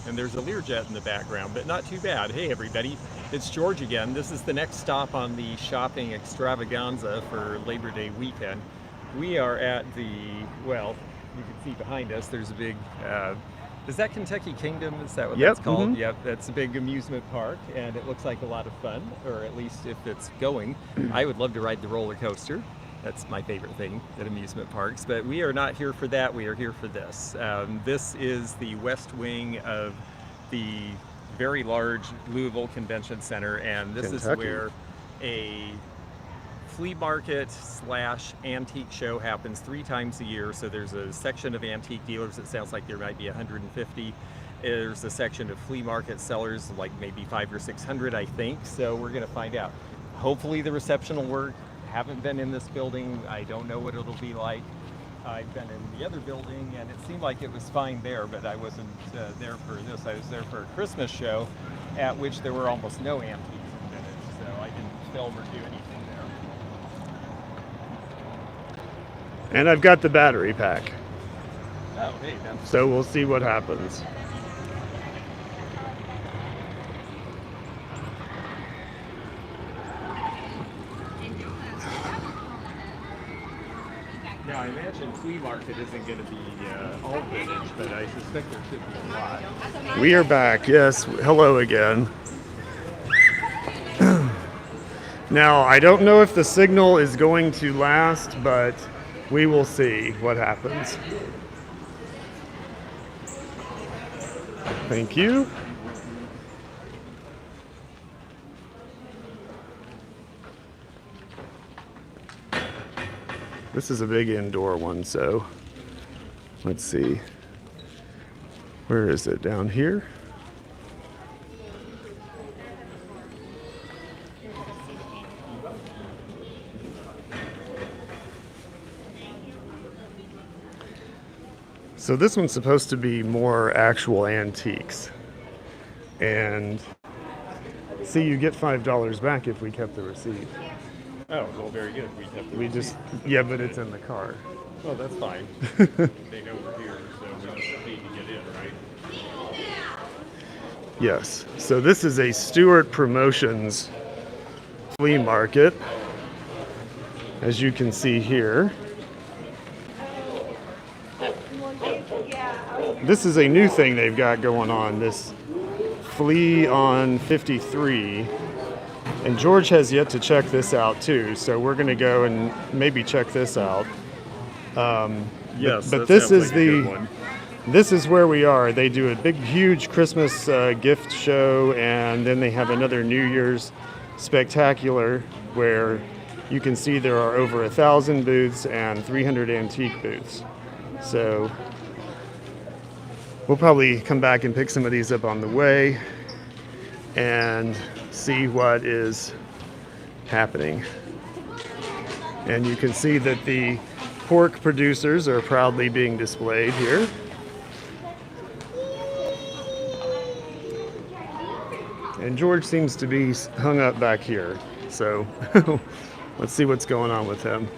And there's a Learjet in the background, but not too bad. Hey everybody, it's George again. This is the next stop on the shopping extravaganza for Labor Day weekend. We are at the, well, you can see behind us, there's a big, is that Kentucky Kingdom? Is that what that's called? Yep, that's a big amusement park, and it looks like a lot of fun, or at least if it's going. I would love to ride the roller coaster. That's my favorite thing at amusement parks, but we are not here for that. We are here for this. This is the west wing of the very large Louisville Convention Center, and this is where a flea market slash antique show happens 3 times a year. So there's a section of antique dealers. It sounds like there might be 150. There's a section of flea market sellers, like maybe 500 or 600, I think. So we're gonna find out. Hopefully the reception will work. Haven't been in this building. I don't know what it'll be like. I've been in the other building and it seemed like it was fine there, but I wasn't there for this. I was there for a Christmas show at which there were almost no antiques and vintage, so I didn't film or do anything there. And I've got the battery pack. Oh, hey, that's... So we'll see what happens. Now, I imagine flea market isn't going to be all vintage, but I suspect there should be a lot. We are back. Yes, hello again. Now, I don't know if the signal is going to last, but we will see what happens. Thank you. This is a big indoor one, so let's see. Where is it? Down here? So this one's supposed to be more actual antiques. And see, you get $5 back if we kept the receipt. Oh, well, very good. We just, yeah, but it's in the car. Oh, that's fine. They know we're here, so we just need to get in, right? Yes. So this is a Stewart Promotions flea market, as you can see here. This is a new thing they've got going on, this Flea on 53. And George has yet to check this out too, so we're going to go and maybe check this out. Yes, but this is this is where we are. They do a big, huge Christmas gift show, and then they have another New Year's spectacular where you can see there are over 1,000 booths and 300 antique booths. So we'll probably come back and pick some of these up on the way and see what is happening. And you can see that the pork producers are proudly being displayed here. And George seems to be hung up back here, so let's see what's going on with him.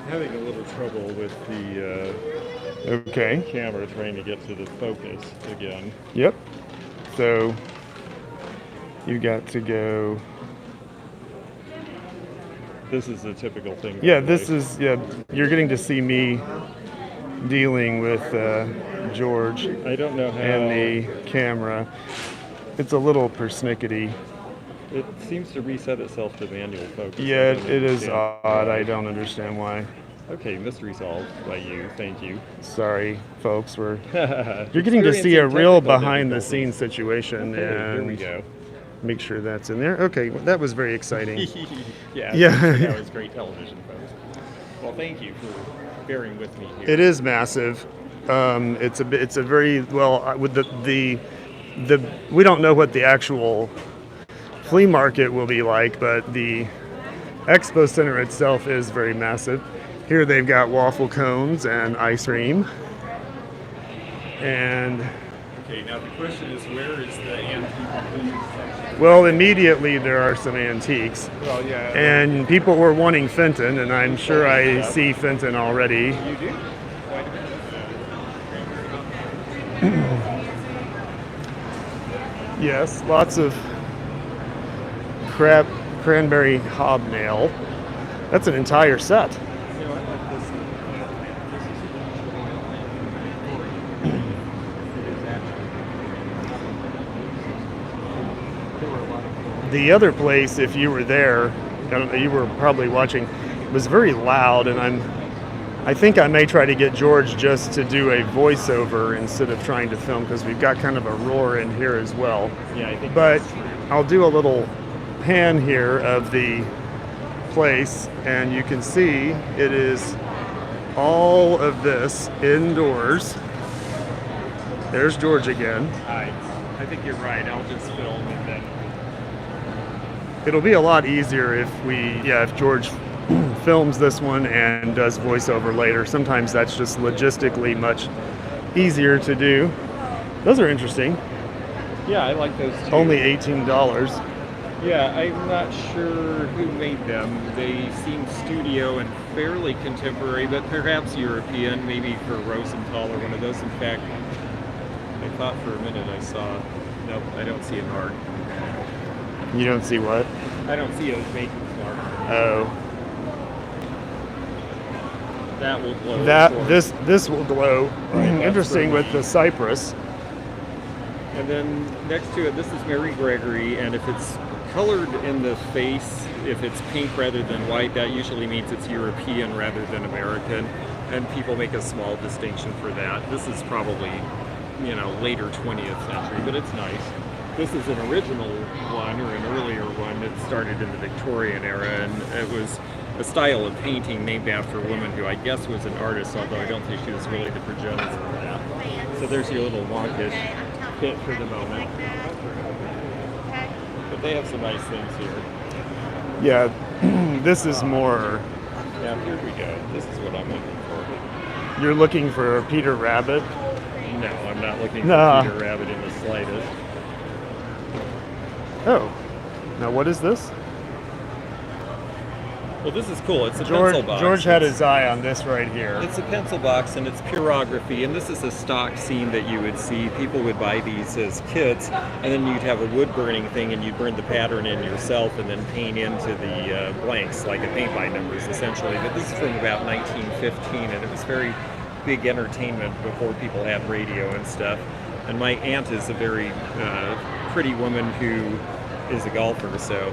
Having a little trouble with the camera trying to get to the focus again. Yep. So you got to go. This is a typical thing. Yeah, this is, yeah, you're getting to see me dealing with George. I don't know how. And the camera. It's a little persnickety. It seems to reset itself to manual focus. Yeah, it is odd. I don't understand why. Okay, mystery solved by you. Thank you. Sorry, folks. You're getting to see a real behind-the-scenes situation, okay, and here we go. Make sure that's in there. Okay, well, that was very exciting. Yeah. That was great television, folks. Well, thank you for bearing with me here. It is massive. It's a very well with the we don't know what the actual flea market will be like, but the Expo Center itself is very massive. Here they've got waffle cones and ice cream. And okay, now the question is, where is the antique section? Well, immediately there are some antiques. Well, yeah. And people were wanting Fenton, and I'm sure I see Fenton already. You do? quite a bit. Yes, lots of cranberry hobnail. That's an entire set. You know, I like this. The other place, if you were there, I don't know, you were probably watching, was very loud, and I think I may try to get George just to do a voiceover instead of trying to film, because we've got kind of a roar in here as well. Yeah, I think. But I'll do a little pan here of the place, and you can see it is all of this indoors. There's George again. I think you're right. I'll just film and then. It'll be a lot easier if George films this one and does voiceover later. Sometimes that's just logistically much easier to do. Those are interesting. Yeah, I like those too. Only $18. Yeah, I'm not sure who made them. They seem studio and fairly contemporary, but perhaps European, maybe for Rosenthal or one of those. In fact, I thought for a minute I saw, nope, I don't see a mark. You don't see what? I don't see a making mark. Oh. That will glow. This will glow. Right, Interesting with the cypress. And then next to it, this is Mary Gregory, and if it's colored in the face, if it's pink rather than white, that usually means it's European rather than American, and people make a small distinction for that. This is probably, later 20th century, but it's nice. This is an original one, or an earlier one that started in the Victorian era, and it was a style of painting named after a woman who I guess was an artist, although I don't think she was really the progenitor of that. So there's your little wonkish fit for the moment. But they have some nice things here. Yeah, this is more. Yeah, here we go. This is what I'm looking for. You're looking for Peter Rabbit? No, I'm not looking for Peter Rabbit in the slightest. Oh, now what is this? Well, this is cool. It's a pencil box. George had his eye on this right here. It's a pencil box, and it's pyrography, and this is a stock scene that you would see. People would buy these as kits, and then you'd have a wood-burning thing, and you'd burn the pattern in yourself and then paint into the blanks, like a paint-by numbers, essentially. But this is from about 1915, and it was very big entertainment before people had radio and stuff. And my aunt is a very pretty woman who is a golfer, so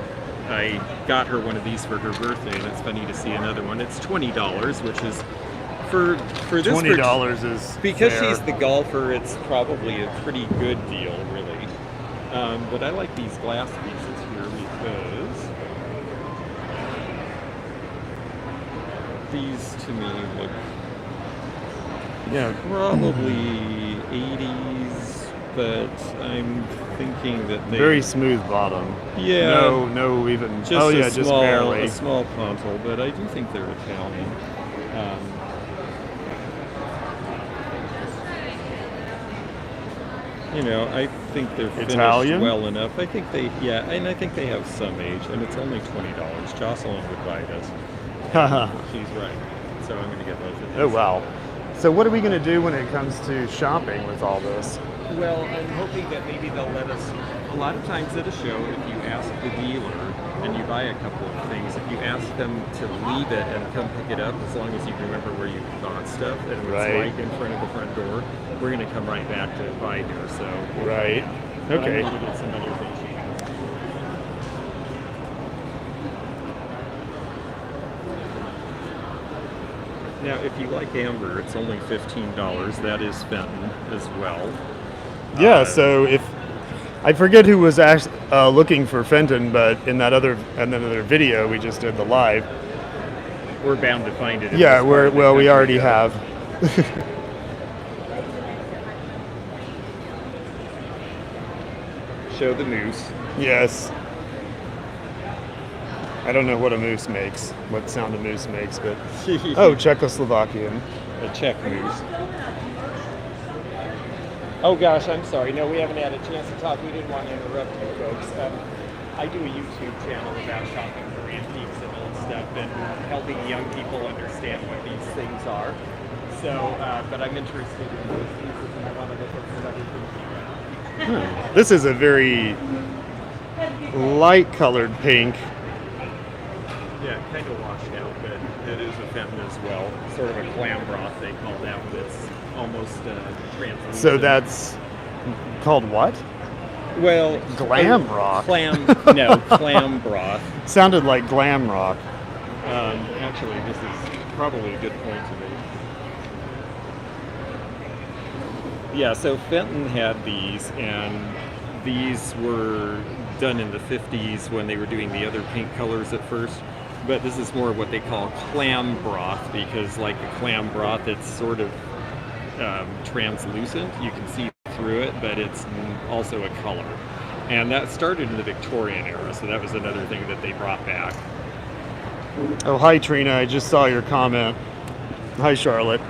I got her one of these for her birthday, and it's funny to see another one. It's $20, which is for this $20 is because fair. she's the golfer. It's probably a pretty good deal, really. But I like these glass pieces here because these to me look probably 80s, but I'm thinking that they very smooth bottom. Yeah. No, even. Just just barely. A small pontal, but I do think they're Italian. I think they're finished Italian? well enough. I think they think they have some age, and it's only $20. Jocelyn would buy this. She's right. So I'm going to get both of these. Oh wow. So what are we going to do when it comes to shopping with all this? Well, I'm hoping that maybe they'll let us, a lot of times at a show, if you ask the dealer and you buy a couple of things, if you ask them to leave it and come pick it up, as long as you remember where you bought stuff and it's right in front of the front door, we're going to come right back to buy here. So right. Okay. I'm going to get some other things. Now, if you like amber, it's only $15. That is Fenton as well. Yeah, so if I forget who was actually looking for Fenton, but in that other video we just did the live, we're bound to find it. Yeah, we already have. Show the moose. Yes. I don't know what a moose makes, what sound a moose makes, but oh, Czechoslovakian. A Czech moose. Oh gosh, I'm sorry. No, we haven't had a chance to talk. We didn't want to interrupt you folks. I do a YouTube channel about shopping for antiques and old stuff and helping young people understand what these things are. So, but I'm interested in those pieces, and I want to look at some other things around. This is a very light colored pink. Yeah, kind of washed out, but it is a Fenton as well. Sort of a clam broth, they call that one. It's almost translucent. So that's called what? Well, Glam rock. Clam broth. Sounded like glam rock. Actually, this is probably a good point to make. Yeah, so Fenton had these, and these were done in the 50s when they were doing the other pink colors at first. But this is more of what they call clam broth, because like a clam broth, it's sort of translucent. You can see through it, but it's also a color. And that started in the Victorian era, so that was another thing that they brought back. Oh, hi Trina, I just saw your comment. Hi Charlotte.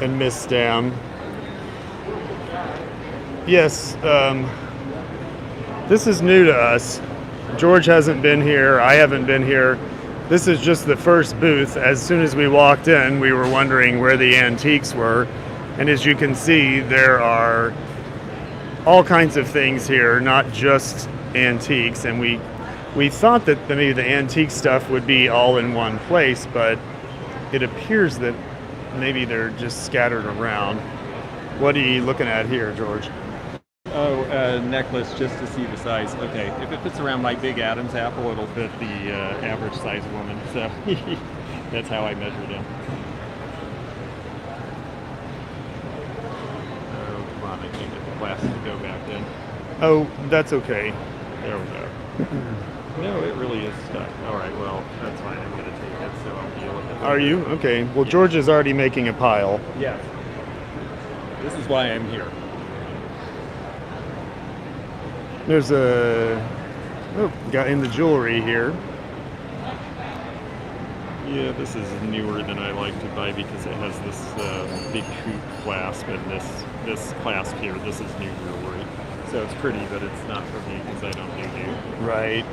And Miss Stam. Yes, this is new to us. George hasn't been here, I haven't been here. This is just the first booth. As soon as we walked in, we were wondering where the antiques were. And as you can see, there are all kinds of things here, not just antiques. And we thought that maybe the antique stuff would be all in one place, but it appears that maybe they're just scattered around. What are you looking at here, George? Oh, a necklace just to see the size. Okay, if it fits around my big Adam's apple, it'll fit the average size woman. So that's how I measured him. Oh, come on, I can't get the plastic to go back in. Oh, that's okay. There we go. No, it really is stuck. All right, well, that's fine. I'm going to take it, so I'll deal with it. Are you? Okay. Well, George is already making a pile. Yes. This is why I'm here. There's a guy in the jewelry here. Yeah, this is newer than I like to buy because it has this big hoop clasp and this clasp here. This is new jewelry. So it's pretty, but it's not for me because I don't do new. Right.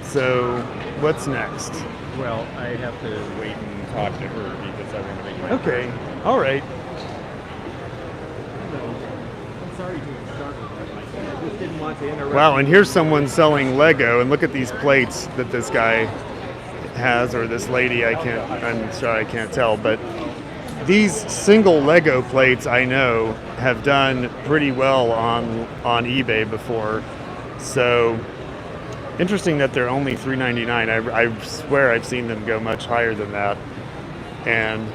So, what's next? Well, I have to wait and talk to her because I want to make my Okay. All right. I'm sorry to have started that. I just didn't want to interrupt. Wow, and here's someone selling Lego, and look at these plates that this guy has, or this lady. I'm sorry, I can't tell, but these single Lego plates I know have done pretty well on eBay before. So interesting that they're only $3.99. I swear I've seen them go much higher than that. And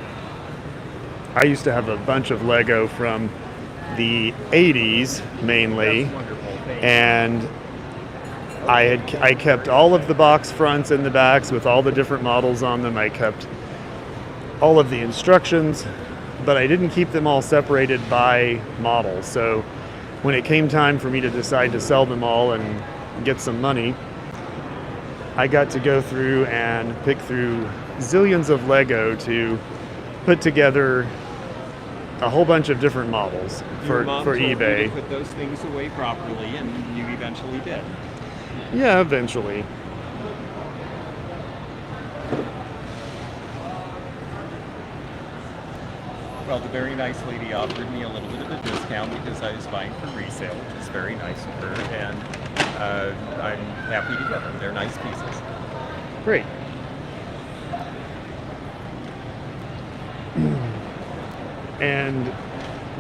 I used to have a bunch of Lego from the 80s mainly. That's wonderful. Thank you. And I kept all of the box fronts and the backs with all the different models on them. I kept all of the instructions, but I didn't keep them all separated by model. So when it came time for me to decide to sell them all and get some money, I got to go through and pick through zillions of Lego to put together a whole bunch of different models Your mom for told you eBay. to put those things away properly, and you eventually did. Yeah, eventually. Well, the very nice lady offered me a little bit of a discount because I was buying for resale, which is very nice of her, and I'm happy to get them. They're nice pieces. Great. And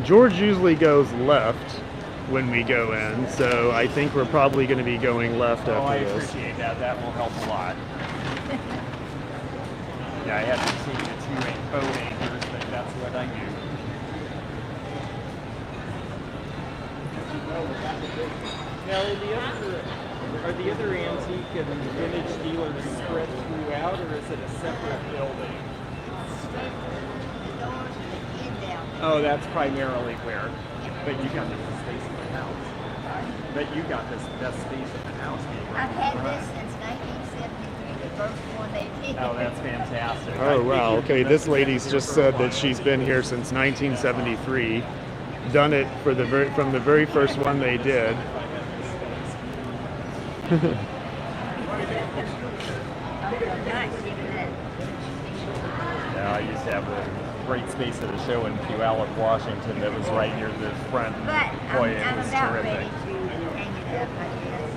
George usually goes left when we go in, so I think we're probably going to be going left Oh, I after this. appreciate that. That will help a lot. Yeah, I haven't seen the two bow anchors, but that's what I do. Now, are the other antique and vintage dealers spread throughout, or is it a separate building? Oh, that's primarily where. But you got this space in the house. But you got this best space in the house. I've had this since 1973, the first one they did. Oh, that's fantastic. Oh, wow. Okay, this lady's just said that she's been here since 1973. Done it for from the very first one they did. Yeah, I used to have a great space at a show in Puyallup, Washington that was right near the front. But Boy, I'm it was about terrific. ready to hang it up, I guess.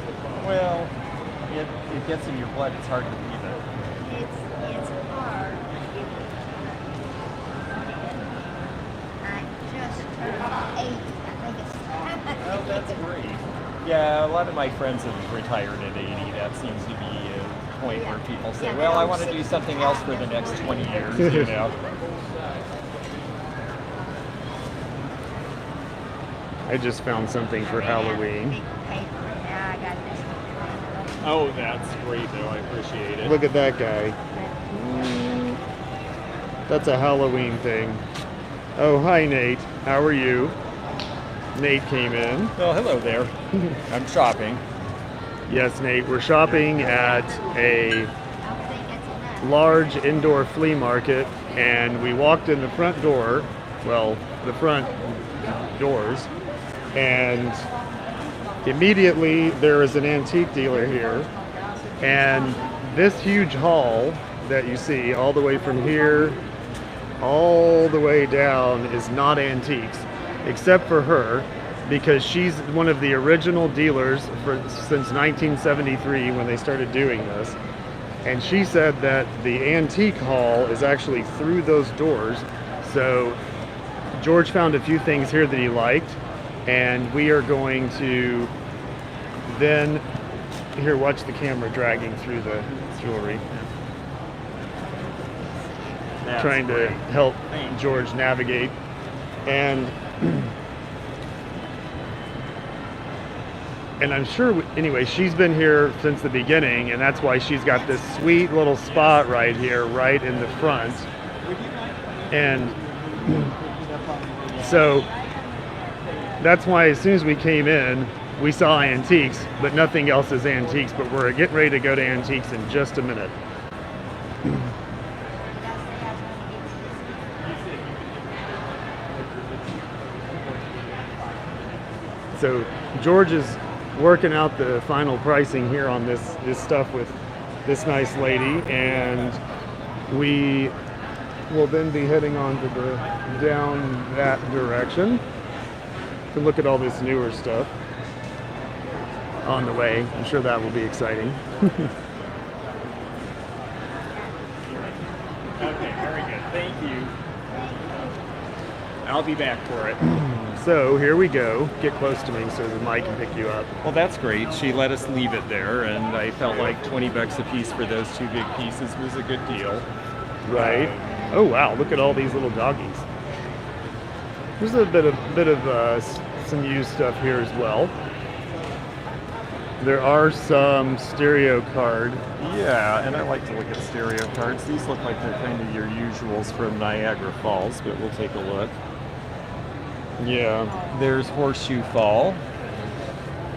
Well, it gets in your blood. It's hard to leave it. It's hard. I just turned 8. I think it's time. Oh, that's great. Yeah, a lot of my friends have retired at 80. That seems to be a point where people say, Yeah, well, I they're want to do 60. something else for the next 20 years, you know. I just found something for Halloween. Big paper. Now I got this one. Oh, that's great, though. I appreciate it. Look at that guy. That's a Halloween thing. Oh, hi, Nate. How are you? Nate came in. Well, hello there. I'm shopping. Yes, Nate, we're shopping at a I don't think that's enough. large indoor flea market, and we walked in the front door, well, the front doors, and immediately there is an antique dealer here, and this huge hall that you see all the way from here all the way down is not antiques, except for her, because she's one of the original dealers since 1973 when they started doing this. And she said that the antique hall is actually through those doors. So George found a few things here that he liked, and we are going to then, here, watch the camera dragging through the jewelry. That's Trying to great. help Thank you. George navigate. And I'm sure, anyway, she's been here since the beginning, and that's why she's got this sweet little spot right here, right in the front. And so that's why as soon as we came in, we saw antiques, but nothing else is antiques. But we're getting ready to go to antiques in just a minute. So George is working out the final pricing here on this stuff with this nice lady, and we will then be heading on to down that direction to look at all this newer stuff on the way. I'm sure that will be exciting. Okay, very good. Thank you. I'll be back for it. So here we go. Get close to me so the mic can pick you up. Well, that's great. She let us leave it there, and I felt like 20 bucks a piece for those two big pieces was a good deal. Right. Oh wow! Look at all these little doggies. There's a bit of some used stuff here as well. There are some stereo card. Yeah, and I like to look at stereo cards. These look like they're kind of your usuals from Niagara Falls, but we'll take a look. Yeah. There's Horseshoe Fall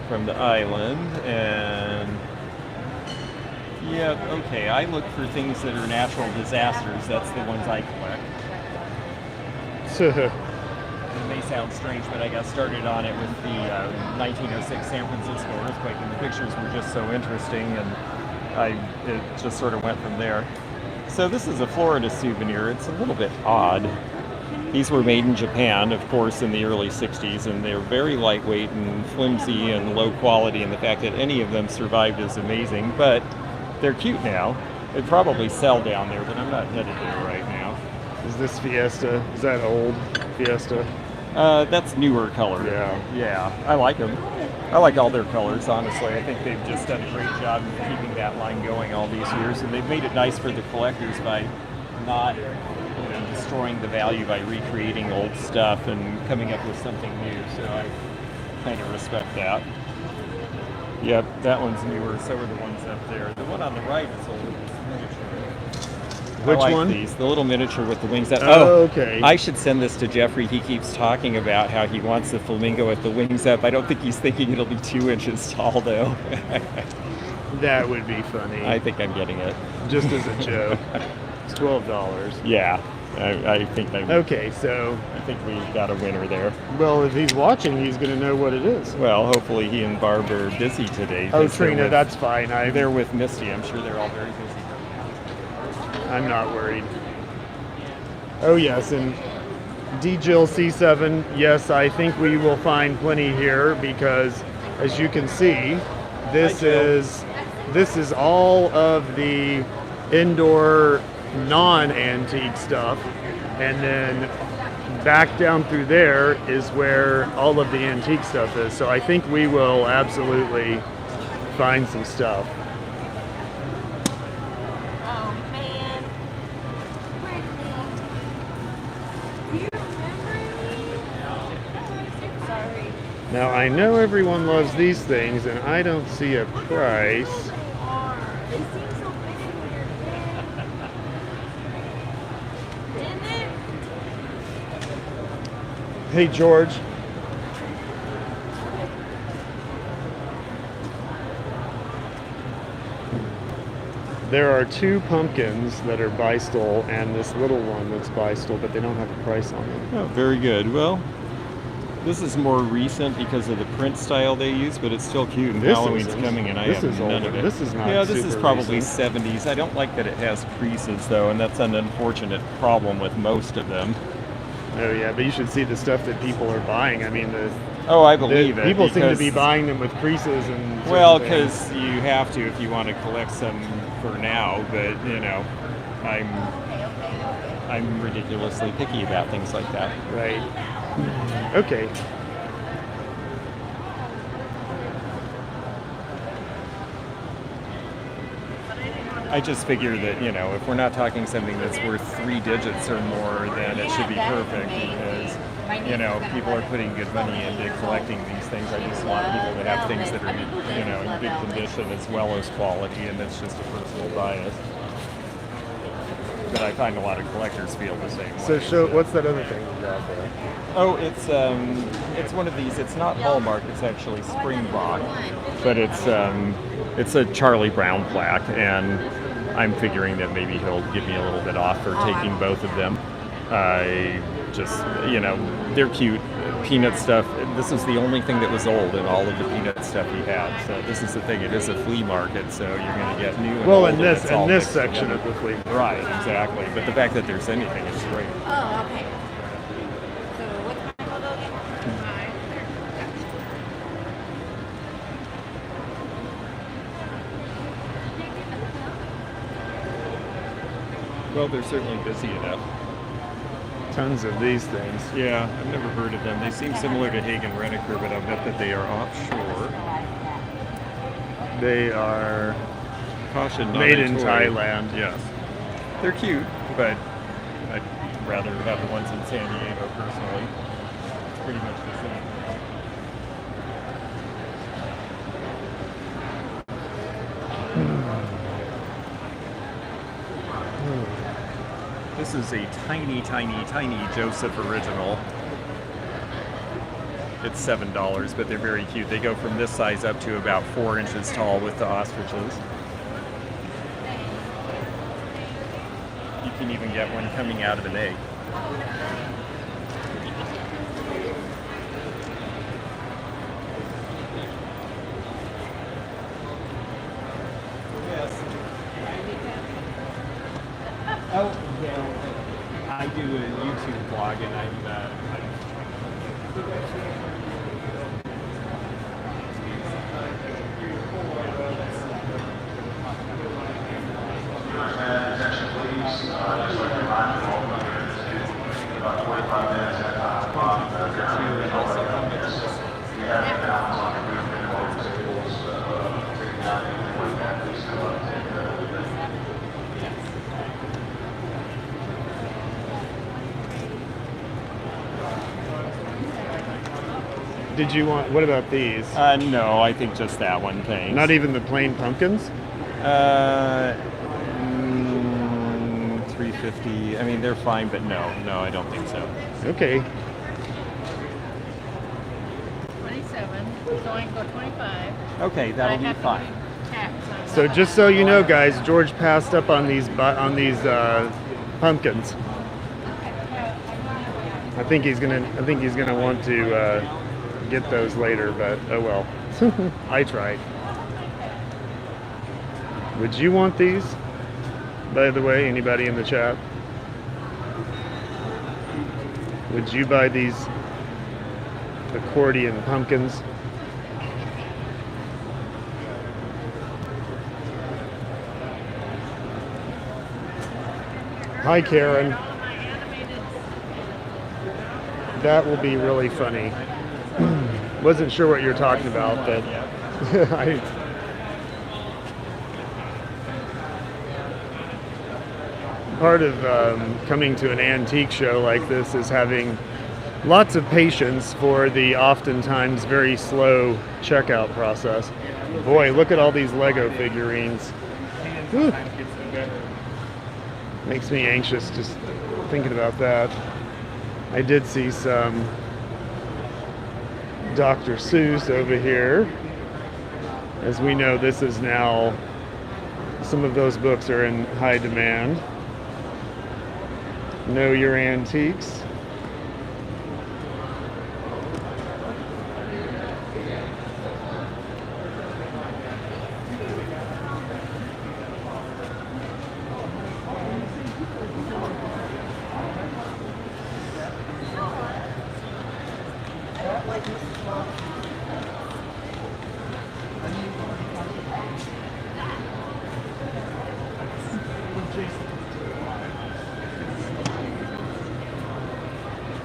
from the island, and yeah, okay, I look for things that are natural disasters. That's the ones I collect. It may sound strange, but I got started on it with the 1906 San Francisco earthquake, and the pictures were just so interesting, and it just sort of went from there. So this is a Florida souvenir. It's a little bit odd. These were made in Japan, of course, in the early 60s, and they're very lightweight and flimsy and low quality, and the fact that any of them survived is amazing, but they're cute now. They'd probably sell down there, but I'm not headed there right now. Is this Fiesta? Is that old Fiesta? That's newer color. Yeah. Yeah, I like them. I like all their colors, honestly. I think they've just done a great job of keeping that line going all these years, and they've made it nice for the collectors by not destroying the value by recreating old stuff and coming up with something new. So I kind of respect that. Yep, that one's newer. So are the ones up there. The one on the right is old. It's miniature. Which I like one? These, the little miniature with the wings up. Oh, okay. I should send this to Jeffrey. He keeps talking about how he wants the flamingo with the wings up. I don't think he's thinking it'll be 2 inches tall, though. That would be funny. I think I'm getting it. Just as a joke. It's $12. Yeah. I think Okay, so, I think we got a winner there. well, if he's watching, he's going to know what it is. Well, hopefully he and Barb are busy today. Oh, 'cause they're Trina, with- that's fine. They're with Misty. I'm sure they're all very busy. I'm not worried. Oh, yes, and D. Jill C7, yes, I think we will find plenty here because, as you can see, this Hi, Jill. is all of the indoor non-antique stuff, and then back down through there is where all of the antique stuff is. So I think we will absolutely find some stuff. Oh man. Do you remember me? Sorry. Now I know everyone loves these things, and I don't see a price. They seem so pretty when you're dead. Didn't it? Hey, George. There are two pumpkins that are Bystol and this little one that's Bystol, but they don't have a price on them. Oh, very good. Well, this is more recent because of the print style they use, but it's still cute. And This Halloween's isn't. coming, and I This have is none older. of it. This is not Yeah, this is super probably recent. 70s. I don't like that it has creases, though, and that's an unfortunate problem with most of them. Oh yeah, but you should see the stuff that people are buying. I mean, Oh, I believe it. people seem to be because- buying them with creases and. Well, certain things. because you have to if you want to collect some for now, but you know, I'm ridiculously picky about things like that. Right. Okay. I just figure that, you know, if we're not talking something that's worth 3 digits or more, then it should be perfect because, you know, people are putting good money into collecting these things. I just want people to have things that are, you know, in good condition as well as quality, and that's just a personal bias. But I find a lot of collectors feel the same way. So show. What's that other thing you got there? Oh, it's one of these. It's not Hallmark. It's actually Springbok, but it's a Charlie Brown plaque, and I'm figuring that maybe he'll give me a little bit off for taking both of them. I just, you know, they're cute. Peanut stuff. This is the only thing that was old in all of the peanut stuff he had. So this is the thing. It is a flea market, so you're going to get new. And Well, old, in and this it's all mixed section together. of the flea. Right, exactly. But the fact that there's anything is great. Oh, okay. So what time will those get? Well, they're certainly busy enough. Tons of these things. Yeah, I've never heard of them. They seem similar to Hagen Reneker, but I'll bet that they are offshore. They are Caution, not made a in toy. Thailand. Yes. They're cute, but I'd rather have the ones in San Diego personally. It's pretty much the same. This is a tiny, tiny, tiny Joseph original. It's $7, but they're very cute. They go from this size up to about 4 inches tall with the ostriches. You can even get one coming out of an egg. Yes. Oh, yeah. I do a YouTube blog, and I'm Attention please, just like a reminder, about 45 minutes at we have the balance on the roof and all the tables, taking out the that please come up and Did you want? What about these? no, I think just that one thing. Not even the plain pumpkins. 350. I mean, they're fine, but no, I don't think so. Okay. 27, so I can go 25. Okay, that'll I be have to fine. do tax on So that. just so you know, guys, George passed up on these pumpkins. I think he's gonna want to get those later, but oh well. I tried. Would you want these? By the way, anybody in the chat? Would you buy these accordion pumpkins? Hi, Karen. That will be really funny. Wasn't sure what you're talking about, but part of coming to an antique show like this is having lots of patience for the oftentimes very slow checkout process. Boy, look at all these Lego figurines. Whew. Makes me anxious just thinking about that. I did see some Dr. Seuss over here. As we know, this is now, some of those books are in high demand. Know Your Antiques.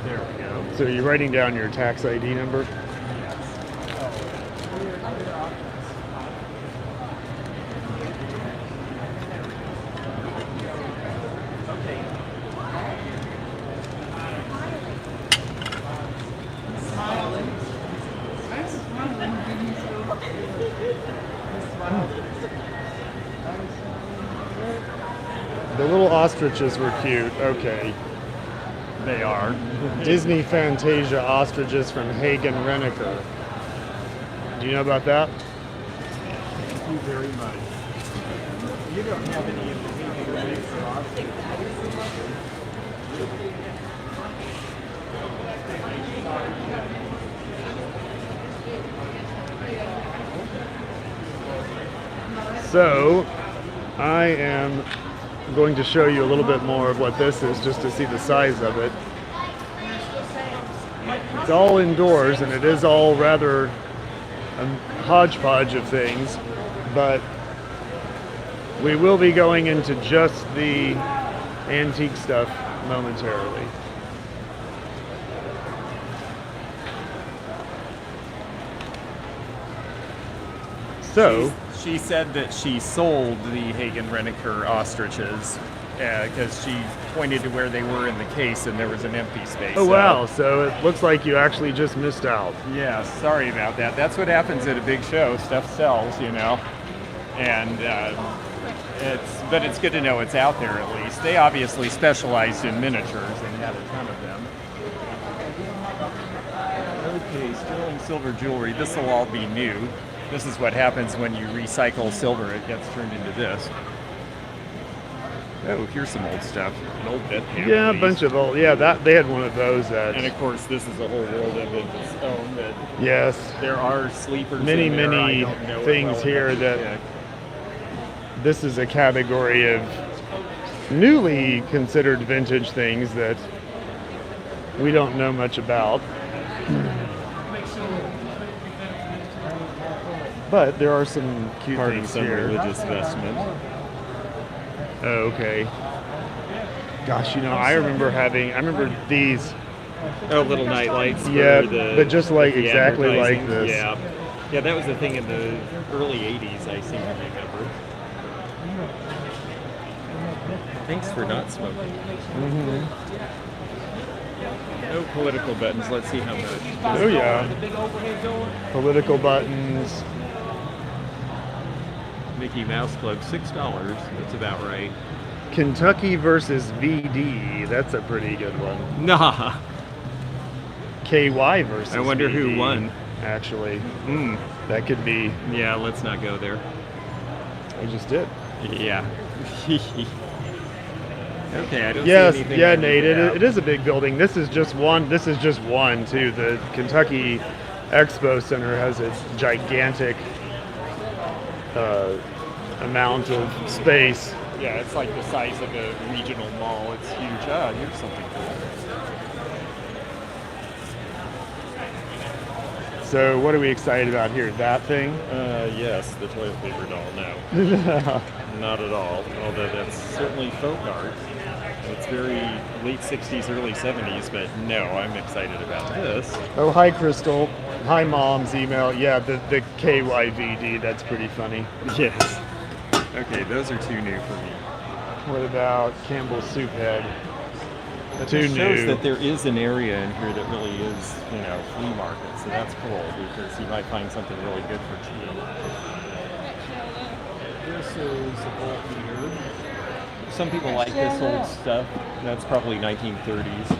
There we go. So you're writing down your tax ID number? The little ostriches were cute. Okay. They are. Disney Fantasia ostriches from Hagen Renneker. Do you know about that? Thank you very much. You don't have any of the So, I am going to show you a little bit more of what this is just to see the size of it. It's all indoors and it is all rather a hodgepodge of things, but we will be going into just the antique stuff momentarily. So, she said that she sold the Hagen Renneker ostriches because she pointed to where they were in the case and there was an empty space. oh wow, so it looks like you actually just missed out. Yeah, sorry about that. That's what happens at a big show. Stuff sells, you know. And but it's good to know it's out there at least. They obviously specialized in miniatures and had a ton of them. Okay, sterling silver jewelry. This will all be new. This is what happens when you recycle silver. It gets turned into this. Oh, here's some old stuff. An old bit pan. Yeah, a bunch of old. Yeah, that they had one of those. And of course, this is a whole world of its own. That yes, there are sleepers. many in there. many I don't know it things well here enough that to check. this is a category of newly considered vintage things that we don't know much about. But there are some cute Part of things some here. religious vestment. Oh, okay. Gosh, you know, I remember these. Oh, little night lights. Yeah, for the, but just like the exactly like advertising. this. Yeah, yeah, that was the thing in the early '80s. I seem to remember. Thanks for not smoking. Mm-hmm. No political buttons. Let's see how much. Oh yeah. Political buttons. Mickey Mouse Club, $6. That's about right. Kentucky versus VD. That's a pretty good one. Nah. KY versus I wonder who VD, won. Actually, Mm. that could be. Yeah, let's not go there. I just did. Yeah. Okay, I don't Yes, see anything. yeah, I need Nate. to It have. is a big building. This is just one. This is just one too. The Kentucky Expo Center has a gigantic amount of space. Yeah, it's like the size of a regional mall. It's huge. Ah, here's something cool. So, what are we excited about here? That thing? Yes, the toilet paper doll. No, not at all. Although that's certainly folk art. It's very late 60s, early 70s, but no, I'm excited about this. Oh, hi, Crystal. Hi, Mom's email. Yeah, the KYVD. That's pretty funny. Yes. Okay, those are too new for me. What about Campbell's Soup Head? But Too it shows new. that there is an area in here that really is, flea market. So that's cool because you might find something really good for cheap. This is a volt meter. Some people like this old stuff. That's probably 1930s.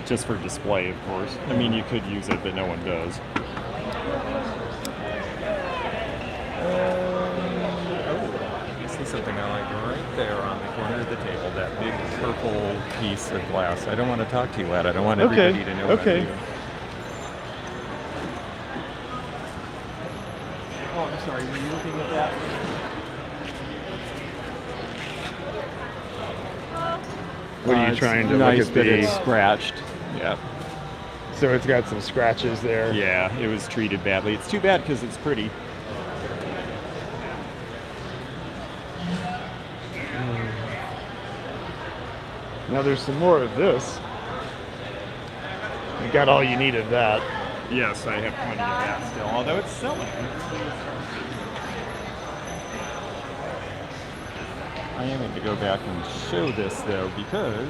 Just for display, of course. I mean, you could use it, but no one does. I see something I like right there on the corner of the table. That big purple piece of glass. I don't want to talk too loud. I don't want everybody to know what I'm doing. Oh, I'm sorry. Were you looking at that? What are you trying to nice look at that the? it's scratched. Yeah. So it's got some scratches there. Yeah, it was treated badly. It's too bad because it's pretty. Now there's some more of this. You got all you need of that. Yes, I have plenty of that still, although it's selling. I am going to go back and show this though because,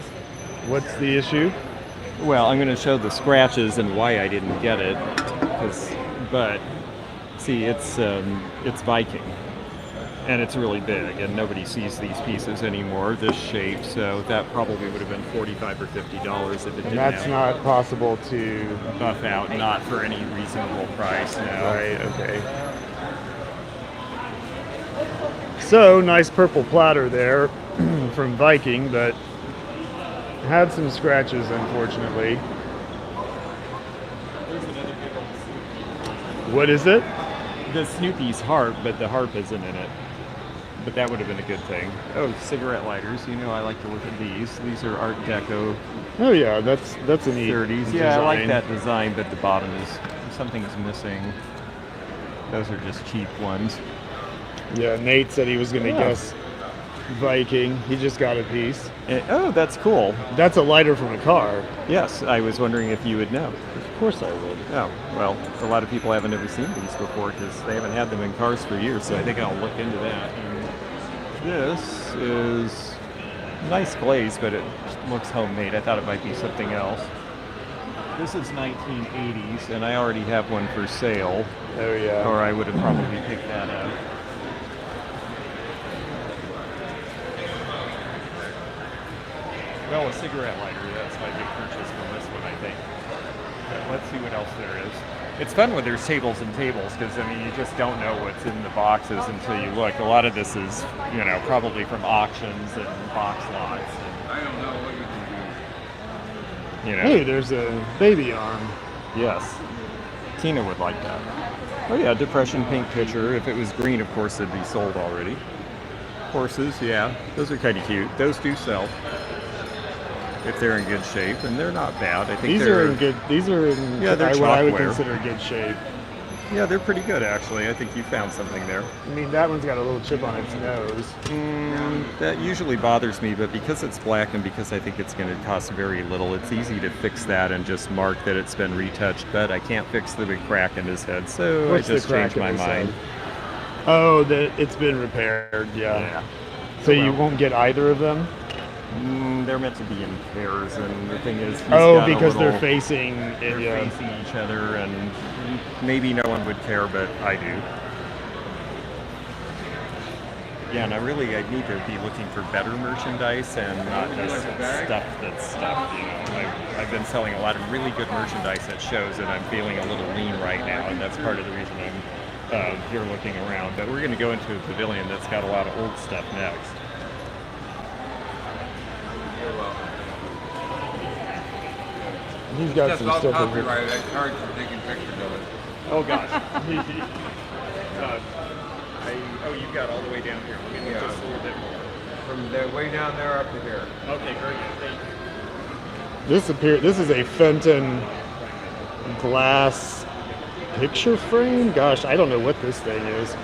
What's the issue? well, I'm going to show the scratches and why I didn't get it. But see, it's Viking, and it's really big, and nobody sees these pieces anymore this shape. So that probably would have been $45 or $50 if it didn't. And that's have not possible to. buff out, not for any reasonable price. No. Right. Okay. So nice purple platter there from Viking, but had some scratches, unfortunately. There's another big old Snoopy. What is it? The Snoopy's harp, but the harp isn't in it. But that would have been a good thing. Oh, cigarette lighters. You know, I like to look at these. These are Art Deco Oh yeah, that's a neat 30s. Yeah, I like design. that design, but the bottom is something's missing. Those are just cheap ones. Yeah, Nate said he was going to guess Viking. He just got a piece. Oh, that's cool. That's a lighter from a car. Yes, I was wondering if you would know. Of course I would. Oh, well, a lot of people haven't ever seen these before because they haven't had them in cars for years, so I think I'll look into that. And this is nice glaze, but it looks homemade. I thought it might be something else. This is 1980s, and I already have one for sale, Oh yeah. or I would have probably picked that up. Well, a cigarette lighter, that's my big purchase from this one, I think. But let's see what else there is. It's fun when there's tables and tables because, I mean, you just don't know what's in the boxes until you look. A lot of this is, probably from auctions and box lots. And, I don't know what you can do. Hey, there's a baby arm. Yes. Tina would like that. Oh yeah, depression pink pitcher. If it was green, of course, it'd be sold already. Horses, yeah. Those are kind of cute. Those do sell. If they're in good shape, and they're not bad. I think These they're are in good. These are in Yeah, they're what I would chalkware. consider good shape. Yeah, they're pretty good actually. I think you found something there. I mean, that one's got a little chip on its nose. That usually bothers me, but because it's black and because I think it's going to cost very little, it's easy to fix that and just mark that it's been retouched. But I can't fix the big crack in his head, so What's I just the crack changed my in his mind. head? Oh, it's been repaired. Yeah. Yeah. So you Well. won't get either of them? They're meant to be in pairs, and the thing is, he's Oh, got a because they're little- facing. they're Yeah. facing each other, and maybe no one would care, but I do. Yeah, and I need to be looking for better merchandise and not just stuff that's stuff. I've been selling a lot of really good merchandise at shows, and I'm feeling a little lean right now, and that's part of the reason I'm here looking around. But we're going to go into a pavilion that's got a lot of old stuff next. He's got That's some all stuff over here. copyrighted. I charge for taking pictures of it. Oh gosh. You've got all the way down here. Let me look Yeah. just a little bit more. From the way down there up to here. Okay, very good. Thank you. This is a Fenton glass picture frame. Gosh, I don't know what this thing is.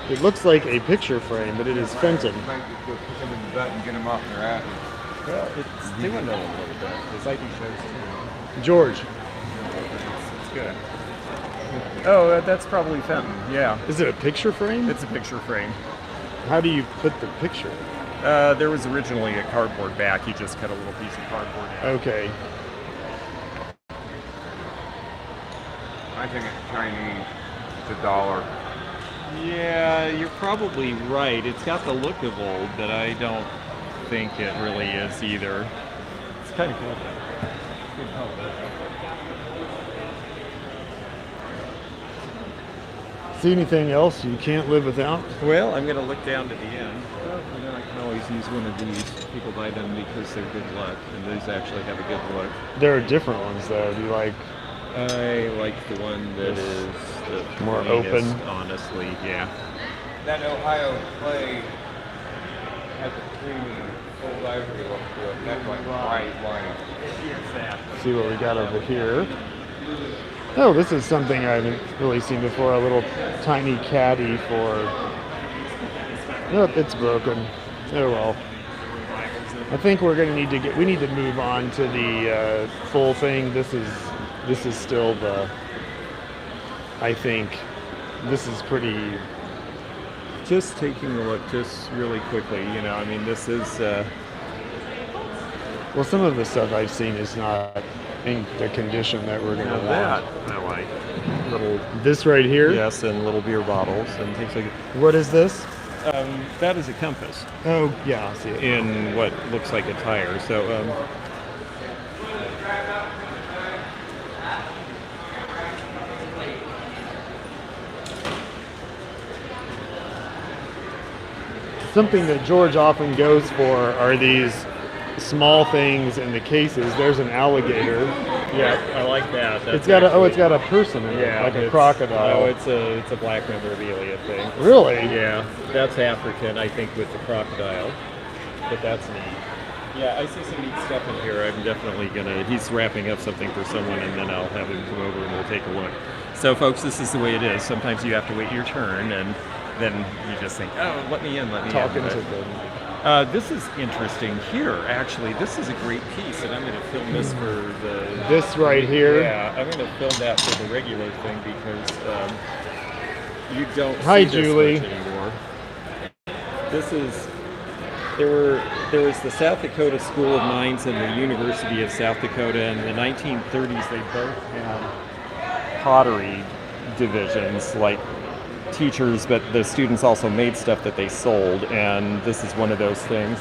It looks like a picture frame, but it is Fenton. You might just go kick them in the butt and get them off their asses. Well, it's doing a little bit. This ID shows too. George, It's good. Oh, that's probably Fenton. Yeah, is it a picture frame? it's a picture frame. How do you put the picture? There was originally a cardboard back. You just cut a little piece of cardboard out. Okay. I think it's Chinese. It's $1. Yeah, you're probably right. It's got the look of old, but I don't think it really is either. It's kind of cool. Good color. See anything else you can't live without? Well, I'm going to look down to the end. And then I can always use one of these. People buy them because they're good luck, and these actually have a good look. There are different ones though. Do you like? I like the one that is the More plainest, open. honestly, yeah. That Ohio clay has a creamy old ivory look to it. That's like bright white. See what we got over here. Oh, this is something I haven't really seen before. A little tiny caddy for. Nope, it's broken. Oh well. I think we're gonna need to get. We need to move on to the full thing. This is still the. I think this is pretty. Just taking a look, just really quickly, I mean, this is. Well, some of the stuff I've seen is not in the condition that we're gonna That want. I like. Little This right here. yes, and little beer bottles and things like. What is this? That is a compass Oh yeah, I see it. in what looks like a tire. So Something that George often goes for are these small things in the cases. There's an alligator. yeah, I like that. That's It's got actually- a person in it, yeah, like a it's- crocodile. Oh, it's a black memorabilia thing. Really? Yeah, that's African, I think, with the crocodile. But that's neat. Yeah, I see some neat stuff in here. I'm definitely gonna. He's wrapping up something for someone, and then I'll have him come over and we'll take a look. So, folks, this is the way it is. Sometimes you have to wait your turn, and then you just think, "Oh, let me in, let me Talking in." to But, them. this is interesting here. Actually, this is a great piece, and I'm going to film this for the. This right here. Yeah, I'm going to film that for the regular thing because you don't Hi, see this Julie. much anymore. This is. There was the South Dakota School of Mines and the University of South Dakota. In the 1930s, they both had pottery divisions, like teachers, but the students also made stuff that they sold, and this is one of those things.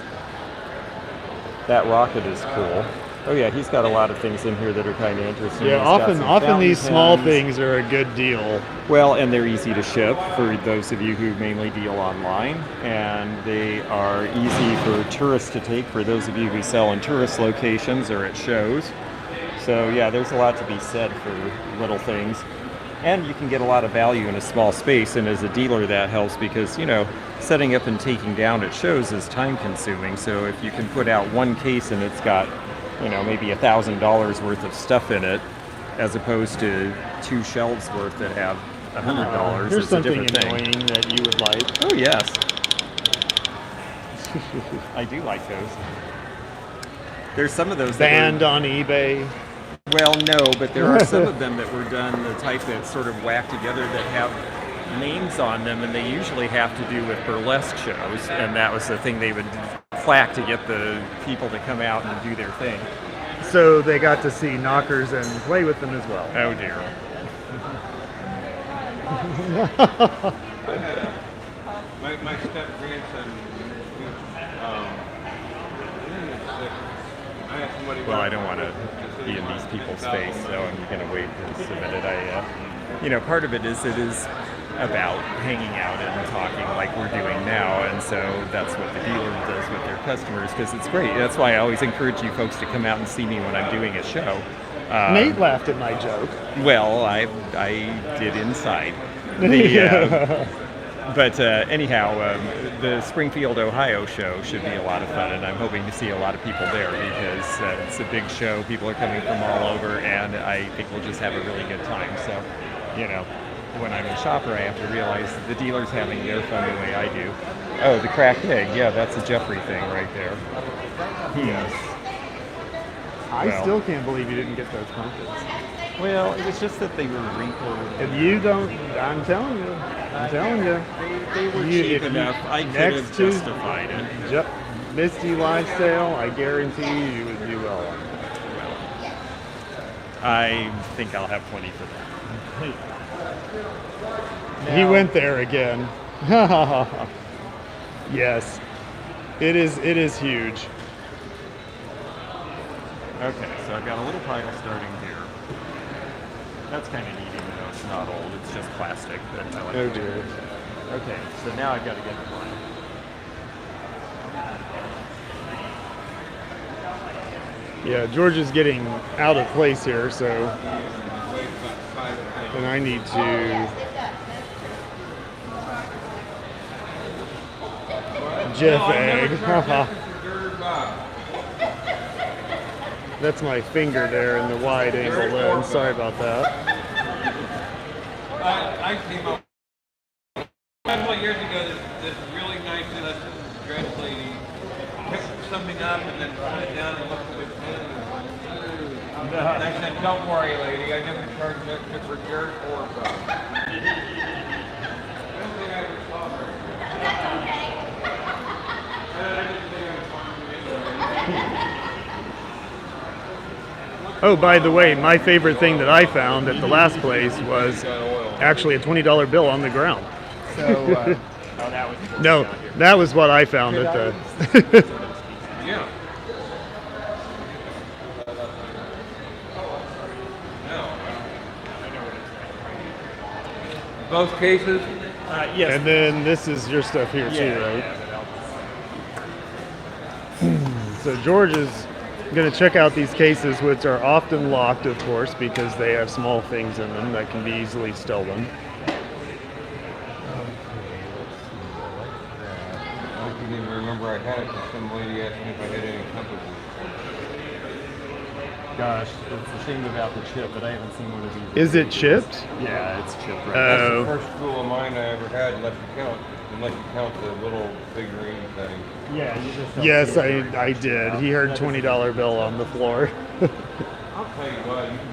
That rocket is cool. Oh yeah, he's got a lot of things in here that are kind of interesting. Yeah, He's got often some these fountain small pens. things are a good deal. Well, and they're easy to ship for those of you who mainly deal online, and they are easy for tourists to take for those of you who sell in tourist locations or at shows. So yeah, there's a lot to be said for little things. And you can get a lot of value in a small space, and as a dealer that helps because, setting up and taking down at shows is time consuming. So if you can put out one case and it's got, maybe $1,000 worth of stuff in it, as opposed to 2 shelves worth that have $100, Here's it's a something different thing. annoying that you would like. Oh yes, I do like those. There's some of those that Banned were, on eBay. well, no, but there are some of them that were done the type that sort of whacked together that have names on them, and they usually have to do with burlesque shows, and that was the thing they would clack to get the people to come out and do their thing. So they got to see knockers and play with them as well. Oh dear. My step grandson, I had somebody. Well, I don't want to be in these people's face, so I'm going to wait to submit it. Part of it is about hanging out and talking like we're doing now, and so that's what the dealer does with their customers, because it's great. That's why I always encourage you folks to come out and see me when I'm doing a show. Nate laughed at my joke. Well, I did inside. The, but anyhow, the Springfield, Ohio show should be a lot of fun, and I'm hoping to see a lot of people there because it's a big show. People are coming from all over, and I think we'll just have a really good time. So, you know, when I'm a shopper, I have to realize that the dealer's having their fun the way I do. Oh, the cracked egg. Yeah, that's a Jeffrey thing right there. Yes. I Well. still can't believe you didn't get those pumpkins. Well, it was just that they were wrinkled. If you don't, I'm telling you. They were You- cheap if you- enough. I could next have to- justified it. Misty live sale, I guarantee you would do well on it. I think I'll have plenty for that. He went there again. Yes. It is huge. Okay, so I've got a little pile starting here. That's kind of neat, even though it's not old. It's just plastic. But I like Oh it. dear. Okay, so now I've got to get the pile. Yeah, George is getting out of place here, so and I need to Jeff egg. That's my finger there in the wide angle lens. Sorry about that. I came up a couple of years ago. This really nice dressed lady picked something up and then put it down and looked at it. And I said, "Don't worry, lady. I never charged extra for dirt or bone." I don't think I ever saw her. Oh, by the way, my favorite thing that I found at the last place was actually a $20 bill on the ground. So, oh, that was No, that was what I found at the. Yeah. Both cases? yes. And then this is your stuff here too, right? So George is going to check out these cases, which are often locked, of course, because they have small things in them that can be easily stolen. I didn't even remember I had it because some lady asked me if I had any compasses. Gosh, it's a shame about the chip, but I haven't seen one of these. Is it chipped? Yeah, it's chipped right. That's Oh. the first tool of mine I ever had, unless you count the little figurine thing. Yeah, you just don't Yes, see it. I did. He heard $20 bill on the floor. I'll tell you what, you can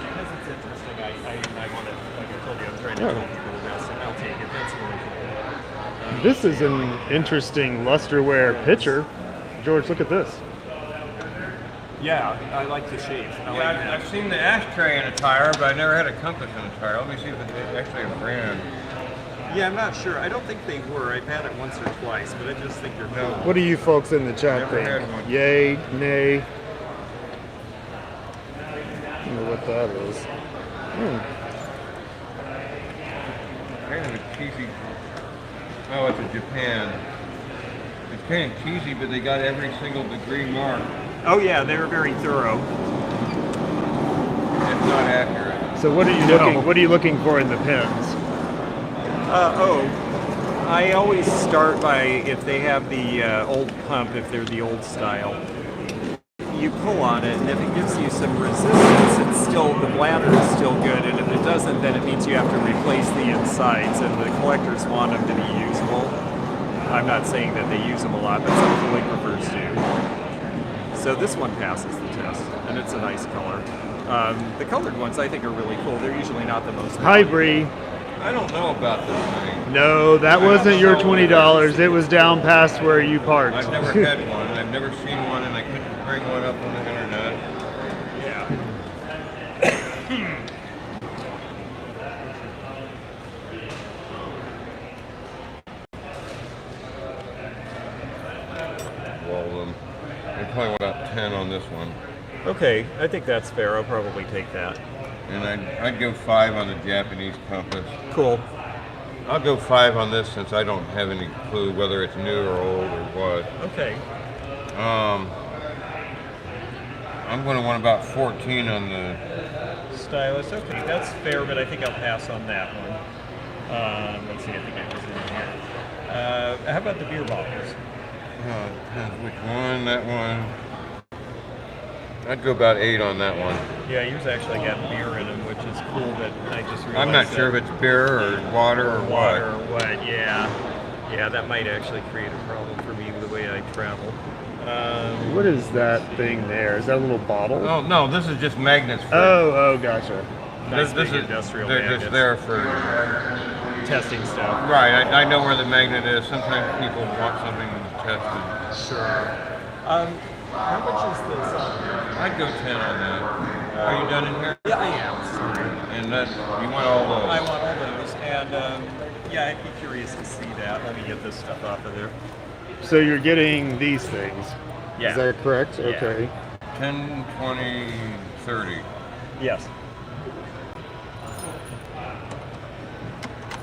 Because it's interesting, I want to, like I told you, I'm trying to tell people this, and I'll take it. That's really cool. This is an interesting lusterware pitcher. George, look at this. Yeah, I like the shape. I like that. I've seen the ashtray in a tire, but I never had a compass in a tire. Let me see if it's actually a brand. Yeah, I'm not sure. I don't think they were. I've had it once or twice, but I just think they're cool. What do you folks in the chat Never think? had one. Yay, nay? I don't know what that is. Kind of a cheesy. Oh, it's a Japan. It's kind of cheesy, but they got every single degree mark. Oh yeah, they were very thorough. It's not accurate. So what are you looking? What are you looking for in the pins? I always start by if they have the old pump, if they're the old style. You pull on it, and if it gives you some resistance, it's still, the bladder is still good, and if it doesn't, then it means you have to replace the insides, and the collectors want them to be usable. I'm not saying that they use them a lot, but some calligraphers do. So this one passes the test, and it's a nice color. The colored ones I think are really cool. They're usually not the most Hi, valuable. Bree. I don't know about this thing. No, that wasn't your $20. It was down past where you parked. I've never had one. I've never seen one, and I couldn't bring one up on the internet. Yeah. Well, I probably went up 10 on this one. Okay, I think that's fair. I'll probably take that. And I'd go 5 on the Japanese compass. Cool. I'll go 5 on this since I don't have any clue whether it's new or old or what. Okay. I'm going to want about 14 on the. Stylus. Okay, that's fair, but I think I'll pass on that one. Let's see, I think I was in here. How about the beer bottles? Depends which one. That one. I'd go about 8 on that one. Yeah, yours actually got beer in them, which is cool, but I just realized I'm not sure if it's beer or water or water what. or what. Yeah, that might actually create a problem for me with the way I travel. What is that thing there? Is that a little bottle? Oh no, this is just magnets. Oh, gotcha. Nice this big is industrial They're magnets. just there for. Testing stuff. Right, I know where the magnet is. Sometimes people want something tested. Sure. How much is this? I'd go 10 on that. Are you done in here? Yeah, I am. Sorry. And that you want all those? I want all those, and yeah, I'd be curious to see that. Let me get this stuff off of there. So you're getting these things. Yeah. Is that correct? Yeah. Okay. 10, 20, 30. Yes.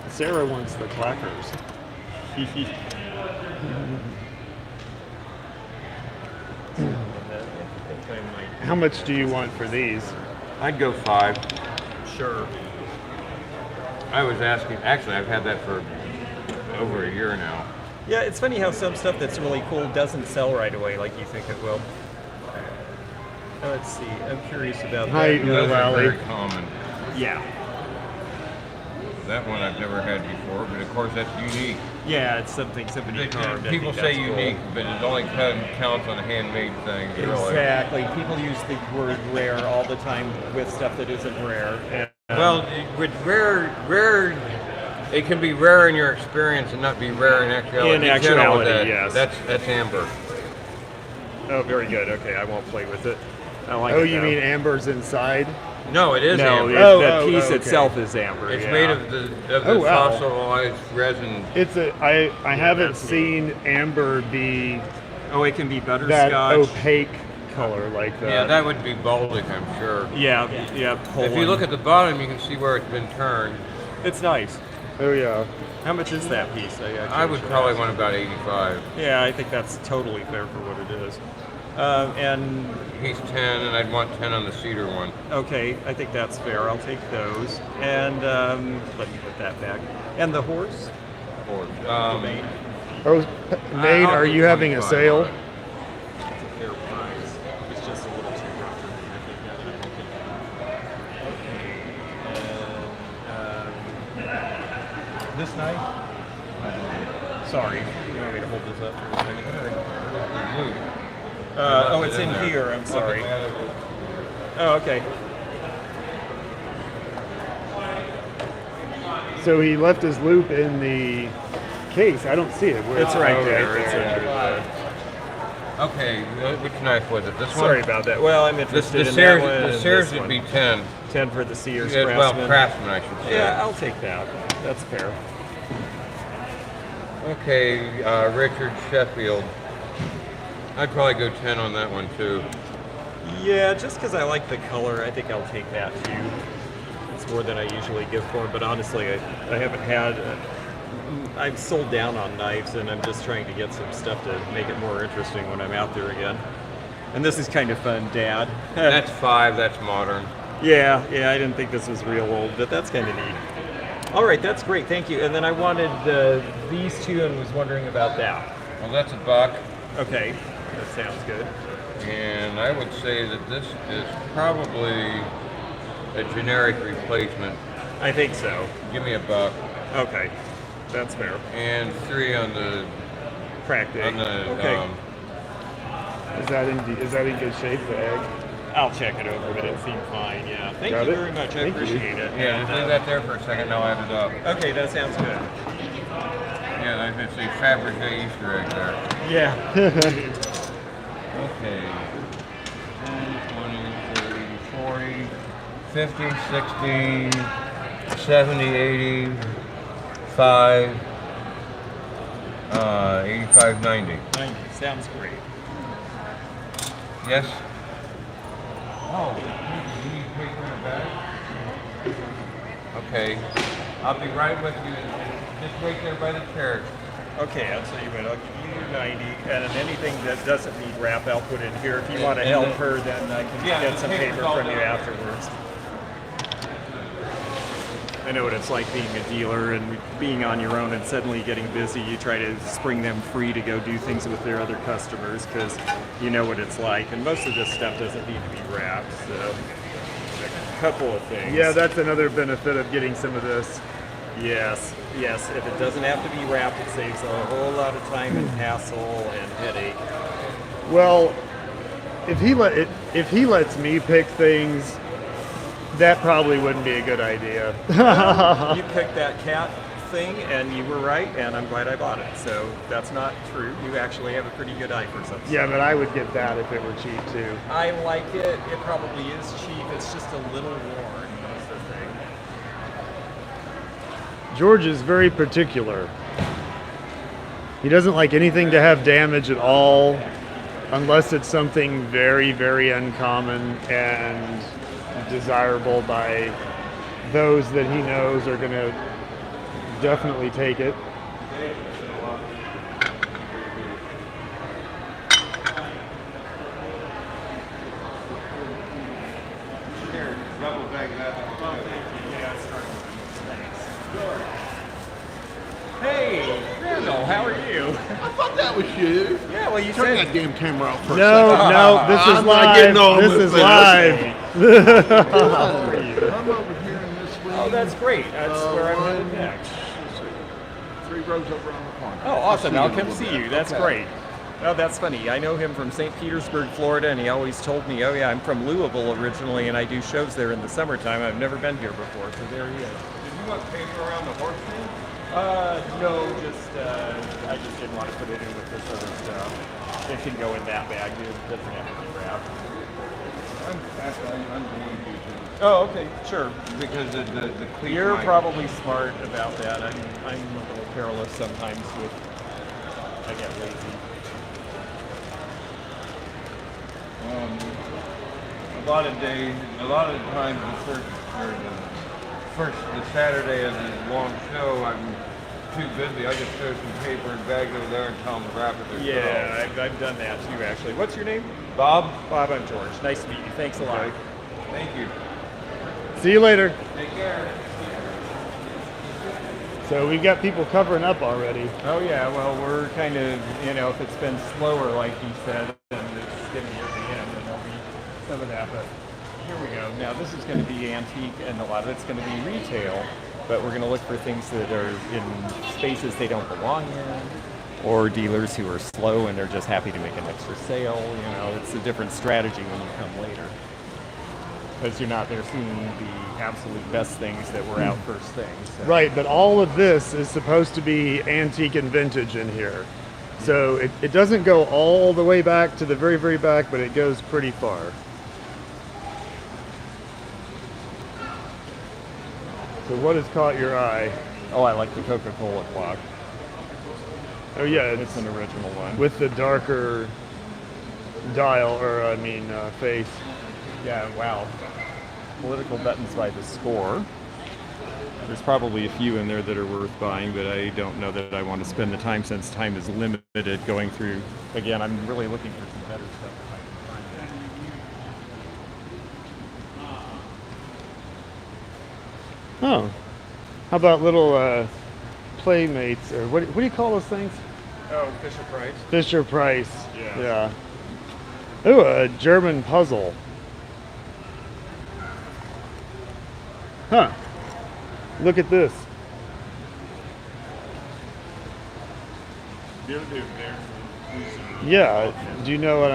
Sarah wants the clackers. How much do you want for these? I'd go 5. Sure. I was asking. Actually, I've had that for over a year now. Yeah, it's funny how some stuff that's really cool doesn't sell right away like you think it will. Let's see. I'm curious about Hi, that. Those are Valley. very common. Yeah. That one I've never had before, but of course that's unique. Yeah, it's something somebody carved. I People think say that's cool. unique, but it only counts on handmade things. Really. Exactly. People use the word rare all the time with stuff that isn't rare. And, Well, with rare, it can be rare in your experience and not be rare in actuality. In In general, actuality, yes. That's amber. oh, very good. Okay, I won't play with it. I like Oh, it you though. mean amber's inside? No, it is No, amber. the piece okay. itself is amber. It's yeah. made of the Oh, wow. fossilized resin. It's a. I haven't that's neat. seen amber be Oh, it can be that butterscotch. opaque color like that. Yeah, that would be Baltic, I'm sure. Yeah. If you look at the bottom, you can see where it's been turned. it's nice. Oh yeah. How much is that piece? I would probably want about 85. Yeah, I think that's totally fair for what it is. And He's 10, and I'd want 10 on the cedar one. okay, I think that's fair. I'll take those. And let me put that back. And the horse. Or, The mane. Oh, Nate, I'll are do you having a 25 sale? on it. It's a fair price. It's just a little too rough for me. I think now that I'm looking at it. Okay. This knife? Sorry. You want me to hold this up for a second? Oh, it's in here. I'm sorry. Oh, okay. So he left his loop in the case. I don't see it. It's right there. Right It's there. in there. Okay, which knife was it? This Sorry one? about that. Well, I'm The interested in Sears, that one. the and Sears this would one. be 10. 10 for the Sears Yeah, well, Craftsman. Craftsman, I should say. Yeah, I'll take that. That's fair. Okay, Richard Sheffield. I'd probably go 10 on that one too. Yeah, just because I like the color, I think I'll take that too. It's more than I usually give for them, but honestly, I haven't had. I've sold down on knives, and I'm just trying to get some stuff to make it more interesting when I'm out there again. And this is kind of fun, Dad. That's 5, that's modern. Yeah, I didn't think this was real old, but that's kind of neat. All right, that's great, thank you. And then I wanted these two and was wondering about that. Well, that's a buck. Okay, that sounds good. And I would say that this is probably a generic replacement. I think so. Give me a buck. Okay, that's fair. And 3 on the Cracked egg. on the Okay. Is that in good shape? The egg. I'll check it over, but it seemed fine, yeah. Thank Got you it. very much, I Thank you. appreciate it. yeah, And, just leave that there for a second. I'll add it up. Okay, that sounds good. Yeah, it's a Fabergé Easter egg there. Yeah. Okay. 10, 20, 30, 40, 50, 60, 70, 80, 5, 85, 90. Sounds great. Yes? Oh, you need paper in the bag? Okay. I'll be right with you. Just wait there by the chair. Okay, I'll tell you what, I'll give you 90, and then anything that doesn't need wrap, I'll put in here. If you want to And help the- her, then I can Yeah, get the some paper's paper all from you down. afterwards. I know what it's like being a dealer and being on your own and suddenly getting busy. You try to spring them free to go do things with their other customers because you know what it's like. And most of this stuff doesn't need to be wrapped, so a couple of things. Yeah, that's another benefit of getting some of this. Yes, yes. If it doesn't have to be wrapped, it saves a whole lot of time and hassle and headache. Well, if he lets me pick things, that probably wouldn't be a good idea. You picked that cat thing, and you were right, and I'm glad I bought it. So that's not true. You actually have a pretty good eye for something. Yeah, but I would get that if it were cheap too. I like it. It probably is cheap. It's just a little worn. That's the thing. George is very particular. He doesn't like anything to have damage at all, unless it's something very, very uncommon and desirable by those that he knows are going to definitely take it. Here, double bag that. Hey, Randall, how are you? I thought that was you. Yeah, well, you Turn said that damn camera off for a No, second. no, this is I'm not getting live. on This with is this. live. I'm over here in this wing. Oh, that's great. That's where I'm headed next. 3 rows over on the corner. Oh, awesome. See I'll you come in a see little you. bit. That's Okay. great. Oh, that's funny. I know him from St. Petersburg, Florida, and he always told me, oh, yeah, I'm from Louisville originally, and I do shows there in the summertime. I've never been here before, so there he is. Did you want paper around the horse thing? No, just, I just didn't want to put it in with this other stuff. It can go in that bag. It doesn't have to be wrapped. I'm going to. Oh, okay, sure. Because the cleat You're might- probably smart about that. I'm a little careless sometimes with, I get lazy. A lot of days, a lot of times the Saturday of the long show, I'm too busy. I just throw some paper and bags over there and tell them to wrap it themselves. Yeah, I've done that too, actually. What's your name? Bob? Bob, I'm George. Nice to meet you. Thanks a lot. Okay. Thank you. See you later. Take care. So we've got people covering up already. Oh yeah, well we're kind of, if it's been slower like he said, then it's getting near the end and there'll be some of that, but here we go. Now this is going to be antique and a lot of it's going to be retail, but we're going to look for things that are in spaces they don't belong in, or dealers who are slow and they're just happy to make an extra sale. It's a different strategy when you come later. Because you're not there seeing the absolute best things that were out first thing. So. Right, but all of this is supposed to be antique and vintage in here. So it doesn't go all the way back to the very, very back, but it goes pretty far. So what has caught your eye? Oh, I like the Coca-Cola clock. Oh yeah, It's an original one. with the darker dial, or face. Yeah, wow. Political buttons by the score. There's probably a few in there that are worth buying, but I don't know that I want to spend the time since time is limited going through. Again, I'm really looking for some better stuff if I can find that. Oh, how about little playmates, or what do you call those things? Oh, Fisher Price. Fisher Price. Yeah. Yeah. Ooh, a German puzzle. Huh. Look at this. Yeah. Do you know what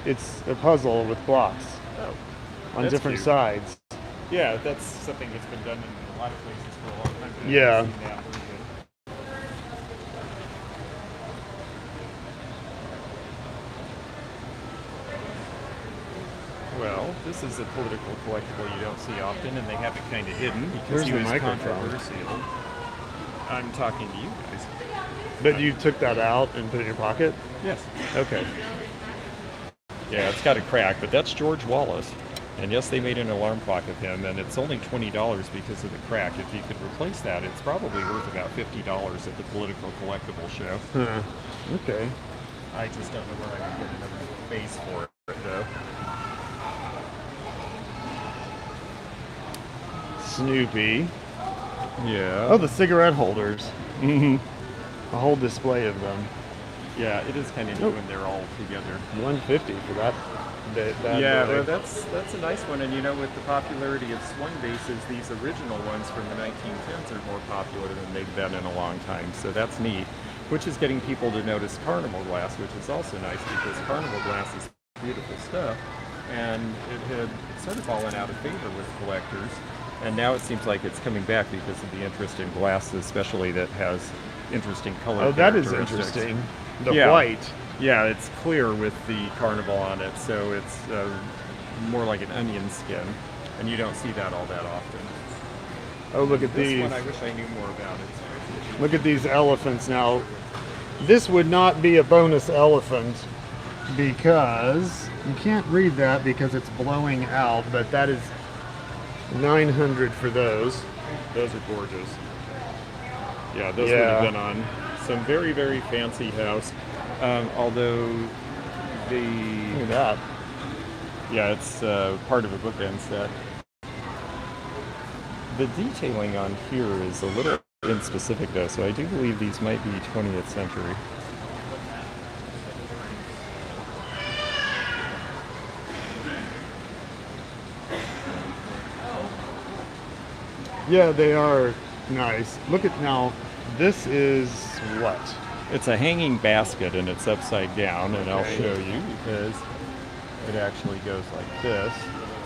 it's a puzzle with blocks Oh, on that's different cute. sides. Yeah, that's something that's been done in a lot of places for a long time. but I've Yeah. never seen that version. Well, this is a political collectible you don't see often, and they have it kind of hidden because Where's he the was microphone? controversial. I'm talking to you guys. But you took that out and put it in your pocket? Yes. Okay. Yeah, it's got a crack, but that's George Wallace. And yes, they made an alarm clock of him, and it's only $20 because of the crack. If you could replace that, it's probably worth about $50 at the political collectible show. Huh. Okay. I just don't know where I would get another base for it, though. Snoopy. Yeah. Oh, the cigarette holders. Mm-hmm. A whole display of them. Yeah, it is kind of neat when they're all together. $150 for that. Yeah, boy. well, that's a nice one. And you know, with the popularity of swung bases, these original ones from the 1910s are more popular than they've been in a long time. So that's neat, which is getting people to notice carnival glass, which is also nice because carnival glass is beautiful stuff. And it had sort of fallen out of favor with collectors. And now it seems like it's coming back because of the interest in glass, especially that has interesting color. Oh, that is characteristics. interesting. The Yeah. white. Yeah, it's clear with the carnival on it, so it's more like an onion skin, and you don't see that all that often. Oh, look at This these. one I wish I knew more about it. Look at these elephants now. This would not be a bonus elephant because you can't read that because it's blowing out, but that is $900 for those. Those are gorgeous. Yeah, those would have been on some very, very fancy house. Although Look the at that. yeah, it's part of a bookend set. The detailing on here is a little inspecific though, so I do believe these might be 20th century. Yeah, they are nice. Look at now. This is what? It's a hanging basket and it's upside down, and I'll Okay. show you because it actually goes like this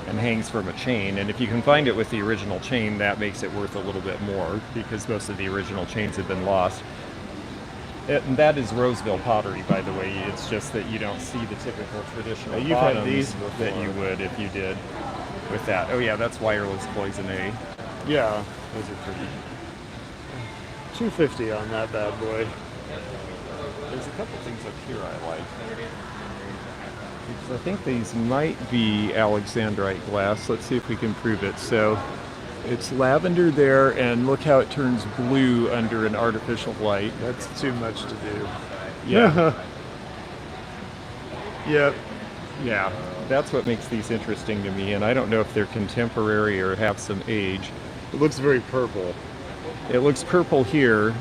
and hangs from a chain. And if you can find it with the original chain, that makes it worth a little bit more because most of the original chains have been lost. And that is Roseville pottery, by the way. It's just that you don't see the typical traditional You've had bottoms these that you would if you did with that. Oh yeah, that's wireless cloisonne. Yeah, Those are pretty. $250 on that bad boy. There's a couple things up here I like. Because I think these might be Alexandrite glass. Let's see if we can prove it. So it's lavender there, and look how it turns blue under an artificial light. That's too much to do. Yeah, Yep. yeah. That's what makes these interesting to me, and I don't know if they're contemporary or have some age. It looks very purple. It looks purple here,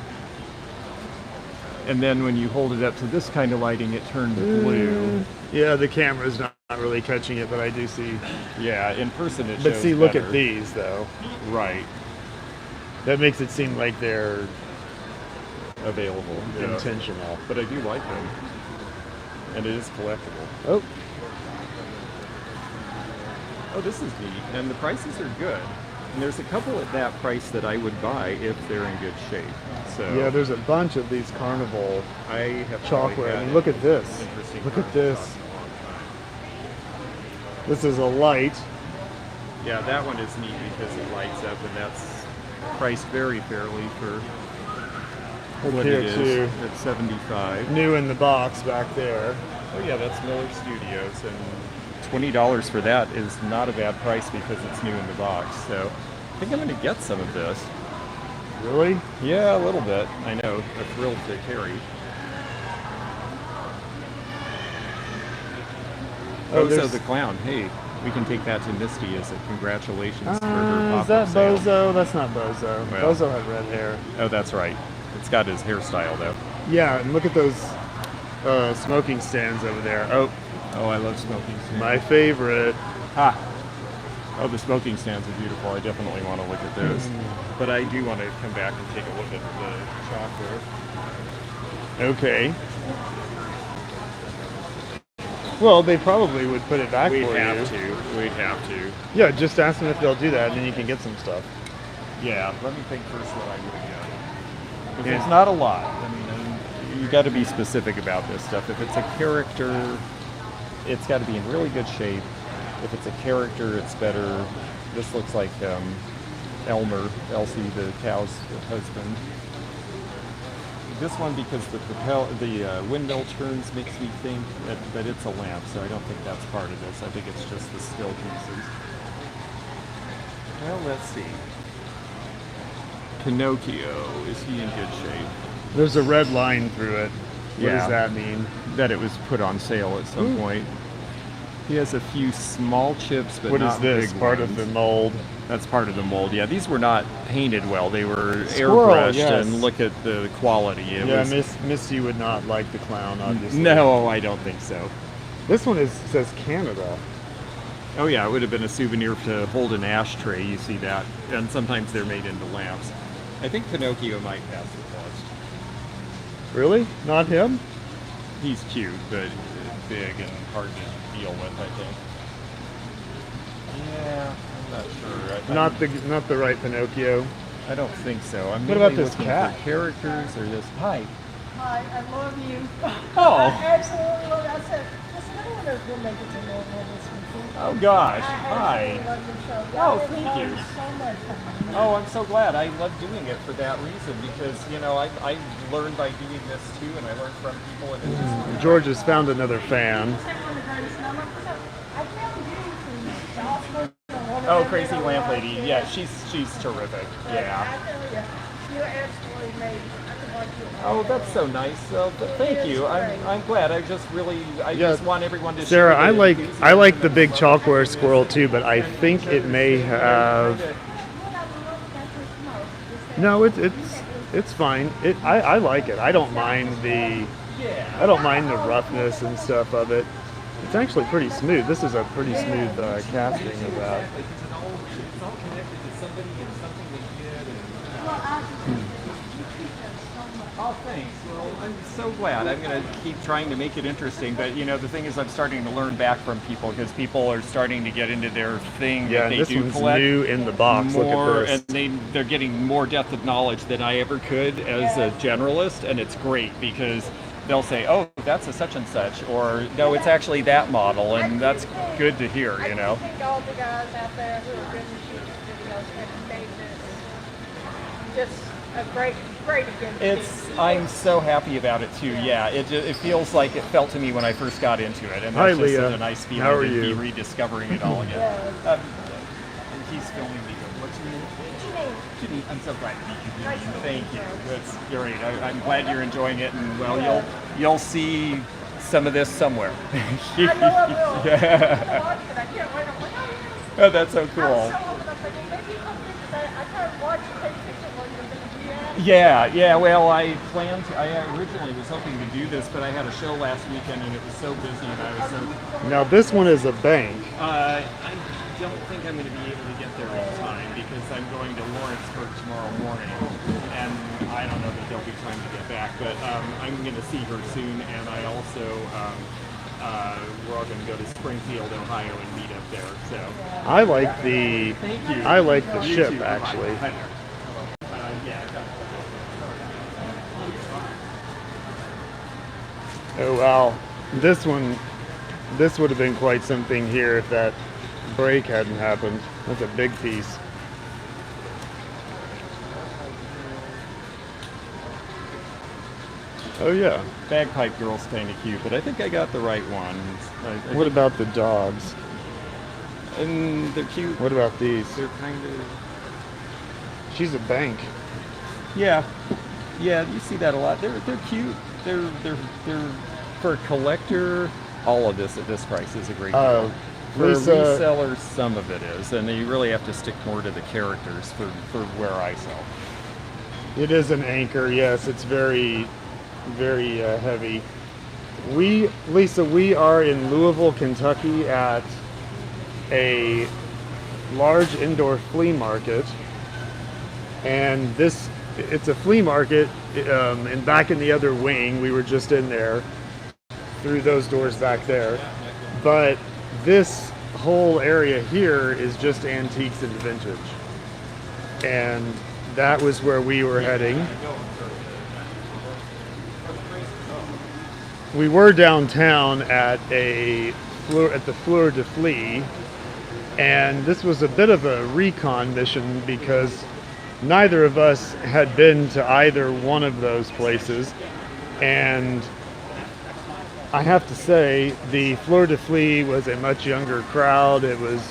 and then when you hold it up to this kind of lighting, it turns blue. Yeah, the camera's not really catching it, but I do see. Yeah, in person it But shows see, look better. at these though. Right, That makes it seem like they're available. Yeah. intentional. But I do like them, and it is collectible. Oh, Oh, this is neat, and the prices are good. And there's a couple at that price that I would buy if they're in good shape. So yeah, there's a bunch of these carnival I have probably chalkware. I had mean, look at this. interesting Look at carnival this. shops in a long time. This is a light. Yeah, that one is neat because it lights up, and that's priced very fairly for what here it is. too. It's 75. New in the box back there. Oh yeah, that's Miller Studios, and $20 for that is not a bad price because it's new in the box. So I think I'm going to get some of this. Really? Yeah, a little bit. I know, a thrill to carry. Oh, Bozo there's- the Clown. Hey, we can take that to Misty as a congratulations for her Is that pop-up sale. Bozo? That's not Bozo. Well. Bozo had red hair. Oh, that's right. It's got his hairstyle though. Yeah, and look at those smoking stands over there. Oh, Oh, I love smoking stands. my favorite. Ah. Oh, the smoking stands are beautiful. I definitely want to look at those. But I do want to come back and take a look at the chalkware. Okay. Well, they probably would put it back We'd for have you. to. We'd have to. Yeah, just ask them if they'll do that, and then you can get some stuff. Yeah, let me think first what I would get. Because Yeah. it's not a lot. I mean, you got to be specific about this stuff. If it's a character, it's got to be in really good shape. If it's a character, it's better. This looks like Elmer, Elsie, the cow's husband. This one, because the windmill turns, makes me think that it's a lamp, so I don't think that's part of this. I think it's just the still pieces. Well, let's see. Pinocchio, is he in good shape? There's a red line through it. What Yeah. does that mean? That it was put on sale at some point. He has a few small chips, but What is not this? big Part ones. of the mold. That's part of the mold. Yeah, these were not painted well. They were Squirrel, airbrushed, yes. and look at the quality. It Yeah, was, Missy would not like the clown, obviously. no, I don't think so. This one says Canada. Oh yeah, it would have been a souvenir to hold an ashtray. You see that, and sometimes they're made into lamps. I think Pinocchio might pass the test. Really? Not him? He's cute, but big and hard to deal with, I think. Yeah, I'm not sure. Not the right Pinocchio. I don't think so. I'm What about mainly this looking cat? for characters or this. Hi. Hi, I love you. Oh. I absolutely love you. I said, I don't know if we'll make it to Louisville this weekend. Oh gosh. I Hi. absolutely love your show. Oh, Y'all have thank fun you. so much fun. Oh, I'm so glad. I love doing it for that reason because, you know, I learned by doing this too, and I learned from people, and it's just George has found another fan. I found you from Dawson. Oh, Crazy Lamp Lady. Yeah, she's terrific. Yeah. I tell you, you're absolutely amazing. I can watch you all Oh, day that's so nice. Thank you. I'm glad. I just really, I Yeah. just want everyone to Sarah, share I the like enthusiasm the and big love chalkware for squirrel this. too, but I think it may have. No, it's fine. I like it. I don't mind the roughness and stuff of it. It's actually pretty smooth. This is a pretty smooth casting of that. Because it's all connected to somebody and something they did. And, oh, thanks. Well, I'm so glad. I'm going to keep trying to make it interesting. But, you know, the thing is I'm starting to learn back from people because people are starting to get into their thing Yeah, that and they this do one's collect. new in the box. More, Look at this. and they're getting more depth of knowledge than I ever could as a generalist, and it's great because they'll say, "Oh, that's a such and such," or "No, it's actually that model," and that's good to hear, you know. I think all the guys out there who are good shooting videos have made this just a great against. I'm so happy about it too. Yeah, it feels like it felt to me when I first got into it, and Hi, that's just Leah. such a nice feeling How are to be you? rediscovering it all again. He's filming me. What's your name? Janine. I'm so glad to meet you. Janine. Thank you. That's great. I'm glad you're enjoying it, and well, you'll see some of this somewhere. I know I will. Yeah. I can't wait. I'm like, oh, Oh, that's so I'm cool. so hoping I'm thinking, maybe come visit. I kind of watched you take pictures while you're going to be at. Yeah. Well, I originally was hoping to do this, but I had a show last weekend, and it was so busy, and I was so. Now this one is a bank. I don't think I'm going to be able to get there in time because I'm going to Lawrenceburg tomorrow morning, and I don't know that there'll be time to get back. But I'm going to see her soon, and I also we're all going to go to Springfield, Ohio, and meet up there. So I like the thank you. I like the You ship too. Bye-bye. actually. Hi there. Yeah. Oh wow, this would have been quite something here if that break hadn't happened. That's a big piece. Oh yeah. Bagpipe girl's kind of cute, but I think I got the right one. What about the dogs? And they're cute. What about these? They're kind of. She's a bank. Yeah, you see that a lot. They're cute. They're for a collector. All of this at this price is a great deal. For Lisa, a reseller, some of it is, and you really have to stick more to the characters for where I sell. it is an anchor. Yes, it's very, very heavy. Lisa, we are in Louisville, Kentucky at a large indoor flea market, and it's a flea market, and back in the other wing, we were just in there, through those doors back there, but this whole area here is just antiques and vintage, and that was where we were heading. We were downtown at the Fleur de Flea, and this was a bit of a recon mission because neither of us had been to either one of those places, and I have to say the Fleur de Flea was a much younger crowd. It was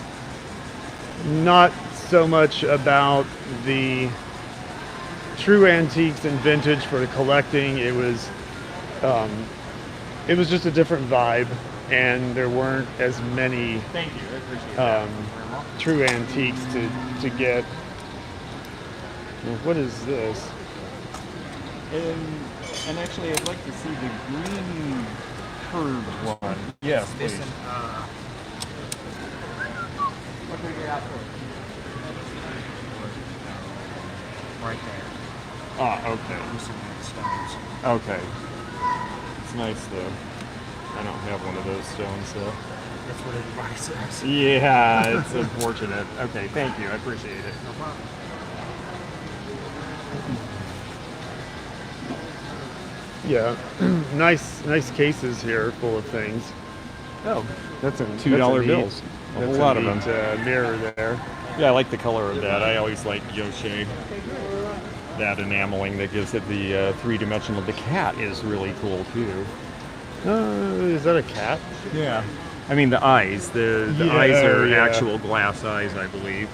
not so much about the true antiques and vintage for collecting. It was just a different vibe, and there weren't as many Thank you. I appreciate that. true antiques to get. What is this? And actually, I'd like to see the green curved one. Yes, please. Right there. Ah, okay. Stones. Okay. It's nice though. I don't have one of those stones though. That's what everybody says. Yeah, it's unfortunate. Okay, thank you. I appreciate it. No problem. Yeah, nice cases here full of things. Oh, that's a That's $2 neat- bills. A that's whole lot of neat, them. mirror there. Yeah, I like the color of that. I always like Yoshi. That enameling that gives it the three-dimensional. The cat is really cool too. Is that a cat? Yeah. I mean the eyes. The Yeah, eyes are yeah. actual glass eyes, I believe.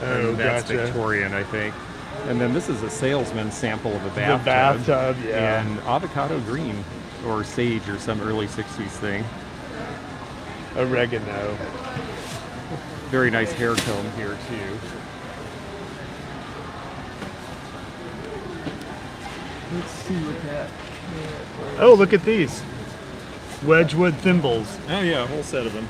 Oh, And that's gotcha. Victorian, I think. And then this is a salesman's sample of a bathtub. The bathtub, yeah. And avocado green or sage or some early 60s thing. Oregano. Very nice hair comb here too. Let's see what that. Oh, look at these. Wedgwood thimbles. Oh yeah, a whole set of them.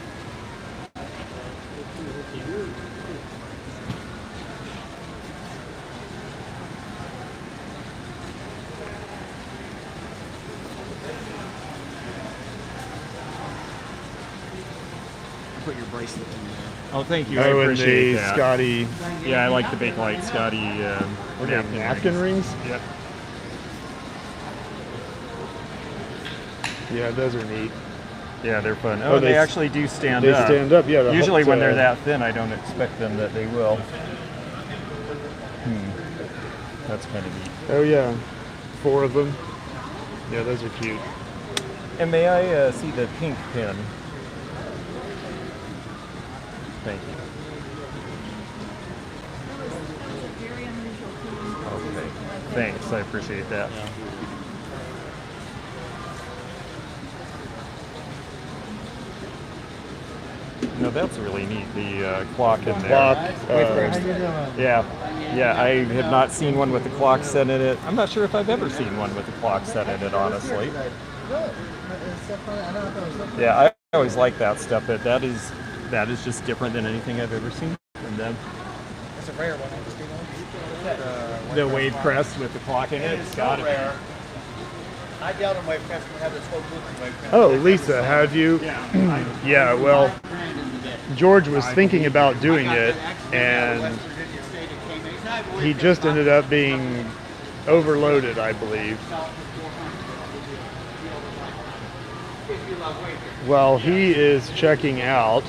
Put your bracelet in there. Oh, thank you. I Oh, and appreciate the that. Scotty Yeah, I like the Bakelite Scotty what are they, napkin rings. Yep. Yeah, those are neat. Yeah, they're fun. Oh, Oh, they they s- actually do stand They up. stand up. Yeah. the Usually hooked, when they're that thin, I don't expect them that they will. That's kind of neat. Oh yeah, 4 of them. Yeah, those are cute. And may I see the pink pin? Thank you. Okay. Thanks. I appreciate that. No, that's really neat. The clock in there. Clock. Yeah, yeah. I have not seen one with a clock set in it. I'm not sure if I've ever seen one with a clock set in it, honestly. Yeah, I always like that stuff. But that is just different than anything I've ever seen from them. It's a rare one. The wave crest with the clock in it. It's got it. I doubt on wave crest we have this whole booth in wave crest. Oh, Lisa, have you? Yeah. Well, George was thinking about doing it, and he just ended up being overloaded, I believe. While he is checking out,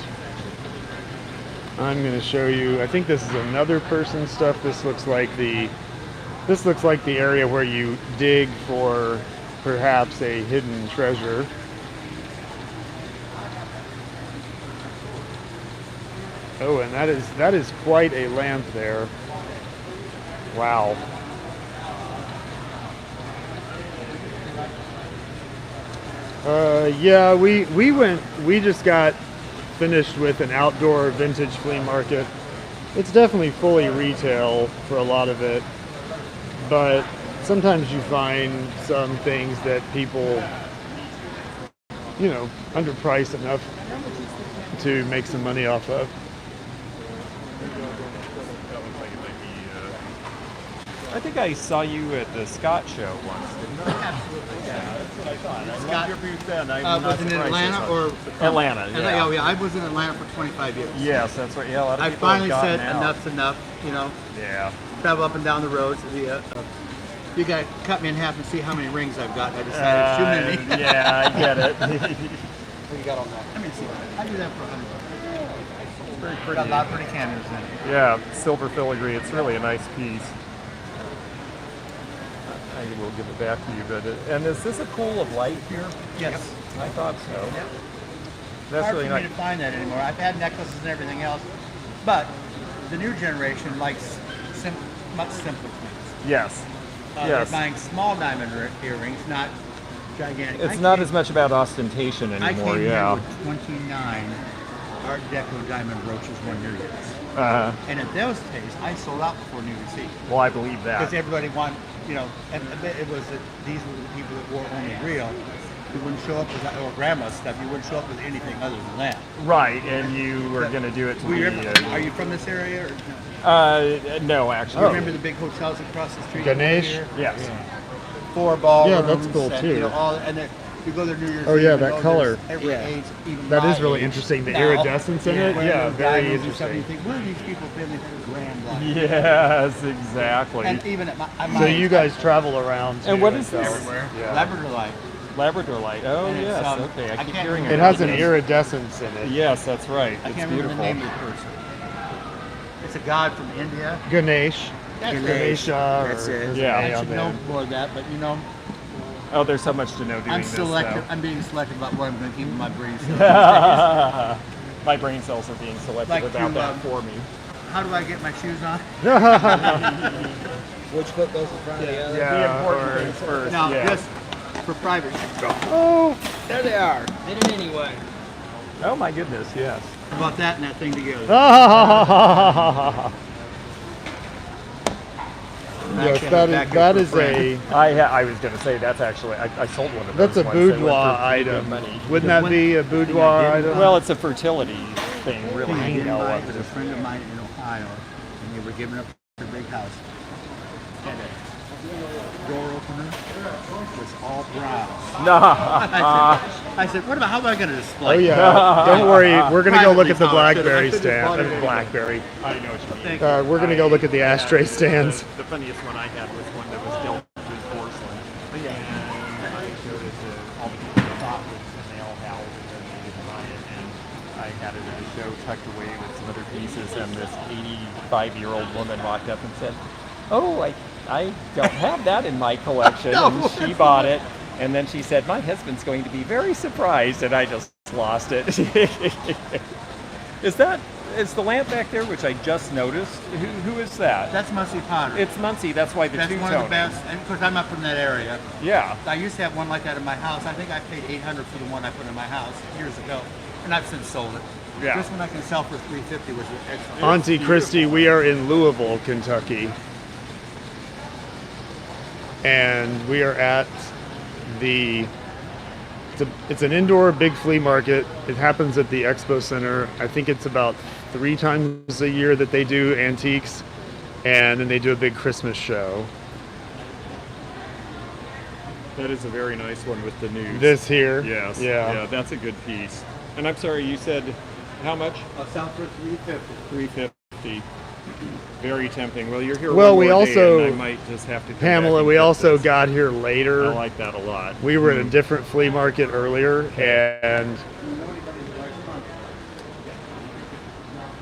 I'm going to show you. I think this is another person's stuff. This looks like the area where you dig for perhaps a hidden treasure. Oh, and that is quite a lamp there. Wow. Yeah, we just got finished with an outdoor vintage flea market. It's definitely fully retail for a lot of it, but sometimes you find some things that people, underpriced enough to make some money off of. I think I saw you at the Scott show once, didn't I? Absolutely, yeah. That's what I thought. I Loved loved your booth then. I'm not was it in surprised I Atlanta saw or? it. Atlanta, yeah. Oh, yeah. I was in Atlanta for 25 years. Yes, that's right. Yeah, a lot of I people have finally gotten said out. enough's enough, Yeah. travel up and down the roads. You got to cut me in half and see how many rings I've got. I decided too many. Yeah, I get it. What you got on that? Let me see. I do that for $100. Very Got pretty. a lot of pretty cameras in it. Yeah, silver filigree. It's really a nice piece. maybe we'll give it back to you. But and is this a pool of light here? Yes. I thought so. Yep. That's Hard really for me nice. to find that anymore. I've had necklaces and everything else, but the new generation likes much simpler things. Yes. They're Yes. buying small diamond earrings, not gigantic. It's not as much about ostentation I anymore. came Yeah. here with 29 Art Deco diamond brooches one New Year's. Uh-huh. And at those days, I sold out before New Year's Eve. Well, I believe Because that. everybody wanted, and it was that these were the people that wore only real. You wouldn't show up with, or grandma's stuff, you wouldn't show up with anything other than that. Right, and you were going to do it to be. Are you from this area? Or no? No, actually. You remember the big hotels across the street? Ganesh? Here? Yes. 4 ballrooms. Yeah, that's cool, and, too. And then you go there New Year's Oh, Eve yeah, and that there's color. Every age, even That my is really age interesting, the now, iridescence in it. wearing Yeah, those very diamonds and stuff, interesting. You think, where are these people feeling grand like? Yes, exactly. And even at my So age, you guys travel around. And too, what is this? everywhere. Yeah. Labrador light. Labrador light. Oh, And it's, yes. Okay, I I keep can't hearing remember It about has an this. iridescence in it. Yes, that's right. I It's can't beautiful. remember the name of the person. It's a god from India. Ganesh. That's Ganesha. Or That's it. Yeah. I on should there. know more of that, but Oh, there's so much to know doing I'm this. selective. though. I'm being selective about what I'm going to keep in my brain. So My brain cells are being selected Like about to, that for me. how do I get my shoes on? Which foot goes in front of the other? The Yeah. important or- things first. No, yeah. just for private use. Oh. There they are. Did it anyway. Oh my goodness, yes. How about that and that thing together? Yes, that is a I was going to say that's actually I sold one of those. that's a once. They went boudoir for pretty good item. money. Wouldn't that be a boudoir item? Well, it's a fertility thing, really. I You did know, mine up with a friend of mine in Ohio, and they were giving up their big house. And a door opener was all brass. I said, what about, how am I going to display Oh it? yeah. Don't worry, we're gonna go look at the Privately, BlackBerry I could've stand. bought it anyway. BlackBerry. I know what you mean. Thank We're gonna go look at the ashtray stands. The funniest one I had was one that was dealt with porcelain. And I showed it to all the people in the office, and they all howled and they didn't buy it. And I had it at a show tucked away with some other pieces, and this 85-year-old woman walked up and said, "Oh, I don't have that in my collection." No. And she bought it. And then she said, "My husband's going to be very surprised," and I just lost it. Is the lamp back there, which I just noticed? Who is that? That's Muncie Pottery. It's Muncie. That's why the That's two-tone. one of the best, and of course I'm up from that area. Yeah. I used to have one like that in my house. I think I paid $800 for the one I put in my house years ago, and I've since sold it. Yeah. This one I can sell for $350 was excellent. Auntie Christie, we are in Louisville, Kentucky. And we are at it's an indoor big flea market. It happens at the Expo Center. I think it's about 3 times a year that they do antiques, and then they do a big Christmas show. That is a very nice one with the news. This here. Yes. Yeah. Yeah, that's a good piece. And I'm sorry, you said how much? I'll sell for $350. $350. Very tempting. Well, you're here. Well, one we more day, also- and I might just have to. Come Pamela, back and we get also this. got here later. I like that a lot. We were at a different flea market earlier, and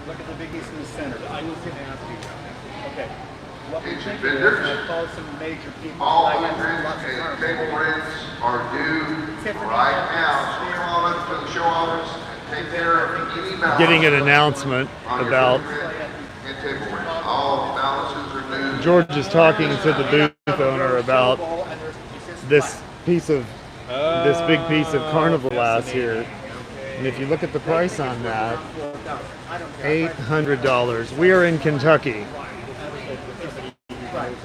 Look at the biggies in the center. I was going to ask you. Okay. What we Ancient think vendors. is, I called some major people. All like hundreds lots of and cars. table rents are due right now. So come on up to the show office and take care of any balance. getting an announcement on your about food rent and table rent. All balances are due. George is talking to the booth owner about this piece of this big piece of carnival glass here. And if you look at the price on that, $800. We are in Kentucky.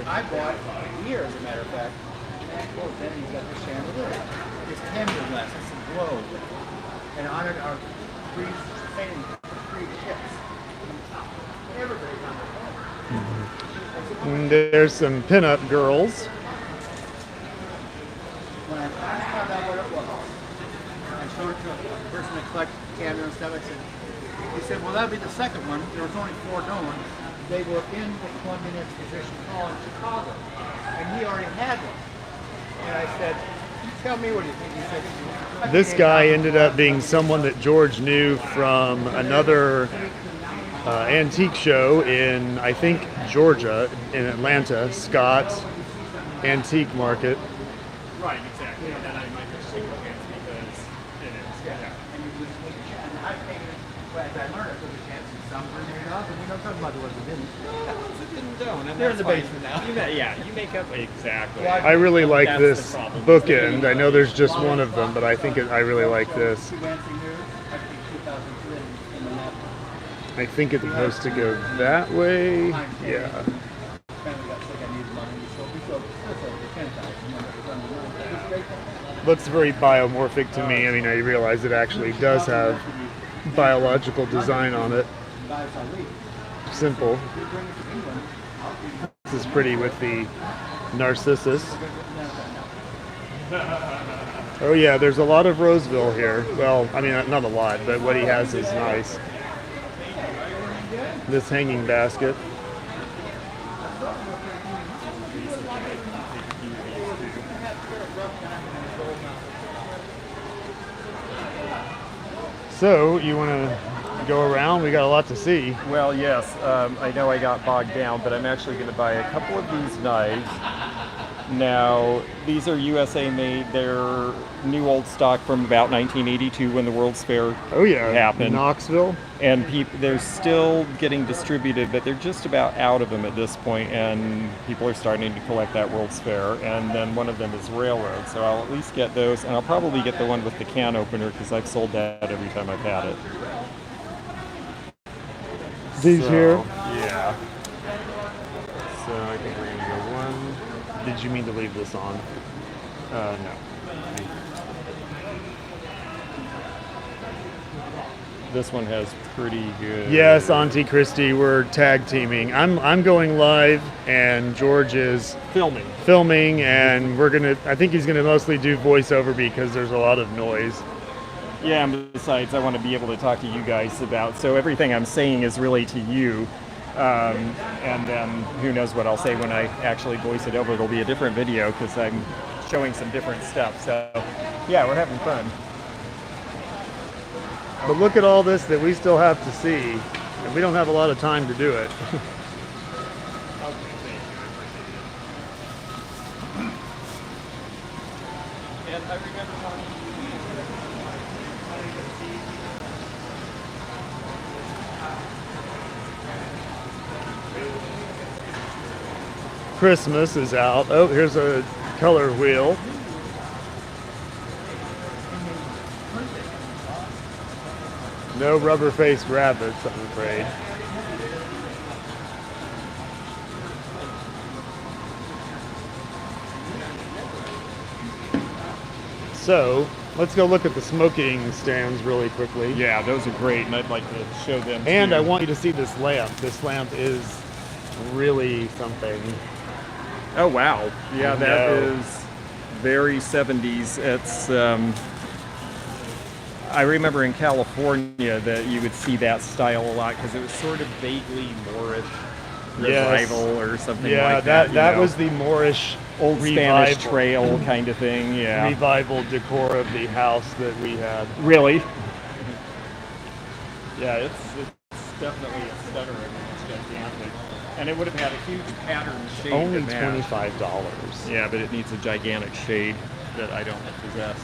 I bought it for years, as a matter of fact. Oh, then he's got the chandelier. It's timber glass. It's a globe. And on it are three ships. Everybody's on their phone. And there's some pinup girls. When I first found out what it was, I showed it to a person that collects cameras and stuff. I said, he said, well, that'd be the second one. There was only 4 going. They were in the Columbian Exposition Hall in Chicago, and he already had one. And I said, you tell me what you think. He said, This guy ended up being someone that George knew from another antique show in, I think, Georgia, in Atlanta. Scott. antique market. Right, exactly. And then I might just take a chance because it is. Yeah. And I painted, as I learned, I took a chance and some were made up, and we don't talk about the ones that didn't. The ones that didn't don't. And They're in that's the fine. basement now. You make up exactly. I really like That's this the problem. bookend. I know there's just one of them, but I think I really like this. Lansing here, I think 2002 in the map. I think it's supposed to go that way. Yeah. Finally got sick, I needed money, so we sold it for 10,000. Looks very biomorphic to me. I mean, I realize it actually does have biological design on it. Simple. This is pretty with the Narcissus. Oh yeah, there's a lot of Roseville here. Well, I mean, not a lot, but what he has is nice. This hanging basket. So, you want to go around? We got a lot to see. Well, yes. I know I got bogged down, but I'm actually going to buy a couple of these knives. Now, these are USA made. They're new old stock from about 1982 when the World's Fair Oh yeah, happened. Knoxville. And they're still getting distributed, but they're just about out of them at this point, and people are starting to collect that World's Fair. And then one of them is Railroad, so I'll at least get those, and I'll probably get the one with the can opener because I've sold that every time I've had it. These here. Yeah. So I think we're gonna go one. Did you mean to leave this on? No. This one has pretty good. Yes, Auntie Christy, we're tag teaming. I'm going live, and George is filming, and I think he's gonna mostly do voiceover because there's a lot of noise. Yeah, and besides, I want to be able to talk to you guys about. So everything I'm saying is really to you, and then who knows what I'll say when I actually voice it over. It'll be a different video because I'm showing some different stuff. So yeah, we're having fun. But look at all this that we still have to see, and we don't have a lot of time to do it. And I remember talking Christmas is out. Oh, here's a color wheel. No rubber-faced rabbits, I'm afraid. So, let's go look at the smoking stands really quickly. Yeah, those are great, and I'd like to show them. And too. I want you to see this lamp. This lamp is really something. Oh wow! Yeah, that No. is very 70s. It's. I remember in California that you would see that style a lot because it was sort of vaguely Moorish revival or something like that. that you know? was the Moorish old revival. Spanish trail kind of thing. Yeah. Revival decor of the house that we had. Really? Yeah, it's definitely a stunner. I mean, it's gigantic. And it would have had a huge pattern shade. Only to match. $25. Yeah, but it needs a gigantic shade that I don't possess.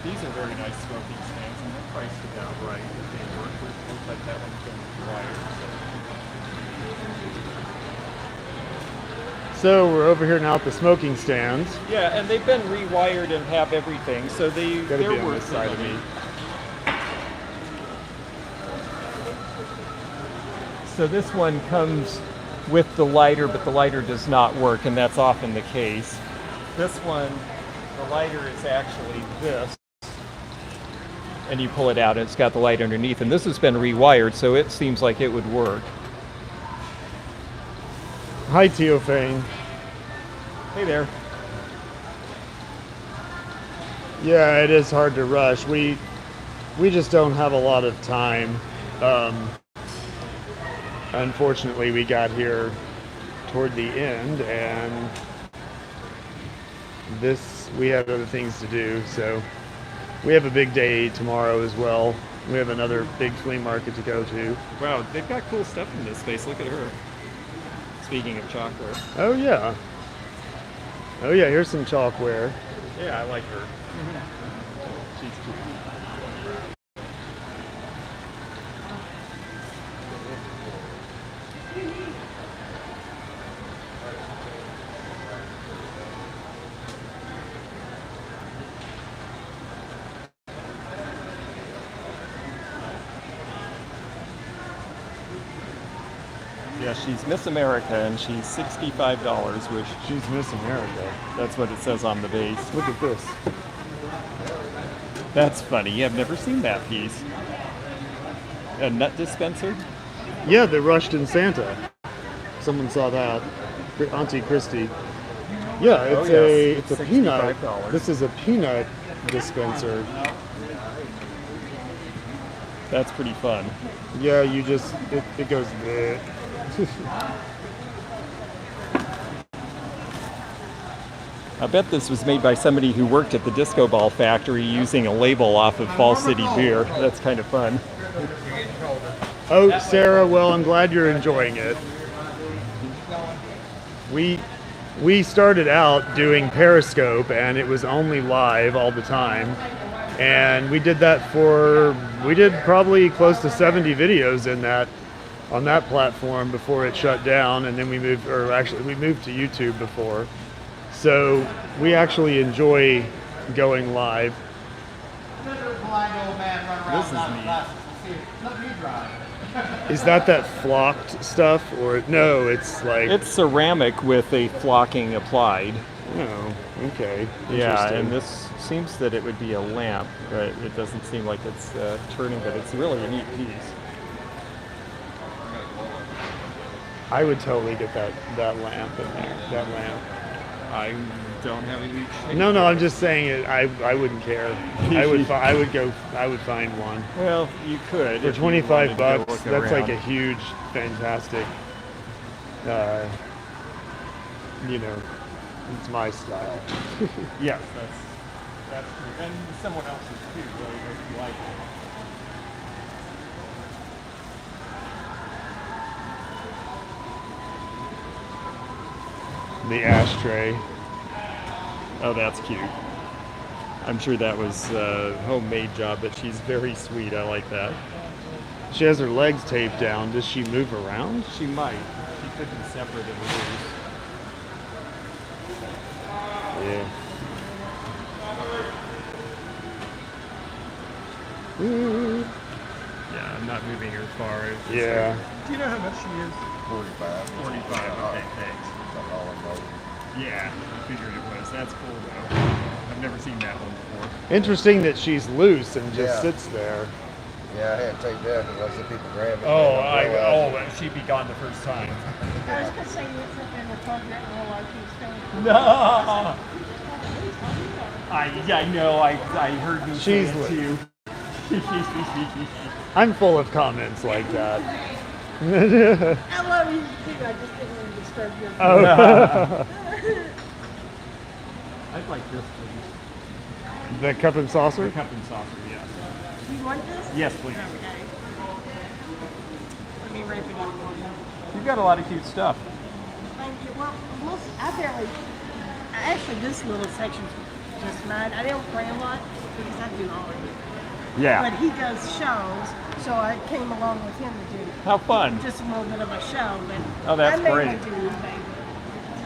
These are very nice smoking stands, and they're priced about right. If they work, it looks like that one's going to be wired. So we're over here now at the smoking stands. Yeah, and they've been rewired and have everything, so they're Gotta be on worth this side of me. So this one comes with the lighter, but the lighter does not work, and that's often the case. This one, the lighter is actually this, and you pull it out, and it's got the light underneath, and this has been rewired, so it seems like it would work. Hi, Teofane. Hey there. Yeah, it is hard to rush. We just don't have a lot of time. Unfortunately, we got here toward the end, and we have other things to do. So we have a big day tomorrow as well. We have another big flea market to go to. Wow, they've got cool stuff in this space. Look at her. Speaking of chocolate. Oh yeah. Oh yeah, here's some chalkware. Yeah, I like her. She's cute. Yeah, she's Miss America and she's $65, which She's Miss America. that's what it says on the base. Look at this. That's funny. I've never seen that piece. A nut dispenser? Yeah, the rushed in Santa. Someone saw that. Auntie Christie. Yeah, it's yes. it's a peanut. $65. This is a peanut dispenser. That's pretty fun. Yeah, you just it goes bleh. I bet this was made by somebody who worked at the disco ball factory using a label off of Fall City beer. That's kind of fun. Oh, Sarah, well, I'm glad you're enjoying it. We started out doing Periscope and it was only live all the time. And we did that we did probably close to 70 videos on that platform before it shut down, and then we moved to YouTube before. So we actually enjoy going live. This is neat. Let me drive. Is that flocked stuff, or no? It's like It's ceramic with a flocking applied. oh, okay. Yeah, Interesting. and this seems that it would be a lamp, but it doesn't seem like it's turning, but it's really a neat piece. I would totally get that lamp in there. That lamp. I don't have any. No, I'm just saying it. I wouldn't care. I would find one Well, you could. for if you wanted $25. to go look That's like around. a huge, fantastic. It's my style. Yes, that's true. And someone else's too, really, if you like it. The ashtray. Oh, that's cute. I'm sure that was a homemade job, but she's very sweet. I like that. She has her legs taped down. Does she move around? She might. She could be separate in the Yeah. Ooh. Yeah, I'm not moving her far. Yeah. Do you know how much she is? 45. 45. Okay, thanks. That's all I'm voting. Yeah, I figured it was. That's cool though. I've never seen that one before. Interesting that she's loose and just Yeah. sits there. Yeah, I had to take that because I see people grab it. She'd be gone the first time. I was gonna say you were sitting there recording that and all like he's going. No. I know. I heard you say She's it too. I'm full of comments like that. I love you too. I just didn't want to disturb your. Oh. I'd like this, please. The cup and saucer? Cup and saucer, yes. You want this? Yes, please. Okay. Let me wrap it up for you. You've got a lot of cute stuff. Thank you. Well, actually, this little section's just mine. I don't pray a lot because I do all of it. Yeah. But he does shows, so I came along with him to do How fun. just a little bit of a show. But Oh, that's I mainly great. do eBay.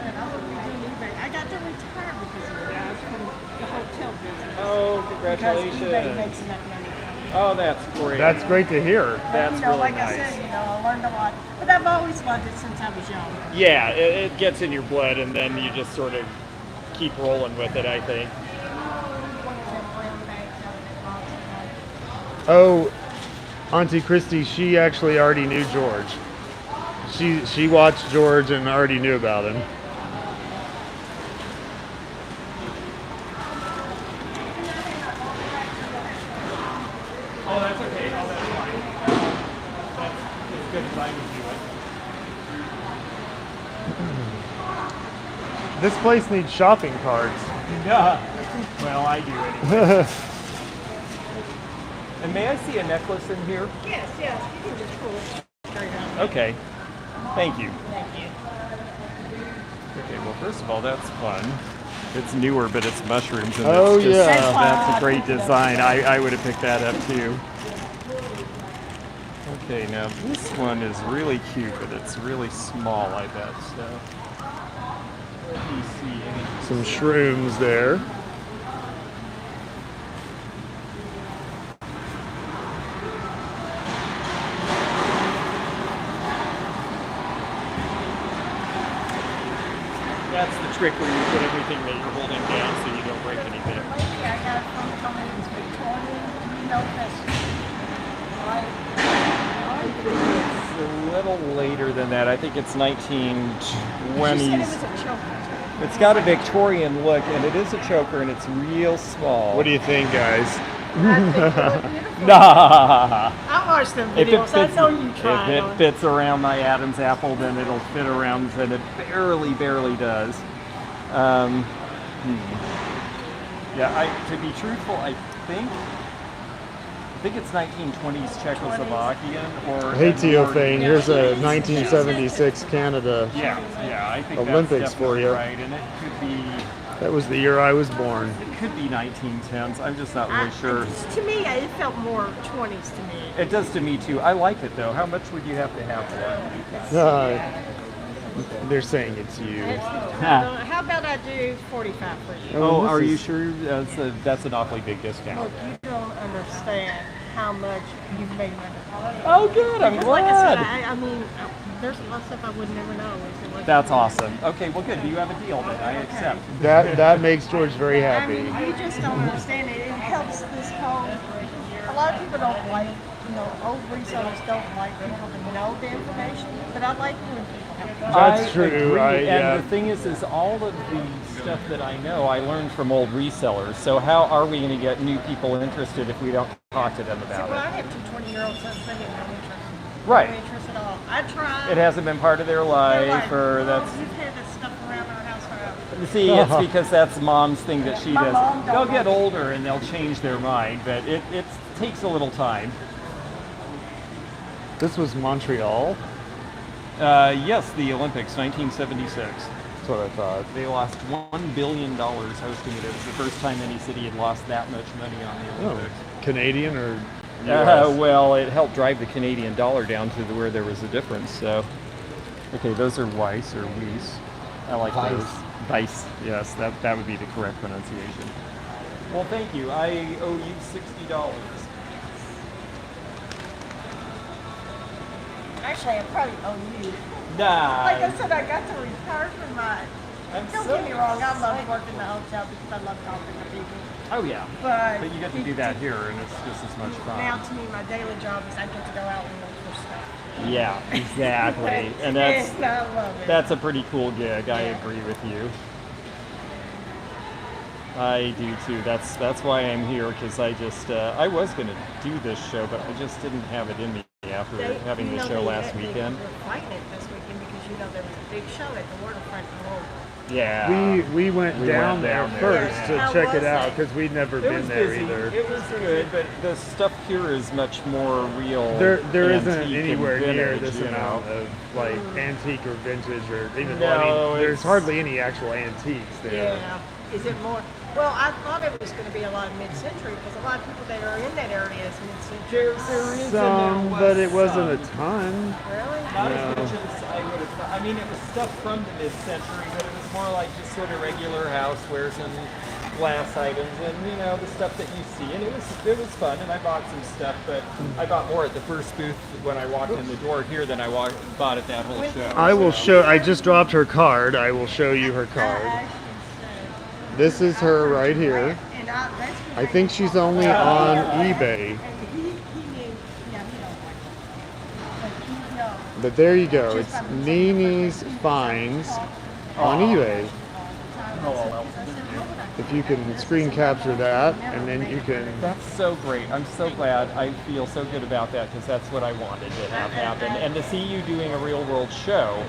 And I would be doing eBay. I got to retire because of the guys from the hotel business. Oh, Because eBay congratulations. makes enough money. Oh, that's great. That's great to hear. That's But, really like nice. I said, I learned a lot. But I've always loved it since I was young. Yeah, it gets in your blood, and then you just sort of keep rolling with it, I think. One of them brown bags out of that box. Oh, Auntie Christie, she actually already knew George. She watched George and already knew about him. Oh, that's okay. Oh, that's fine. That's good as I would do it. This place needs shopping carts. Yeah. Well, I do anyway. And may I see a necklace in here? Yes, you can just pull it straight out. Okay. Thank you. Thank you. Okay, well, first of all, that's fun. It's newer, but it's mushrooms. And Oh, it's just, yeah. That's why That's I a great picked it up. design. I would have picked that up too. Okay, now this one is really cute, but it's really small, I bet. So, let me see. Some shrooms there. That's the trick where you put everything that you're holding down so you don't break anything. Lately, I got a phone call and it's Victorian, you know, that's It's a little later than that. I think it's She said it 1920s. was a choker. It's got a Victorian look, and it is a choker, and it's real small. What do you think, guys? I think it looked beautiful. Nah. I watched them If videos. I know you if tried it on. fits around my Adam's apple, then it'll fit around, and it barely does. Yeah, to be truthful, I think it's 1920s Czechoslovakian or. Hey, or- Theophane, here's a 1976 Canada. Yeah, I think Olympics that's for definitely you. right, and it could be. That was the year I was born. It could be 1910s. I'm just not really sure. To me, it felt more 20s to me. It does to me too. I like it though. How much would you have to have for it? They're saying it's you. How about I do 45 for you? Oh, this are you is- sure? That's an awfully big discount. Look, you don't understand how much you've made money. Oh, good. I'm Because like I said, glad. I mean, there's a lot of stuff I would never know. Is it like That's awesome. Okay, well, good. You have a deal then. I accept. That makes George very I happy. mean, you just don't understand it. It helps this whole. A lot of people don't like, old resellers don't like people to know the information, but I like when people have. That's I true, agree. right, And yeah. the thing is all of the stuff that I know, I learned from old resellers. So how are we going to get new people interested if we don't talk to them about Well, I it? have two 20-year-old sons. They have no interest. Right. No interest at all. I tried. It hasn't been part of their They're life, like, or "Oh, that's. You've had this stuff around our house forever. See, it's because that's mom's thing that she My does. mom don't They'll get like it. older and they'll change their mind, but it takes a little time. This was Montreal. Yes, the Olympics, 1976. That's what I thought. They lost $1 billion hosting it. It was the first time any city had lost that much money on the Oh, Olympics. Canadian or US? Well, it helped drive the Canadian dollar down to where there was a difference. So, okay, those are Weiss or Weiss. I like those. Weiss. Yes, that would be the correct pronunciation. Well, thank you. I owe you $60. Actually, I probably owe you. Nah. Like I said, I got to retire from mine. I'm Don't so get me wrong, I love working the hotel because I love talking to people. Oh yeah. But But you get to do that here, and it's just as much fun. now, to me, my daily job is I get to go out and look for stuff. Yeah, exactly. And I love it. that's a pretty cool gig. I agree with you. I do too. That's why I'm here, because I just I was gonna do this show, but I just didn't have it in me after having the show last weekend. They were fighting it this weekend because there was a big show at the waterfront in Louisville. Yeah. We went down there first Yeah. to How check was it out it? because we'd never It been was there busy. either. It was good, but the stuff here is much more real. There isn't antique and anywhere near vintage, this you amount know. of like antique or vintage or even. No, I mean, there's it's- hardly any actual antiques there. Yeah. Is it more? Well, I thought it was going to be a lot of mid-century because a lot of people that are in that area is mid-century. There is Some, but it wasn't a ton. Really? Not No. as much as I would have thought. I mean, it was stuff from the mid-century, but it was more like just sort of regular housewares and glass items and, the stuff that you see. And it was fun, and I bought some stuff, but I bought more at the first booth when I walked in the door here than I bought at that whole show. I will show. I just dropped her card. I will show you her card. This is her right here. And that's I think she's only on eBay. And he knew, yeah, he don't like it. But he knows. But there you go. It's Nini's Finds on eBay. If you can screen capture that, and then you can. That's so great. I'm so glad. I feel so good about that because that's what I wanted to have happen. And to see you doing a real world show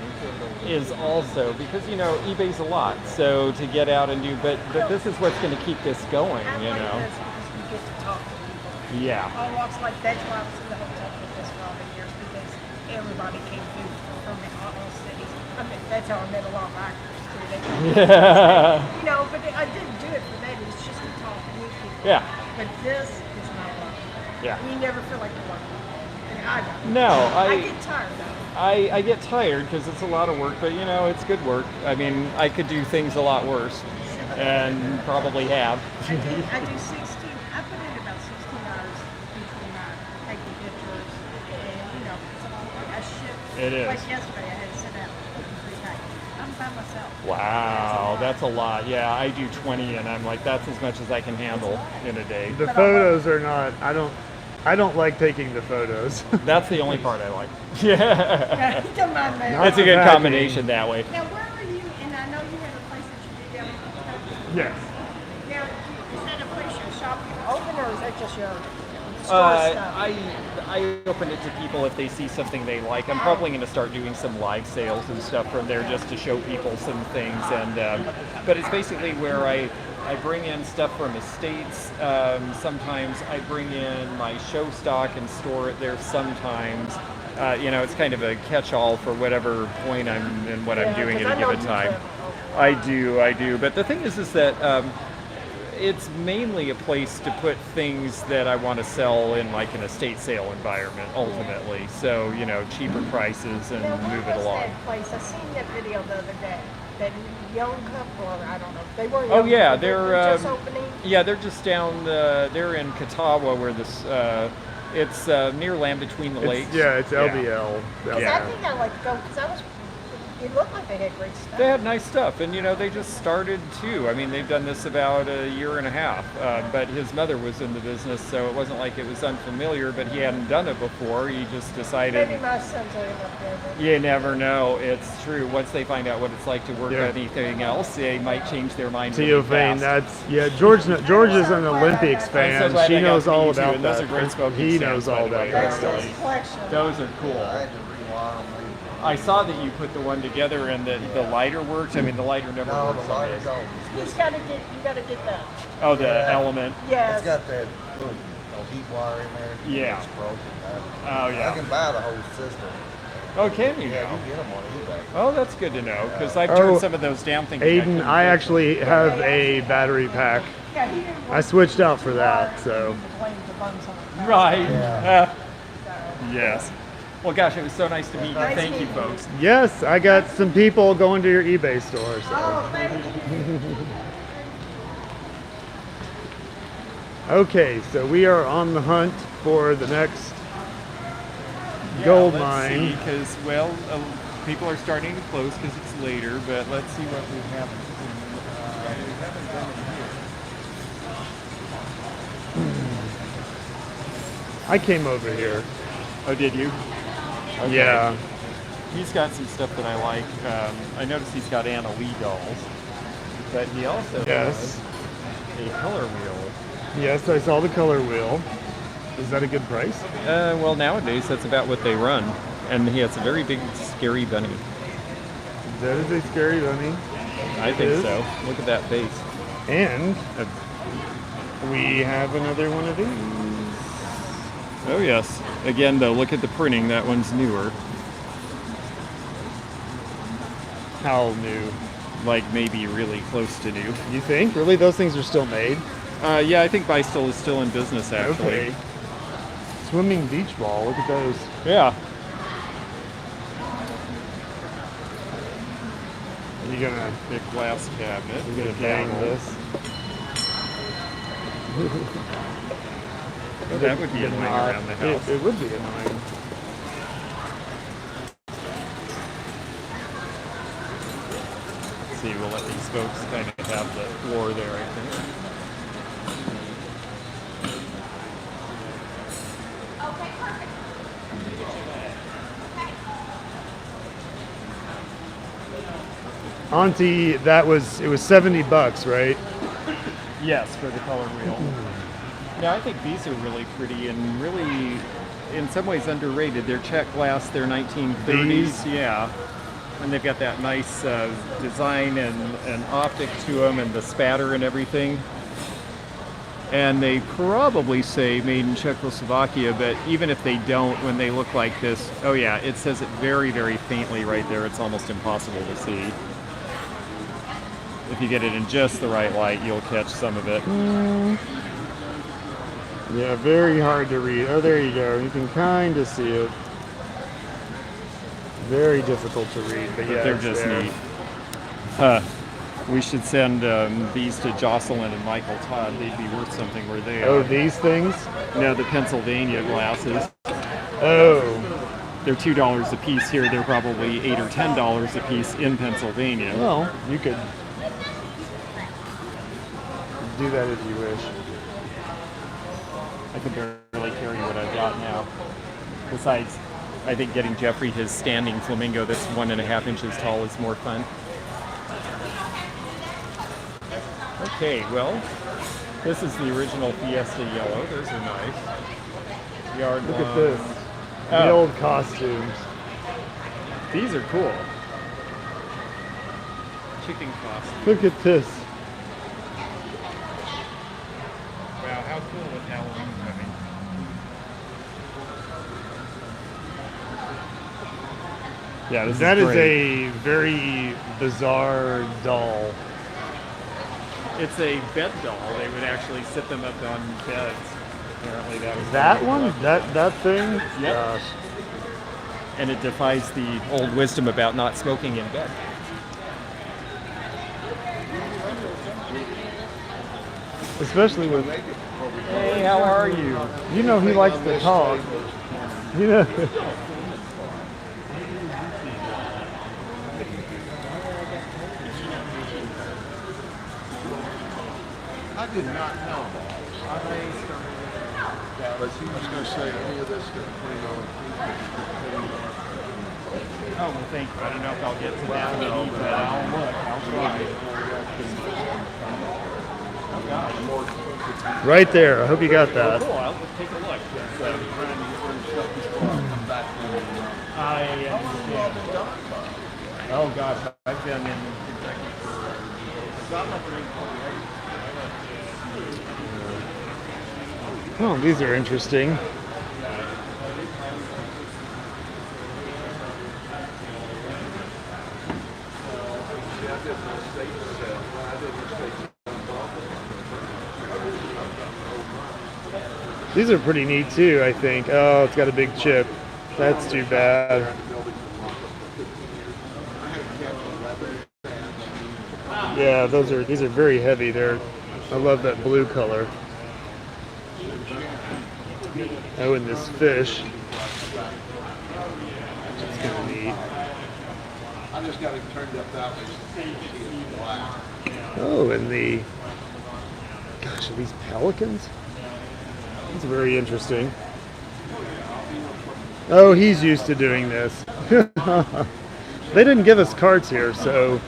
is also because eBay's a lot. So to get out and do, but this is what's going to keep this going. I like this because you get to talk to people. Yeah. All walks like that's why I was in the hotel with this for all the years because everybody came through from all cities. I mean, that's how I met a lot of actors too. They come Yeah. but I didn't do it for that. It's just to talk to new people. Yeah. But this is not work. Yeah. You never feel like you're working. And I don't. No, I get tired of it. I get tired because it's a lot of work, but you know, it's good work. I mean, I could do things a lot worse, and probably have. I do 16. I put in about 16 hours between taking pictures and, you know, I ship. It is. Like yesterday, I had to sit out and repack. I'm by myself. Wow, that's a lot. Yeah, I do 20, and I'm like, that's as much as I can handle in a day. The photos are not. I don't like taking the photos. That's the only part I like. Yeah. Come on, man. It's a good Packing. combination that way. Now, where are you? And I know you have a place that you do down in Kentucky. Yes. Now, is that a place your shop you open, or is that just your store stuff? I open it to people if they see something they like. I'm probably going to start doing some live sales and stuff from there just to show people some things. And but it's basically where I bring in stuff from estates. Sometimes I bring in my show stock and store it there. Sometimes, you know, it's kind of a catch-all for whatever point I'm and what I'm doing at a given time. I do. But the thing is that it's mainly a place to put things that I want to sell in like an estate sale environment ultimately. So, you know, cheaper prices and move it along. That place? I seen that video the other day. That young couple, or I don't know. They weren't. Oh young, yeah, but they're just opening. yeah, they're just down. They're in Catawba, where this. It's near Land Between the Lakes. It's LBL. Yeah. I think I like to go because I was. It looked like they had great stuff. They had nice stuff, and you know, they just started too. I mean, they've done this about a year and a half, but his mother was in the business, so it wasn't like it was unfamiliar, but he hadn't done it before. He just decided. Maybe my sons will end up there. But You never know. It's true. Once they find out what it's like to work at anything else, they might change their mind. Theo really Vane, fast. George is an Olympics I'm so fan. glad She I got knows to meet all you too, about and those that. are great smoking He stands, knows by all the way. about that's that. his collection. Those are cool. I had to rewire them. I saw that you put the one together and the lighter worked. I mean, the lighter never No, works the on lighter this. don't. You just gotta get. You gotta get that. Oh, the Yeah. element. Yes. It's got that little heat wire in there. Yeah. It's broken. Oh, yeah. I can buy the whole system. Oh, can you Yeah, now? you can get them on eBay. Oh, that's good to know, because I've Oh, turned some of those down thinking Aiden, couldn't I fix actually have a battery pack. Yeah, he didn't I switched out for that, so. them. Right. Yes. Well, gosh, it was so nice to meet you. Nice Thank you, meeting you. folks. Yes, I got some people going to your eBay store, so. Oh, thank you. Okay, so we are on the hunt for the next gold mine. Because, well, people are starting to close because it's later, but let's see what we have. We haven't done it here. I came over here. Oh, did you? Okay. Yeah. He's got some stuff that I like. I noticed he's got Anna Lee dolls, but he also Yes. has a color wheel. Yes, I saw the color wheel. Is that a good price? Well, nowadays that's about what they run, and he has a very big, scary bunny. That is a scary bunny. I It think is. so. Look at that face. And we have another one of these. Oh yes. Again, though, look at the printing. That one's newer. How new? Like maybe really close to new. You think? Really? Those things are still made? Yeah, I think Bystol is still in business actually. Okay. Swimming beach ball. Look at those. Yeah. Are you gonna Big glass cabinet. you're gonna Big bang gavel. this? That would be You're annoying not- around the house. It would be annoying. Let's see, we'll let these folks kind of have the floor there, I think. Auntie, it was $70, right? Yes, for the color wheel. Yeah, I think these are really pretty and really, in some ways, underrated. They're Czech glass, they're 1930s. These? Yeah. And they've got that nice design and optic to them and the spatter and everything. And they probably say made in Czechoslovakia, but even if they don't, when they look like this, oh yeah, it says it very, very faintly right there. It's almost impossible to see. If you get it in just the right light, you'll catch some of it. Yeah, very hard to read. Oh, there you go. You can kind of see it. Very difficult to read, but yeah, They're it's just there. neat. We should send these to Jocelyn and Michael Todd. They'd be worth something where they Oh, are. these things? No, the Pennsylvania glasses. Oh, They're $2 a piece here. They're probably $8 or $10 a piece in Pennsylvania. well, you could do that if you wish. I can barely carry what I've got now. Besides, I think getting Jeffrey his standing flamingo that's 1.5 inches tall is more fun. Okay, well, this is the original Fiesta yellow. Those are nice. Yard Look at long. this. The Oh. old costumes. These are cool. Chicken costume. Look at this. Wow, how cool with Halloween coming. Yeah, this That is is great. a very bizarre doll. It's a bed doll. They would actually sit them up on beds. Apparently that was That one? That thing? Yep. Gosh. And it defies the old wisdom about not smoking in bed. Especially with, Hey, how are you? you know, he likes to talk. You know. I did not know that. But she was going to say any of this $20 Oh, well, thank you. I don't know if I'll get to that many, but I'll look. I'll try. Oh, gosh. Right there. I hope you got Oh, that. cool. I'll take a look. I understand. Oh, gosh. I've been in Kentucky for about my 3 Oh, these are interesting. These are pretty neat too, I think. Oh, it's got a big chip. That's too bad. Yeah, these are very heavy. I love that blue color. Oh, and this fish. It's kind of neat. I just got it turned up that way. Wow. Oh, and gosh, are these pelicans? It's very interesting. Oh, he's used to doing this. They didn't give us carts here, so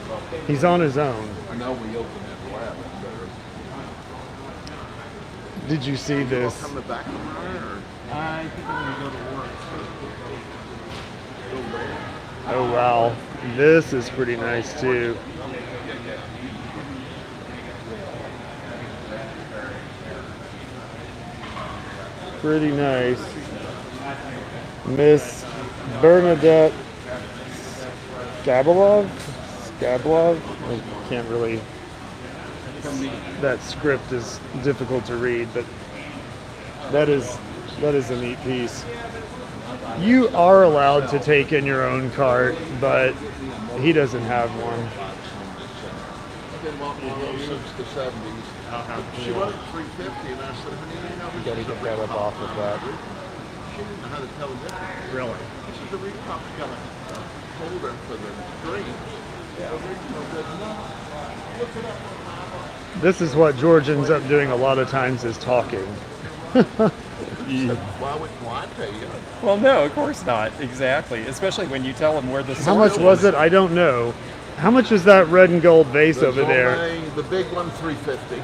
he's on his own. I know we opened that lab there. Did you see this? Come back around or? I think I'm going to go to work. Oh, wow. This is pretty nice, too. Pretty nice. Miss Bernadette Skabalov? I can't really. That script is difficult to read, but that is a neat piece. You are allowed to take in your own cart, but he doesn't have one. I've been wanting one of those since the 70s. She wanted 350 and I said, honey, you know, You gotta get that up off of that. she didn't know how to tell the difference. Really? This is the repop's got a holder for the screen. This is what George ends up doing a lot of times is talking. Why would I tell you? Well, no, of course not. Exactly. Especially when you tell them where the source How much was it? I don't know. How much is that red and gold vase over there? The big one, 350.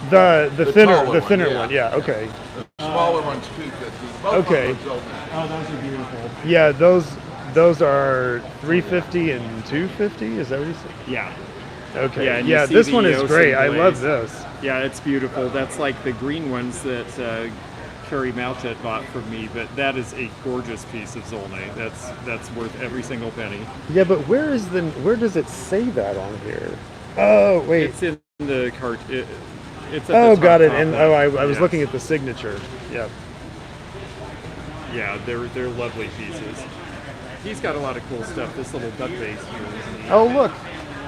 The thinner taller one. Yeah. Okay. The smaller one's 250. Both Okay. of those Oh, those are beautiful. Yeah, those are 350 and 250. Is that what you said? Yeah. Okay. Yeah, and you Yeah, see this the one is Yosin great. I love glaze. this. Yeah, it's beautiful. That's like the green ones that Carrie Moutet bought from me, but that is a gorgeous piece of Zolnay. That's worth every single penny. Yeah, but where does it say that on here? Oh, wait. It's in the cart. It's at Oh, the got it. top And left. I was Yes. looking at the signature. Yeah. Yeah, they're lovely pieces. He's got a lot of cool stuff. This little duck vase here is neat. Oh,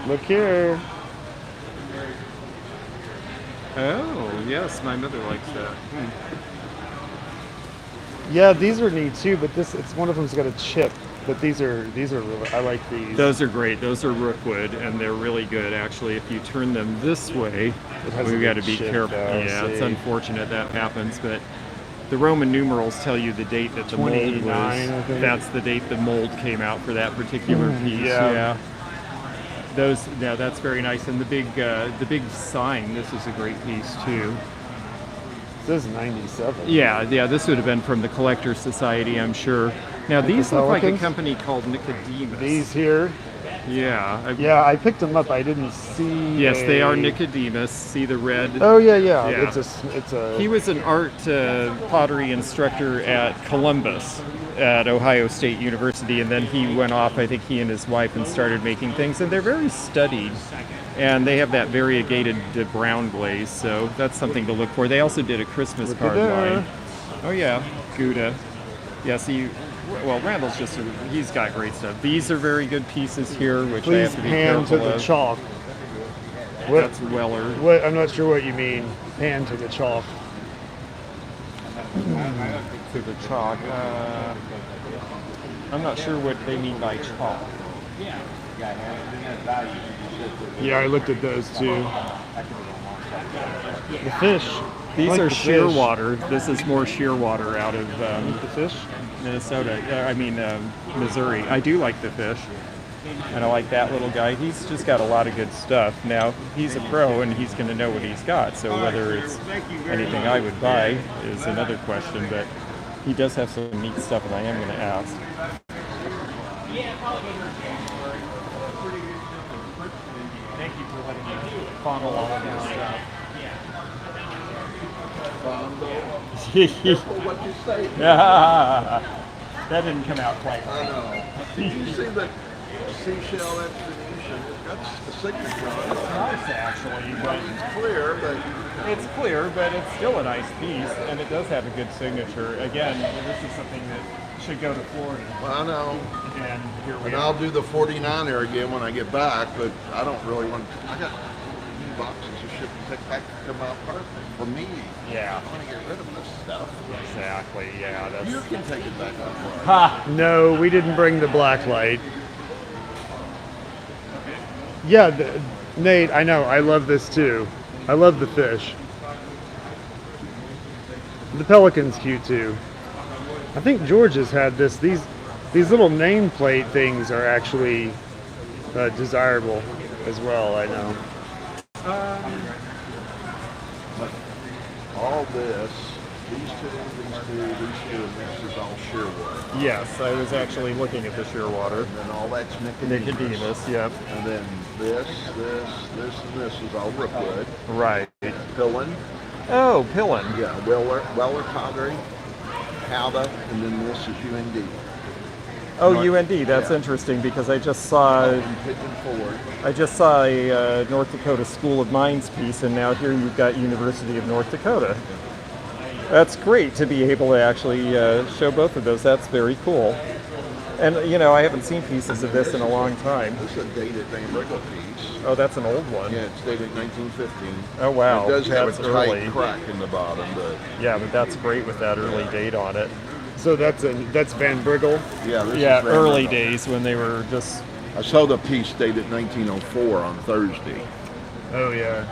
look here. Oh, yes, my mother likes that. Yeah, these are neat too, but it's one of them's got a chip. But these are really, I like these. Those are great. Those are rookwood, and they're really good. Actually, if you turn them this way, has a we've got to big be chip careful. though, Yeah, it's see. unfortunate that happens, but the Roman numerals tell you the date that the mold 2089, I was. think. That's the date the mold came out for that particular piece. yeah. Yeah, that's very nice. And the big sign. This is a great piece too. It says 97. Yeah, this would have been from the Collectors Society, I'm sure. Now these look like a Pelicans? company called Nicodemus. These here. Yeah. Yeah, I picked them up. I didn't see. Yes, they are Nicodemus. See the red? Oh yeah. Yeah. It's a. He was an art pottery instructor at Columbus at Ohio State University, and then he went off, I think he and his wife, and started making things, and they're very studied. And they have that variegated brown glaze, so that's something to look for. They also did a Christmas Look at card there. line. Oh yeah, Gouda. Yeah, see, well, Randall's he's got great stuff. These are very good pieces here, which I Please have to be pan careful to the of. chalk. That's Weller. What? I'm not sure what you mean. Pan to the chalk. To the chalk. I'm not sure what they mean by chalk. Yeah, I looked at those too. The fish. These I like are the shear fish. water. This is more shear water out of The fish. Minnesota. Missouri. I do like the fish. And I like that little guy. He's just got a lot of good stuff. Now, he's a pro and he's going to know what he's got. So whether it's anything I would buy is another question. But he does have some neat stuff, and I am going to ask. Thank you for letting me fondle all of your stuff. What you say? That didn't come out quite I right. know. Did you see the seashell execution? It's got the signature on it. Nice, actually, but It's clear, but it's clear, but it's still a nice piece, and it does have a good signature. Again, this is something that should go to Florida, I know. and here we And are. I'll do the 49er again when I get back, but I don't really want to. I got boxes of shit to take back to my apartment for me. Yeah, I want to get rid of this stuff. exactly. Yeah, that's. You can take it back on Florida. Ha! No, we didn't bring the black light. Yeah, Nate, I know. I love this too. I love the fish. The pelican's cute too. I think George has had this. These little nameplate things are actually desirable as well. I know. All this, these two, and this is all shearwood. Yes, I was actually looking at the Shearwater. And then all that's Nicodemus. Nicodemus, yep. And then this, and this is all rookwood. Right. Pillin, Oh, Pillin. yeah, Weller pottery, Howda, and then this is UND. Oh, North- UND. That's yeah. interesting because I just saw And Pigeon Forward. a North Dakota School of Mines piece, and now here you've got University of North Dakota. That's great to be able to actually show both of those. That's very cool. And I haven't seen pieces of this in a long time. This is a dated Van Briggle piece. Oh, that's an old one. Yeah, it's dated 1915. Oh wow, It does have that's a tight early. crack in the bottom, but Yeah, but that's great with that early date on it. So that's Van Briggle. yeah, this Yeah, is Van early Briggle. days when they were just. I saw the piece dated 1904 on Thursday. Oh yeah.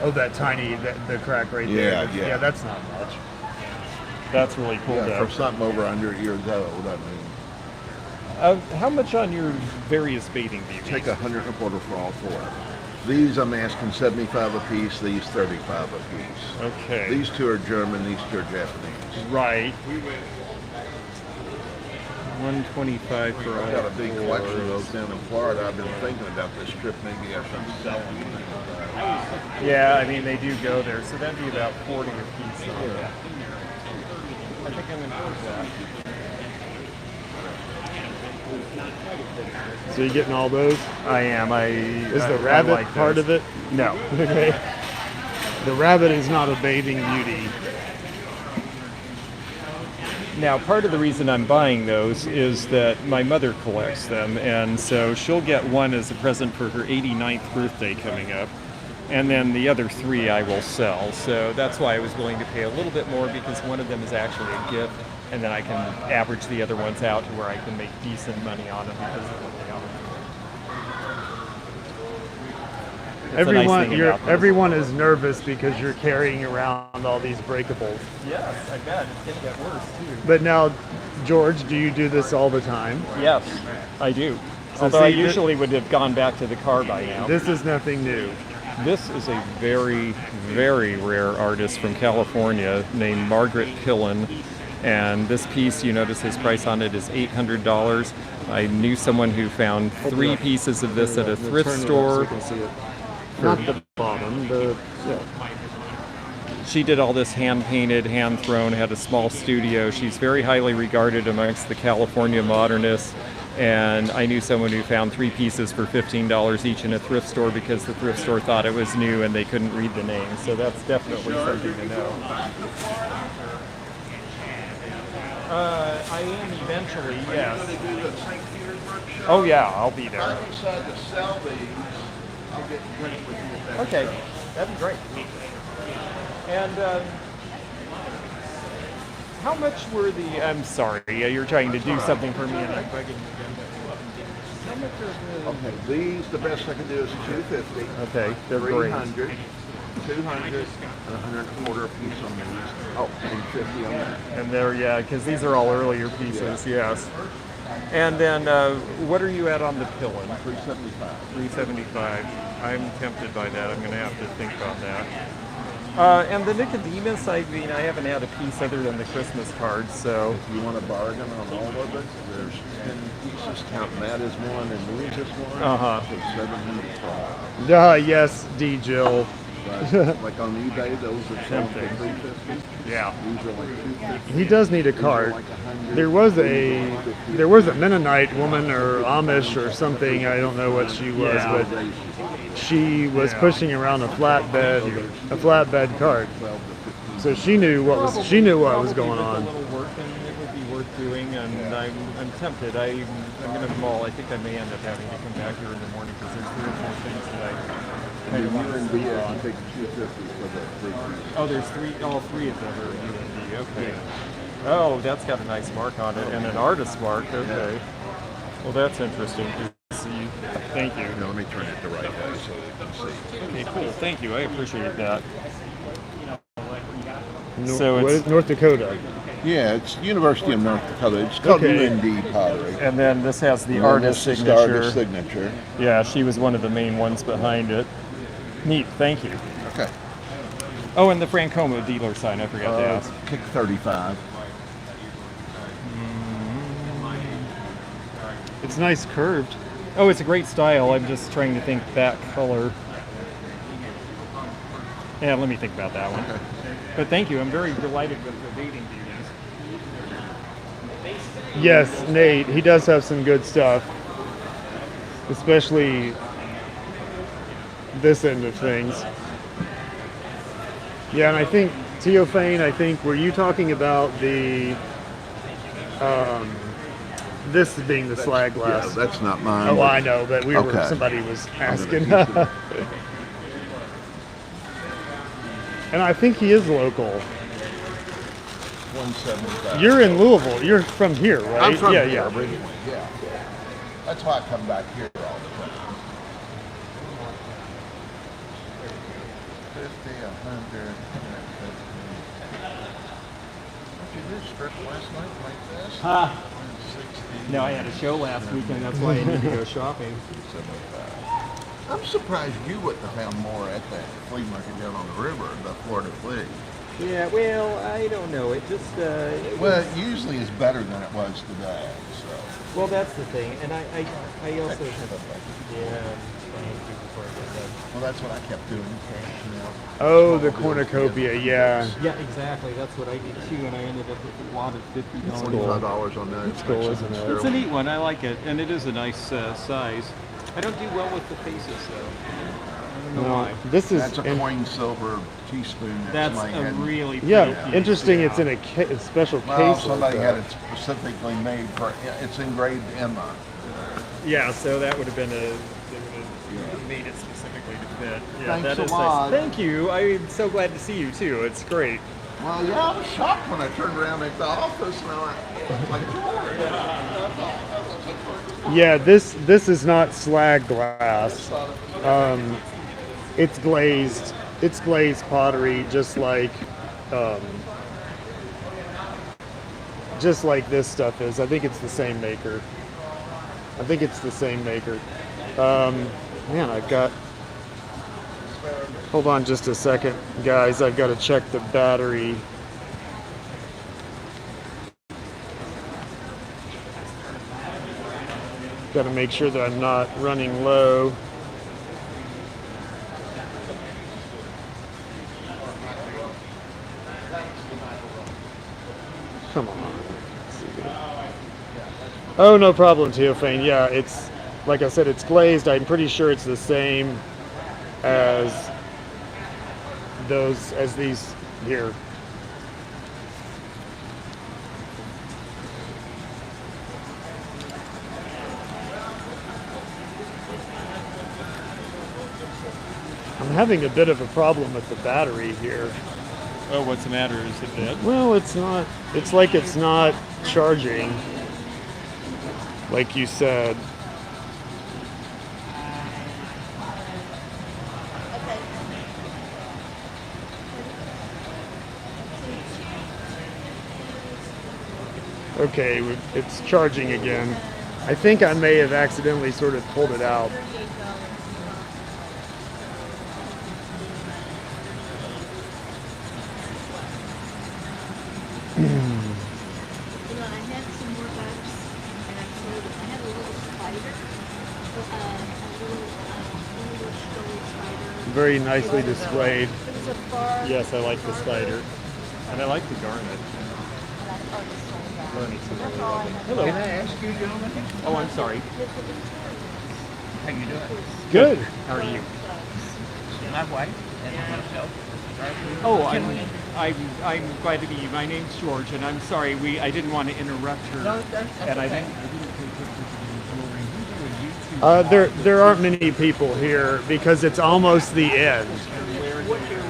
Oh, that tiny, the crack right Yeah, there. yeah. Yeah, that's not much. That's really cool. Yeah, though. for something over 100 years old, I mean, How much on your various bathing beauties? take 100 and a quarter for all four. These I'm asking 75 a piece, these 35 a piece. Okay. These two are German, these two are Japanese. Right. 125 for all I've got a big four. collection of those down in Florida. I've been thinking about this trip, maybe I should sell them. Yeah, I mean they do go there, so that'd be about 40 a piece. I think I'm gonna put that. So you getting all those? I am. Is the rabbit like part those. of it? No. Okay. The rabbit is not a bathing beauty. Now, part of the reason I'm buying those is that my mother collects them, and so she'll get one as a present for her 89th birthday coming up, and then the other 3 I will sell. So that's why I was willing to pay a little bit more, because one of them is actually a gift, and then I can average the other ones out to where I can make decent money on them because of what they are. That's a nice thing about those. Everyone is nervous because you're carrying around all these breakables. Yes, I bet. It's going to get worse, too. But now, George, do you do this all the time? Yes, I do. So Although I see, usually would have gone back to the car by now. This is nothing new. This is a very, very rare artist from California named Margaret Pillen. And this piece, you notice his price on it is $800. I knew someone who found 3 pieces of this at a thrift store. So you can see it. Not the bottom, She did all this hand-painted, hand-thrown, had a small studio. She's very highly regarded amongst the California modernists. And I knew someone who found 3 pieces for $15 each in a thrift store because the thrift store thought it was new and they couldn't read the name. So that's definitely something to know. I am eventually, yes. Oh yeah, I'll be there. I decide to sell these, I'll get in touch with you. Okay, that'd be great. And how much were the? I'm sorry, you're trying to do something for me, and I'm bugging you again. How much are Okay, these, the best I can do is $250. Okay, they're great. 300, 200, and $125 a piece on these. Oh, and 50 on that. And there, yeah, because these are all earlier pieces, yes. And then, what are you at on the Pillen? 375. 375. I'm tempted by that. I'm going to have to think about that. And the Nicodemus, I mean, I haven't had a piece other than the Christmas cards, so. If you want a bargain on all of it, there's 10 pieces. Count Matt is one and Louis is one. Uh-huh. So 75. yes, D. Jill. But, like on eBay, those are selling for Tempting. $350. Yeah. These are like $250. He does need a cart. There was a Mennonite woman or Amish or something. I don't know what she was, Yeah. but she was pushing around a flatbed cart. So she knew what was going Probably on. with a little work, and it would be worth doing. And I'm tempted. I'm going to mull. I think I may end up having to come back here in the morning because there's 3 or 4 things that I kind of want to UND, see I on. take 250 for the 3 pieces. Oh, there's 3. All 3 of them are UND. Okay. Oh, that's got a nice mark on it and an artist mark. Okay. Well, that's interesting to see. Thank you. Now, let me turn it the right way so they can see. Okay, cool. Thank you. I appreciate that. So it's North Dakota. Yeah, it's University of North Dakota. It's called UND Pottery. And then this has the And then artist this is the signature. artist signature. Yeah, she was one of the main ones behind it. Neat. Thank you. Okay. Oh, and the Francomo dealer sign. I forgot to ask. Pick 35. It's nice curved. Oh, it's a great style. I'm just trying to think that color. Yeah, let me think about that one. Okay. But thank you. I'm very delighted with the dating beauties. Yes, Nate. He does have some good stuff, especially this end of things. Yeah, and I think Teophane. Were you talking about the this being the slag glass? Yeah, that's not mine. Oh, I know, but Okay. somebody was asking. gonna And I think he is local. 175. You're in Louisville. You're from here, right? I'm from yeah, here yeah. originally. Yeah. That's why I come back here all the time. 50, 100, 150. Did you do a strip last night like this? 160. No, I had a show last weekend. That's why I need to go shopping. 75. I'm surprised you wouldn't have found more at that flea market down on the river, the Florida Flea. Yeah, well, I don't know. It just Well, it usually is better than it was today. So Well, that's the thing, and I also before I get done. Well, that's what I kept doing. You know. Oh, the cornucopia, yeah. Yeah, exactly. That's what I did too, and I ended up with a lot of $50. $25 on that. It's cool, isn't it? It's a neat one. I like it, and it is a nice size. I don't do well with the faces though. I don't know No, why. this is That's a coin silver teaspoon. That's somebody a had. really pretty yeah, piece, interesting. yeah. It's in a special case. Well, like somebody that. had it specifically made for. It's engraved in the. Yeah, so that would have been they would have made it specifically to fit. Yeah, Thanks that a is lot. nice. Thank you. I'm so glad to see you too. It's great. Well, yeah, I was shocked when I turned around at the office and I went, like, Yeah, this is not slag glass. It's glazed. It's glazed pottery, just like this stuff is. I think it's the same maker. Man, I've got. Hold on just a second, guys. I've got to check the battery. Got to make sure that I'm not running low. Come on. Let's see. Oh, no problem, Teofane. Yeah, it's like I said, it's glazed. I'm pretty sure it's the same as these here. I'm having a bit of a problem with the battery here. Oh, what's the matter? Is it dead? Well, it's not. It's like it's not charging, like you said. Okay, it's charging again. I think I may have accidentally sort of pulled it out. You know, I had some more bugs, and I sold it. I had a little spider, a little stone spider. Very nicely displayed. It was a bar. Yes, I like the spider, and I like the garnet. And I already sold that. Garnet's That's all I had. Hello. Can I ask you, gentlemen? Oh, I'm sorry. How you doing? Good. How are you? My wife and myself. Oh, I'm glad to be you. My name's George, and I'm sorry I didn't want to interrupt her. No, that's and I okay. didn't take pictures of the jewelry. There aren't many people here because it's almost the end.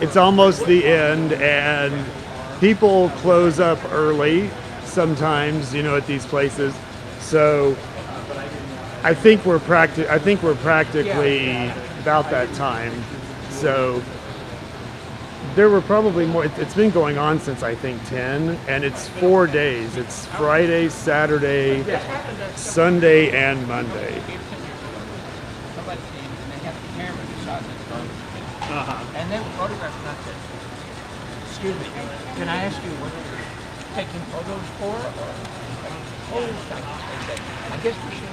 It's almost the end, and people close up early sometimes, you know, at these places. So I think we're practically about that time. So there were probably more. It's been going on since I think 10, and it's 4 days. It's Friday, Saturday, Sunday, and Monday. Somebody came and they had a camera beside the phone. And they were photographing. I said, excuse me, can I ask you what you're taking photos for? Or, I guess we should.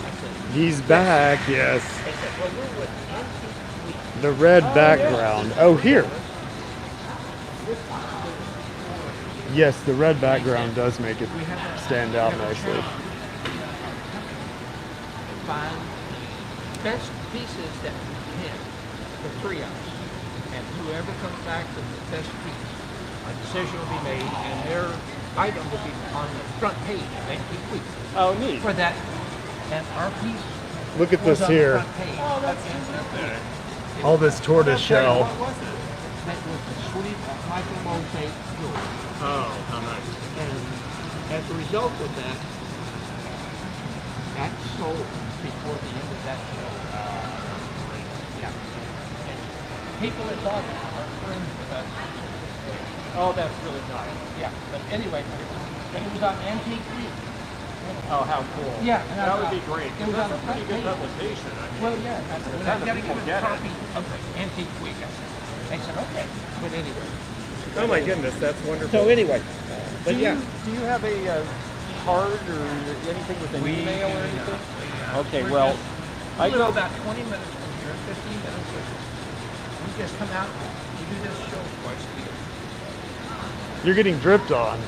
I said, He's back, yes. they said, well, we're with Antique Nomad. The red background. Oh, here. Yes, the red background does make it stand out nicely. Find best pieces that we can for 3 hours. And whoever comes back with the best piece, a decision will be made, and their item will be on the front page of Antique Week Oh, neat. for that. And our piece Look at was this on the here. front page of Antique Week. All this tortoise shell. That was the sweet micro mosaic jewelry. Oh, how nice. And as a result of that, that sold before the end of that show. Yeah. And people that bought it are friends with us. Oh, that's really nice. Yeah. But anyway, it was on Antique Week. Oh, how cool. Yeah. And That I would be thought, great. It was That's on a the pretty front good page. publication. I mean, Well, yeah. I said, A well, ton I've of got to people give get them a it. copy of the Antique Week. I said, they said, okay. But anyway. Oh my goodness, that's wonderful. So anyway, but do yeah. you have a card or anything with an We email or do anything? not. Okay, We're well, just I a little go. about 20 minutes from here, 15 minutes. We just come out. We do this show twice a year. You're getting dripped on.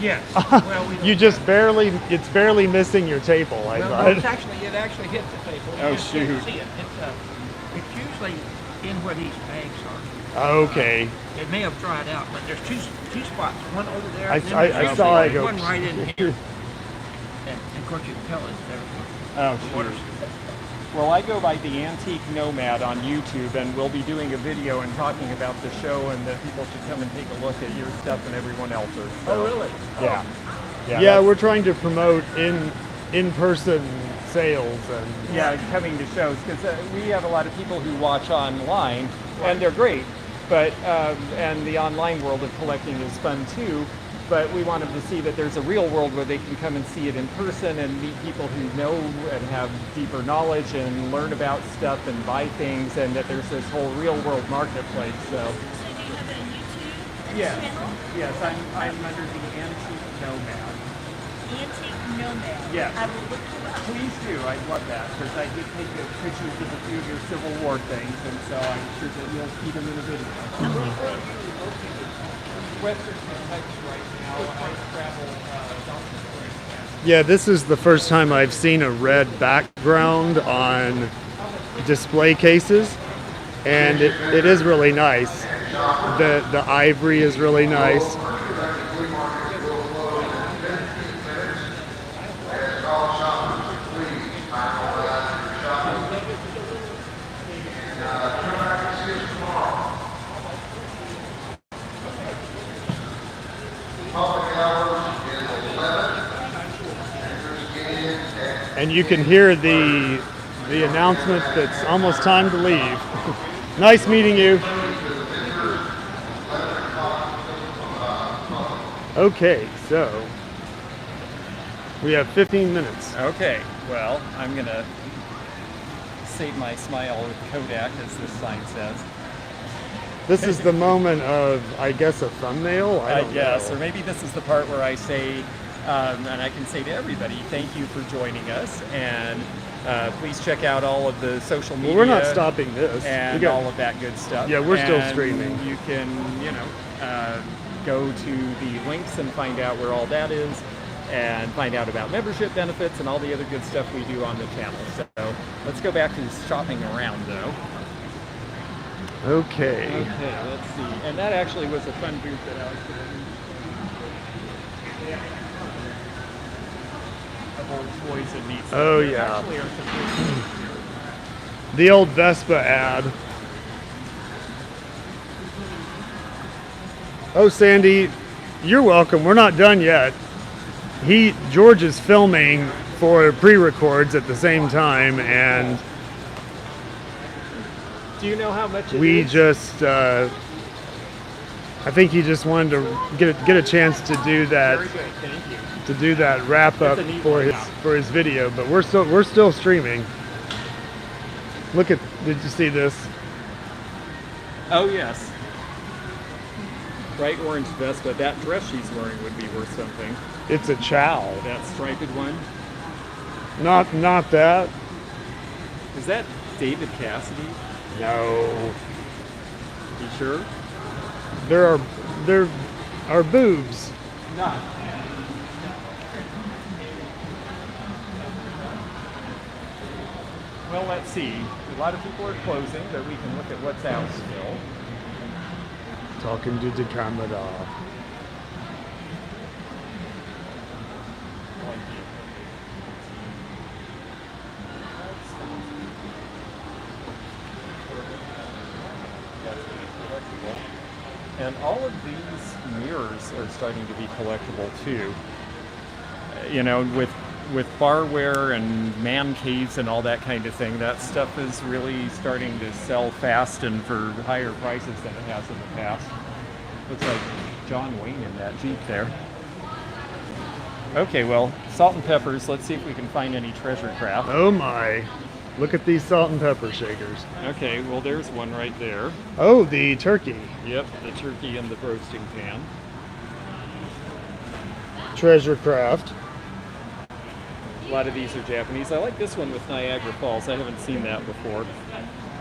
Yes. Well, we don't You just barely, it's barely missing your table, I Well, no, thought. it actually hit the table. Oh, You just can't shoot. see it. It's usually in where these bags are. Okay. It may have dried out, but there's two spots. One over there. I- and then I- there's I saw it go- one right in here. And of course you can tell it's there. Oh, The water's- Well, I go by the Antique Nomad on YouTube, and we'll be doing a video and talking about the show, and that people should come and take a look at your stuff and everyone else's. So, Oh, really? Yeah. Yeah, that's- we're trying to promote in-person sales and Yeah, coming to shows, because we have a lot of people who watch online, and they're great. But and the online world of collecting is fun too. But we want them to see that there's a real world where they can come and see it in person and meet people who know and have deeper knowledge and learn about stuff and buy things, and that there's this whole real world marketplace. So. So do you have a YouTube Yes, channel? yes, I'm under the Antique Nomad. Antique Nomad. Yes. I will look you up. Please do, I'd love that, because I did take pictures of a few of your Civil War things, and so I'm sure that you'll see them in the video. Western Kentucky right now, I travel Dawson Springs. yeah, this is the first time I've seen a red background on display cases, and it is really nice. The ivory is really nice. And you can hear the announcement that's almost time to leave. Nice meeting you. Okay, so we have 15 minutes. Okay, well, I'm gonna save my smile with Kodak, as this sign says. This is the moment of, I guess, a thumbnail? I don't guess, know. or maybe this is the part where I say, and I can say to everybody, thank you for joining us, and please check out all of the social media. Well, we're not stopping this. And We got- all of that good stuff. Yeah, we're still And streaming. You can, go to the links and find out where all that is, and find out about membership benefits and all the other good stuff we do on the channel. So let's go back to shopping around, though. Okay. Okay, let's see. And that actually was a fun booth that I was going to of old toys and neat stuff. Oh, There yeah. actually are some good things here. The old Vespa ad. Oh, Sandy, you're welcome. We're not done yet. George is filming for pre-records at the same time, and Do you know how much it we is? just, I think he just wanted to get a chance to do that, Very good, thank you. to do that wrap up That's a neat for one, his yeah. for his video. But we're still streaming. Look at, did you see this? Oh, yes. Bright orange Vespa. That dress she's wearing would be worth something. It's a chow. That striped one. Not that. Is that David Cassidy? No. You sure? There are boobs. Not. Well, let's see. A lot of people are closing, but we can look at what's out still. Talking to the camera. And all of these mirrors are starting to be collectible too. You know, with barware and man caves and all that kind of thing, that stuff is really starting to sell fast and for higher prices than it has in the past. Looks like John Wayne in that Jeep there. Okay, well, salt and peppers. Let's see if we can find any treasure craft. Oh my. Look at these salt and pepper shakers. Okay, well, there's one right there. Oh, the turkey. Yep, the turkey and the roasting pan. Treasure craft. A lot of these are Japanese. I like this one with Niagara Falls. I haven't seen that before,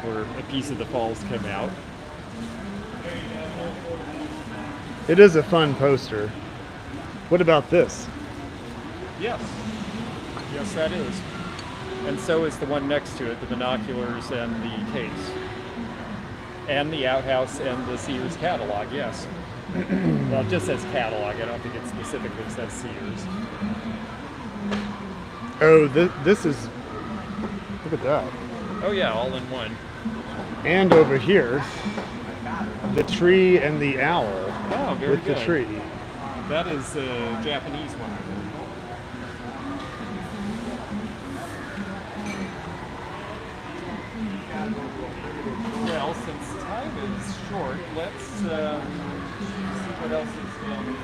where a piece of the falls come out. It is a fun poster. What about this? Yes. Yes, that is. And so is the one next to it, the binoculars and the case. And the outhouse and the Sears catalog, yes. Well, it just says catalog. I don't think it specifically says Sears. Oh, this is, look at that. Oh yeah, all in one. And over here, the tree and the owl Oh, very with good. the tree. That is a Japanese one. Well, since time is short, let's see what else is in.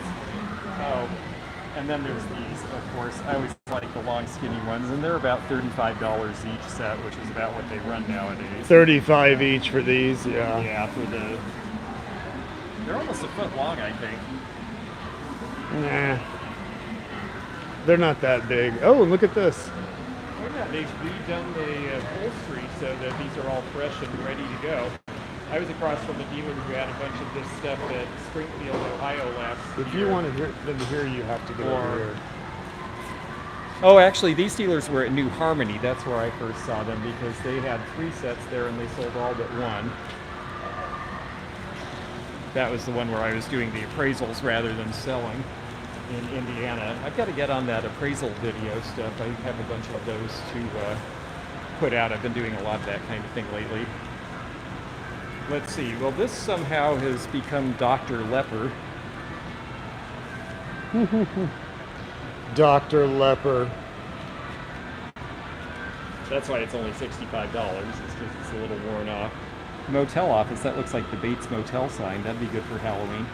Oh, and then there's these, of course. I always like the long, skinny ones, and they're about $35 each set, which is about what they run nowadays. 35 each for these, yeah. Yeah, for the. They're almost a foot long, I think. Nah. They're not that big. Oh, and look at this. Oh yeah, they've redone the upholstery so that these are all fresh and ready to go. I was across from a dealer who had a bunch of this stuff at Springfield, Ohio last If year. you want to hear them here, you have to go over here. Oh, actually, these dealers were at New Harmony. That's where I first saw them because they had 3 sets there and they sold all but one. That was the one where I was doing the appraisals rather than selling in Indiana. I've got to get on that appraisal video stuff. I have a bunch of those to put out. I've been doing a lot of that kind of thing lately. Let's see. Well, this somehow has become Dr. Leper. Dr. Leper. That's why it's only $65. It's because it's a little worn off. Motel office. That looks like the Bates Motel sign. That'd be good for Halloween.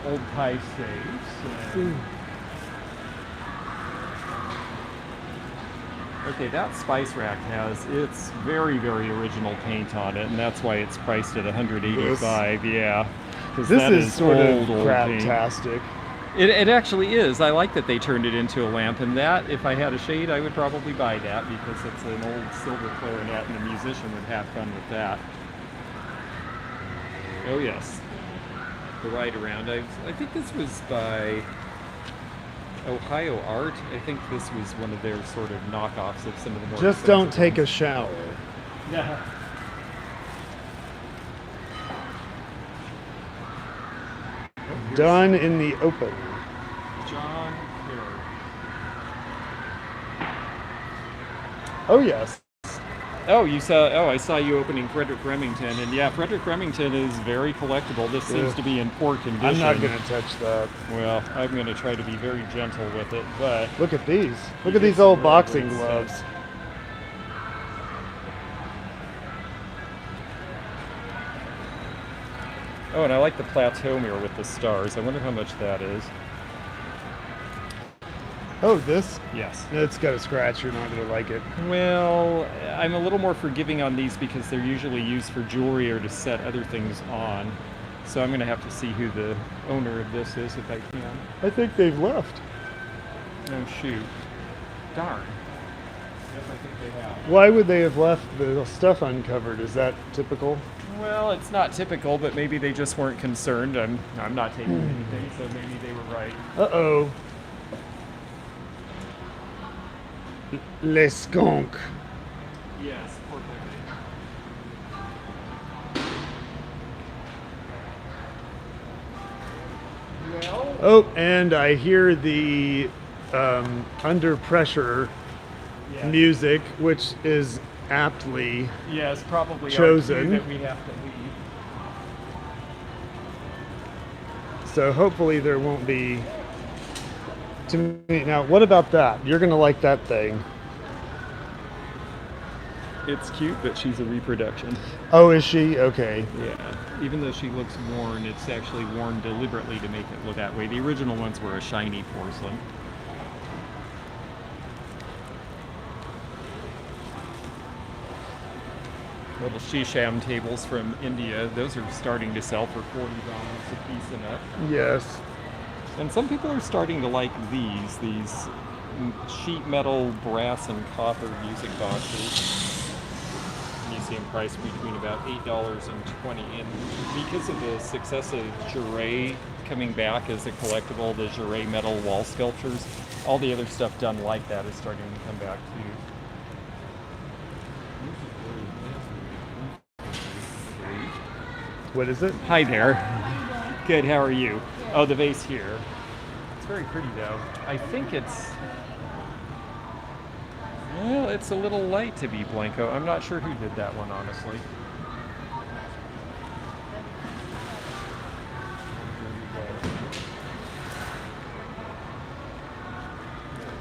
Old pie safes. Okay, that spice rack has its very, very original paint on it, and that's why it's priced at $185. Yeah, because This that is sort old, of old paint. craptastic. It actually is. I like that they turned it into a lamp, and that, if I had a shade, I would probably buy that because it's an old silver clarinet, and a musician would have fun with that. Oh yes, the ride around. I think this was by Ohio Art. I think this was one of their sort of knockoffs of some of the more Just don't expensive take a ones. shower. Yeah. Done in the open. John Kerr. Oh, yes. Oh, you saw. Oh, I saw you opening Frederick Remington, and yeah, Frederick Remington is very collectible. This seems Yeah. to be in poor condition. I'm not going to touch that. Well, I'm going to try to be very gentle with it, but Look at these. Look You at these get old some really boxing great gloves. stuff. Oh, and I like the plateau mirror with the stars. I wonder how much that is. Oh, this? Yes. It's got a scratch. You're not going to like it. Well, I'm a little more forgiving on these because they're usually used for jewelry or to set other things on. So I'm going to have to see who the owner of this is if I can. I think they've left. Oh, shoot. Darn. Yes, I think they have. Why would they have left the stuff uncovered? Is that typical? Well, it's not typical, but maybe they just weren't concerned. I'm not taking anything, so maybe they were right. Uh-oh. Le skunk. Yes, poor baby. Well, Oh, and I hear the under pressure yeah. music, which is aptly Yes, probably chosen. our cue that we have to leave. so hopefully there won't be too many. Now, what about that? You're gonna like that thing. It's cute, but she's a reproduction. Oh, is she? Okay. Yeah, even though she looks worn, it's actually worn deliberately to make it look that way. The original ones were a shiny porcelain. Little shisham tables from India. Those are starting to sell for $40 a piece and up. Yes. And some people are starting to like these sheet metal, brass, and copper music boxes. You see them priced between about $8 and $20. And because of the success of Jure coming back as a collectible, the Jure metal wall sculptures, all the other stuff done like that is starting to come back too. What is it? Hi there. Good, how are you? Oh, the vase here. It's very pretty though. I think it's, well, it's a little light to be Blanco. I'm not sure who did that one, honestly.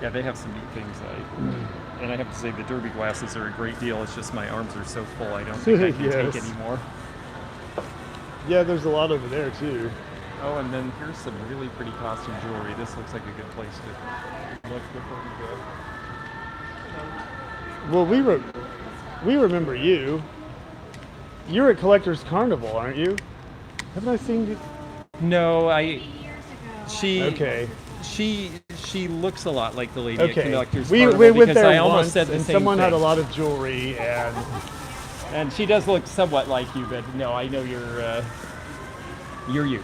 Yeah, they have some neat things. And I have to say the derby glasses are a great deal. It's just my arms are so full I don't think I can Yes. take any more. Yeah, there's a lot over there too. Oh, and then here's some really pretty costume jewelry. This looks like a good place to look before we go. Well, we remember you. You're at Collectors Carnival, aren't you? Haven't I seen you? No, Okay. She looks a lot like the lady at Okay. Collectors We Carnival went because there I almost once, said the and same someone thing. had a lot of jewelry, And she does look somewhat like you, but no, I know you're you.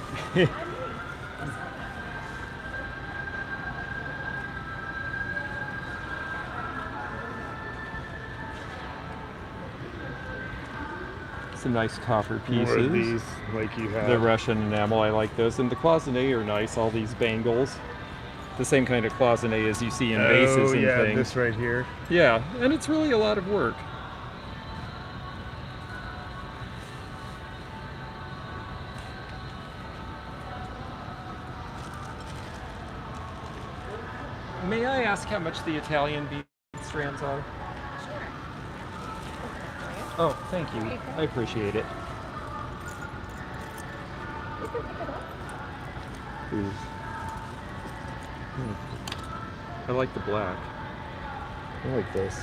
Some nice copper pieces. more of these like you have. The Russian enamel, I like those. And the cloisonne are nice, all these bangles. The same kind of cloisonne as you see in vases and yeah, things. this right here. Yeah, and it's really a lot of work. May I ask how much the Italian bead strands are? Oh, thank you. I appreciate it. I like the black. I like this.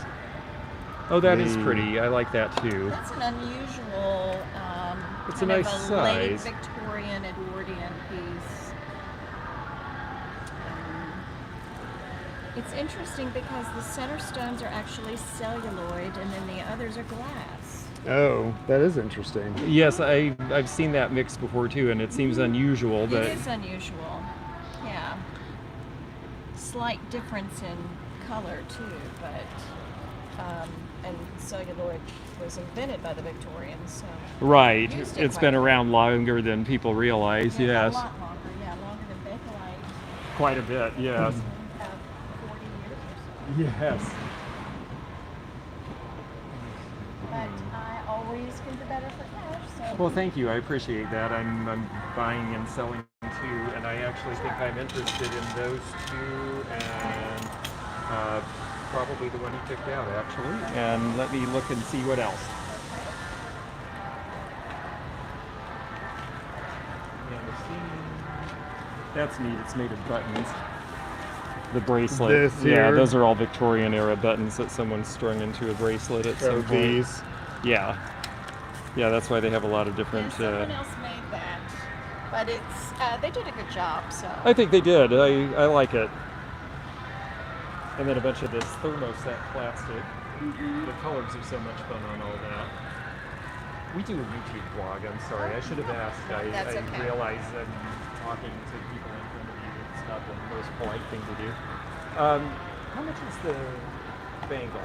Oh, that is pretty. I like that too. That's an unusual, It's a kind nice of a late size. Victorian Edwardian piece. It's interesting because the center stones are actually celluloid and then the others are glass. Oh, that is interesting. Yes, I've seen that mix before too, and it seems unusual. But It is unusual, yeah. Slight difference in color too, but and celluloid was invented by the Victorians, so right, used it it's quite been a bit. around longer than people realize. Yeah, Yes, a lot longer, yeah, longer than Bakelite. quite a bit. Yes, 40 years or so. yes. But I always can do better for cash, so. Well, thank you. I appreciate that. I'm buying and selling too, and I actually think I'm interested in those two, and probably the one he picked out actually. And let me look and see what else. That's neat. It's made of buttons. The bracelet. This Yeah, here? those are all Victorian era buttons that someone strung into a bracelet at some point. These. Yeah. Yeah, that's why they have a lot of different. Someone else made that, but it's they did a good job. So I think they did. I like it. And then a bunch of this thermoset plastic. The colors are so much fun on all that. We do a YouTube vlog. I'm sorry. I should have asked. That's I okay. realize I'm talking to people in front of you. It's not the most polite thing to do. How much is the bangle?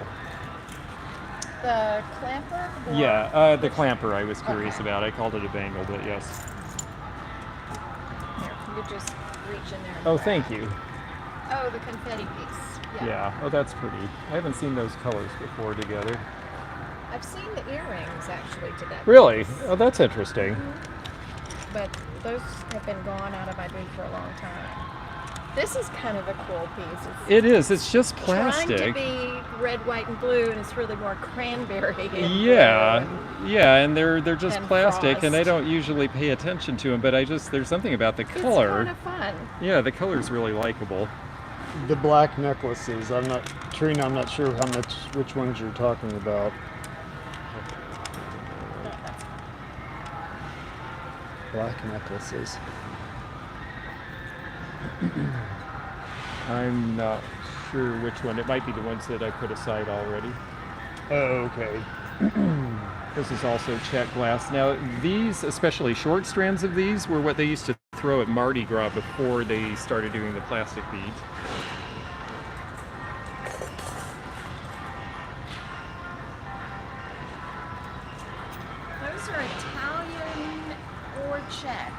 the clamper. Or Yeah, the clamper I was curious about. I called it a bangle, but yes. Here, you just reach in there. And Oh, grab thank it. you. Oh, the confetti piece. Yeah. Oh, that's pretty. I haven't seen those colors before together. I've seen the earrings actually to that. Really? piece. Oh, that's interesting. But those have been gone out of my booth for a long time. This is kind of a cool piece. It is. It's just Trying to plastic. be red, white, and blue, and it's really more cranberry. And Yeah, blue. yeah, and they're just and plastic, and I frost. don't usually pay attention to them, but there's something about the It's color. kind of fun. Yeah, the color's really likable. The black necklaces. I'm not, Trina, I'm not sure which ones you're talking about. black necklaces. I'm not sure which one. It might be the ones that I put aside already. Oh, okay. This is also check glass. Now, these, especially short strands of these, were what they used to throw at Mardi Gras before they started doing the plastic beads. Those are Italian or Czech.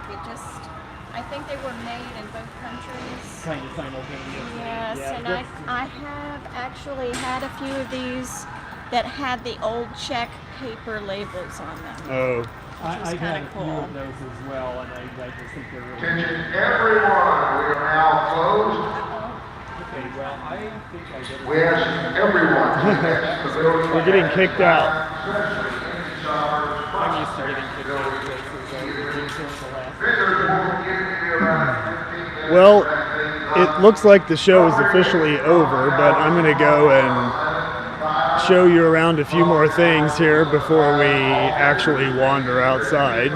I think they were made in both countries. Kind of simultaneous. Yes, Yeah, and that's- I have actually had a few of these that had the old Czech paper labels on them. Oh, I've had a cool. few of those as well, and I just think they're really Attention everyone, we are now closed. okay. Well, I think I better. We ask everyone to exit the building. we're getting kicked out. Especially any shoppers. I'm used to getting kicked out of places. I really cancel that. Visitors will begin to be around 15 minutes. Well, it looks like the show is officially over, but I'm going to go and show you around a few more things here before we actually wander outside.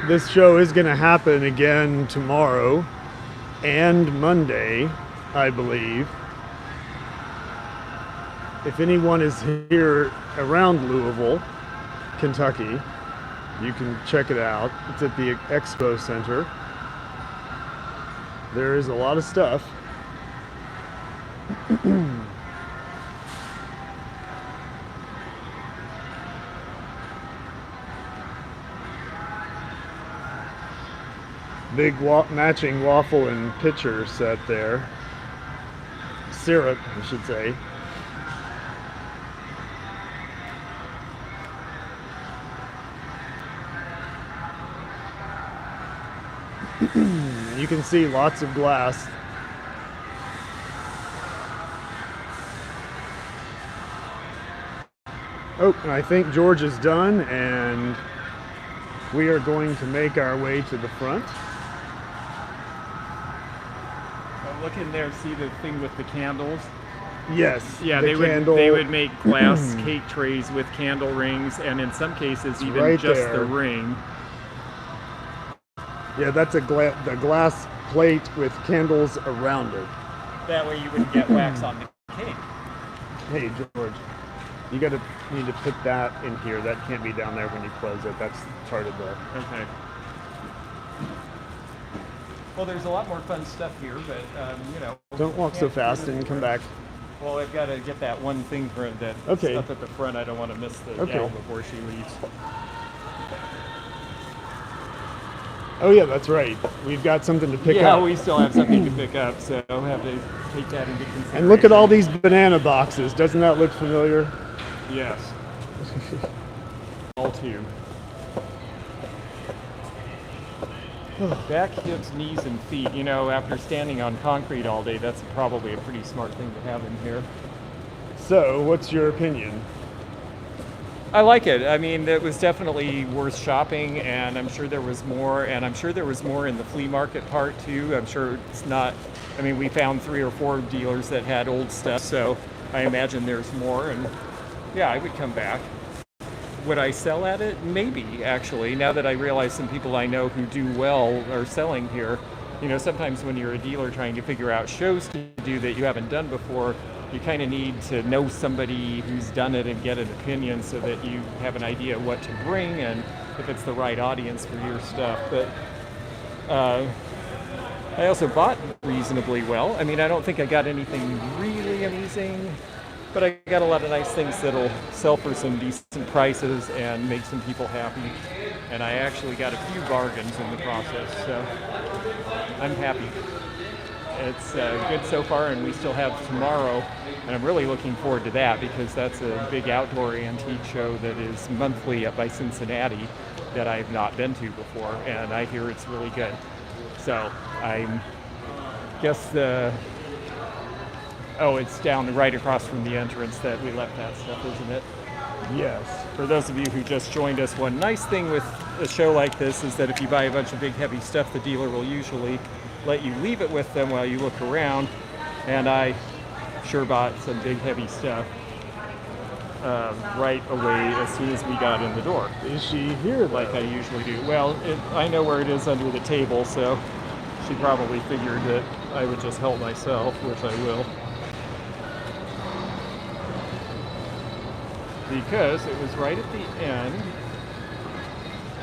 This show is going to happen again tomorrow and Monday, I believe. If anyone is here around Louisville, Kentucky, you can check it out. It's at the Expo Center. There is a lot of stuff. Big matching waffle and pitcher set there. Syrup, I should say. You can see lots of glass. Oh, and I think George is done, and we are going to make our way to the front. Look in there, see the thing with the candles? Yes. Yeah, the they would make glass cake trays with candle rings, and in some cases even right just there. the ring. Yeah, that's the glass plate with candles around it. That way you wouldn't get wax on the cake. Hey, George, you need to put that in here. That can't be down there when you close it. That's part of the. Okay. Well, there's a lot more fun stuff here, but you know. Don't walk so fast and come back. Well, I've got to get that one thing for that Okay. stuff at the front. I don't want to miss the Okay. gal before she leaves. Oh yeah, that's right. We've got something to pick Yeah, up. we still have something to pick up, so I'll have to take that into consideration. And look at all these banana boxes. Doesn't that look familiar? Yes. All two. Back, hips, knees, and feet. You know, after standing on concrete all day, that's probably a pretty smart thing to have in here. So, what's your opinion? I like it. I mean, it was definitely worth shopping, and I'm sure there was more, and I'm sure there was more in the flea market part too. I'm sure it's not, I mean, we found 3 or 4 dealers that had old stuff, so I imagine there's more, and yeah, I would come back. Would I sell at it? Maybe, actually, now that I realize some people I know who do well are selling here. You know, sometimes when you're a dealer trying to figure out shows to do that you haven't done before, you kind of need to know somebody who's done it and get an opinion so that you have an idea what to bring and if it's the right audience for your stuff. But I also bought reasonably well. I mean, I don't think I got anything really amazing, but I got a lot of nice things that'll sell for some decent prices and make some people happy. And I actually got a few bargains in the process, so I'm happy. It's good so far, and we still have tomorrow, and I'm really looking forward to that because that's a big outdoor antique show that is monthly up by Cincinnati that I've not been to before, and I hear it's really good. So I guess it's down right across from the entrance that we left that stuff, isn't it? Yes. For those of you who just joined us, one nice thing with a show like this is that if you buy a bunch of big heavy stuff, the dealer will usually let you leave it with them while you look around, and I sure bought some big heavy stuff. right away as soon as we got in the door. Is she here though? Like I usually do. Well, I know where it is under the table, so she probably figured that I would just help myself, which I will. Because it was right at the end,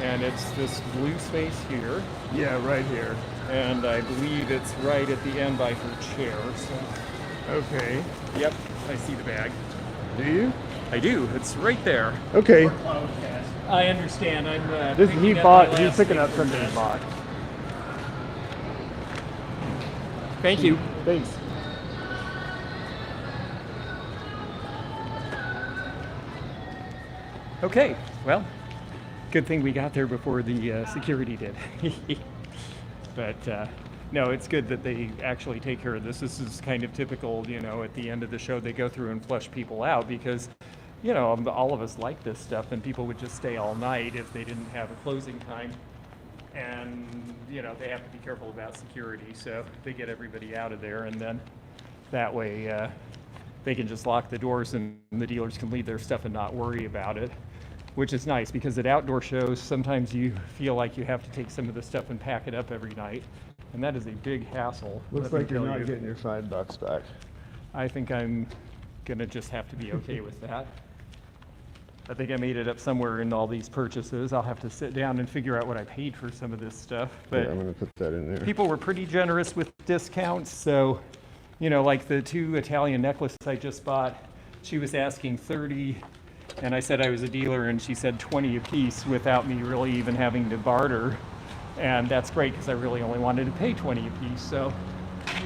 and it's this blue space here, Yeah, right here. and I believe it's right at the end by her chair. So, Okay. yep, I see the bag. Do you? I do. It's right there. Okay. I understand. I'm. This picking he up my bought. He's last picking up week from something he this. bought. Thank you. Thanks. Okay. Well, good thing we got there before the security did. But no, it's good that they actually take care of this. This is kind of typical, you know, at the end of the show, they go through and flush people out because, you know, all of us like this stuff and people would just stay all night if they didn't have a closing time. And, you know, they have to be careful about security, so they get everybody out of there, and then that way they can just lock the doors and the dealers can leave their stuff and not worry about it, which is nice because at outdoor shows, sometimes you feel like you have to take some of the stuff and pack it up every night, and that is a big hassle. Looks let me like you're tell not you. getting your $5 back. I think I'm gonna just have to be okay with that. I think I made it up somewhere in all these purchases. I'll have to sit down and figure out what I paid for some of this stuff. But Yeah, I'm gonna put that in there. people were pretty generous with discounts. So, you know, like the 2 Italian necklaces I just bought, she was asking 30, and I said I was a dealer, and she said 20 a piece without me really even having to barter. And that's great because I really only wanted to pay 20 a piece. So,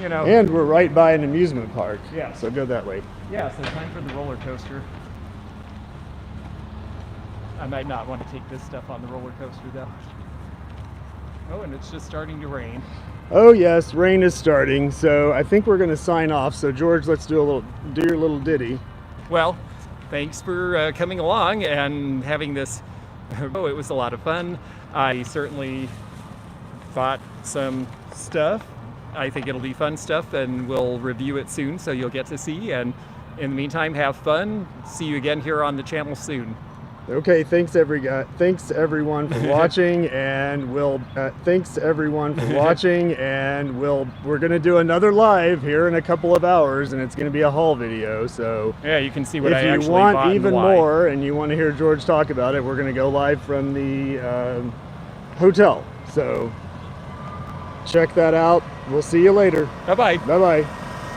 you know. And we're right by an amusement park. Yeah. So go that way. Yeah, so time for the roller coaster. I might not want to take this stuff on the roller coaster though. Oh, and it's just starting to rain. Oh yes, rain is starting. So I think we're gonna sign off. So George, let's do your little ditty. Well, thanks for coming along and having this. Oh, it was a lot of fun. I certainly bought some stuff. I think it'll be fun stuff, and we'll review it soon, so you'll get to see. And in the meantime, have fun. See you again here on the channel soon. Okay, thanks everyone for watching, and we're gonna do another live here in a couple of hours, and it's gonna be a haul video. So yeah, you can see what I if actually you want bought even and why. more, and you want to hear George talk about it, we're gonna go live from the hotel. So check that out. We'll see you later. Bye bye. Bye bye.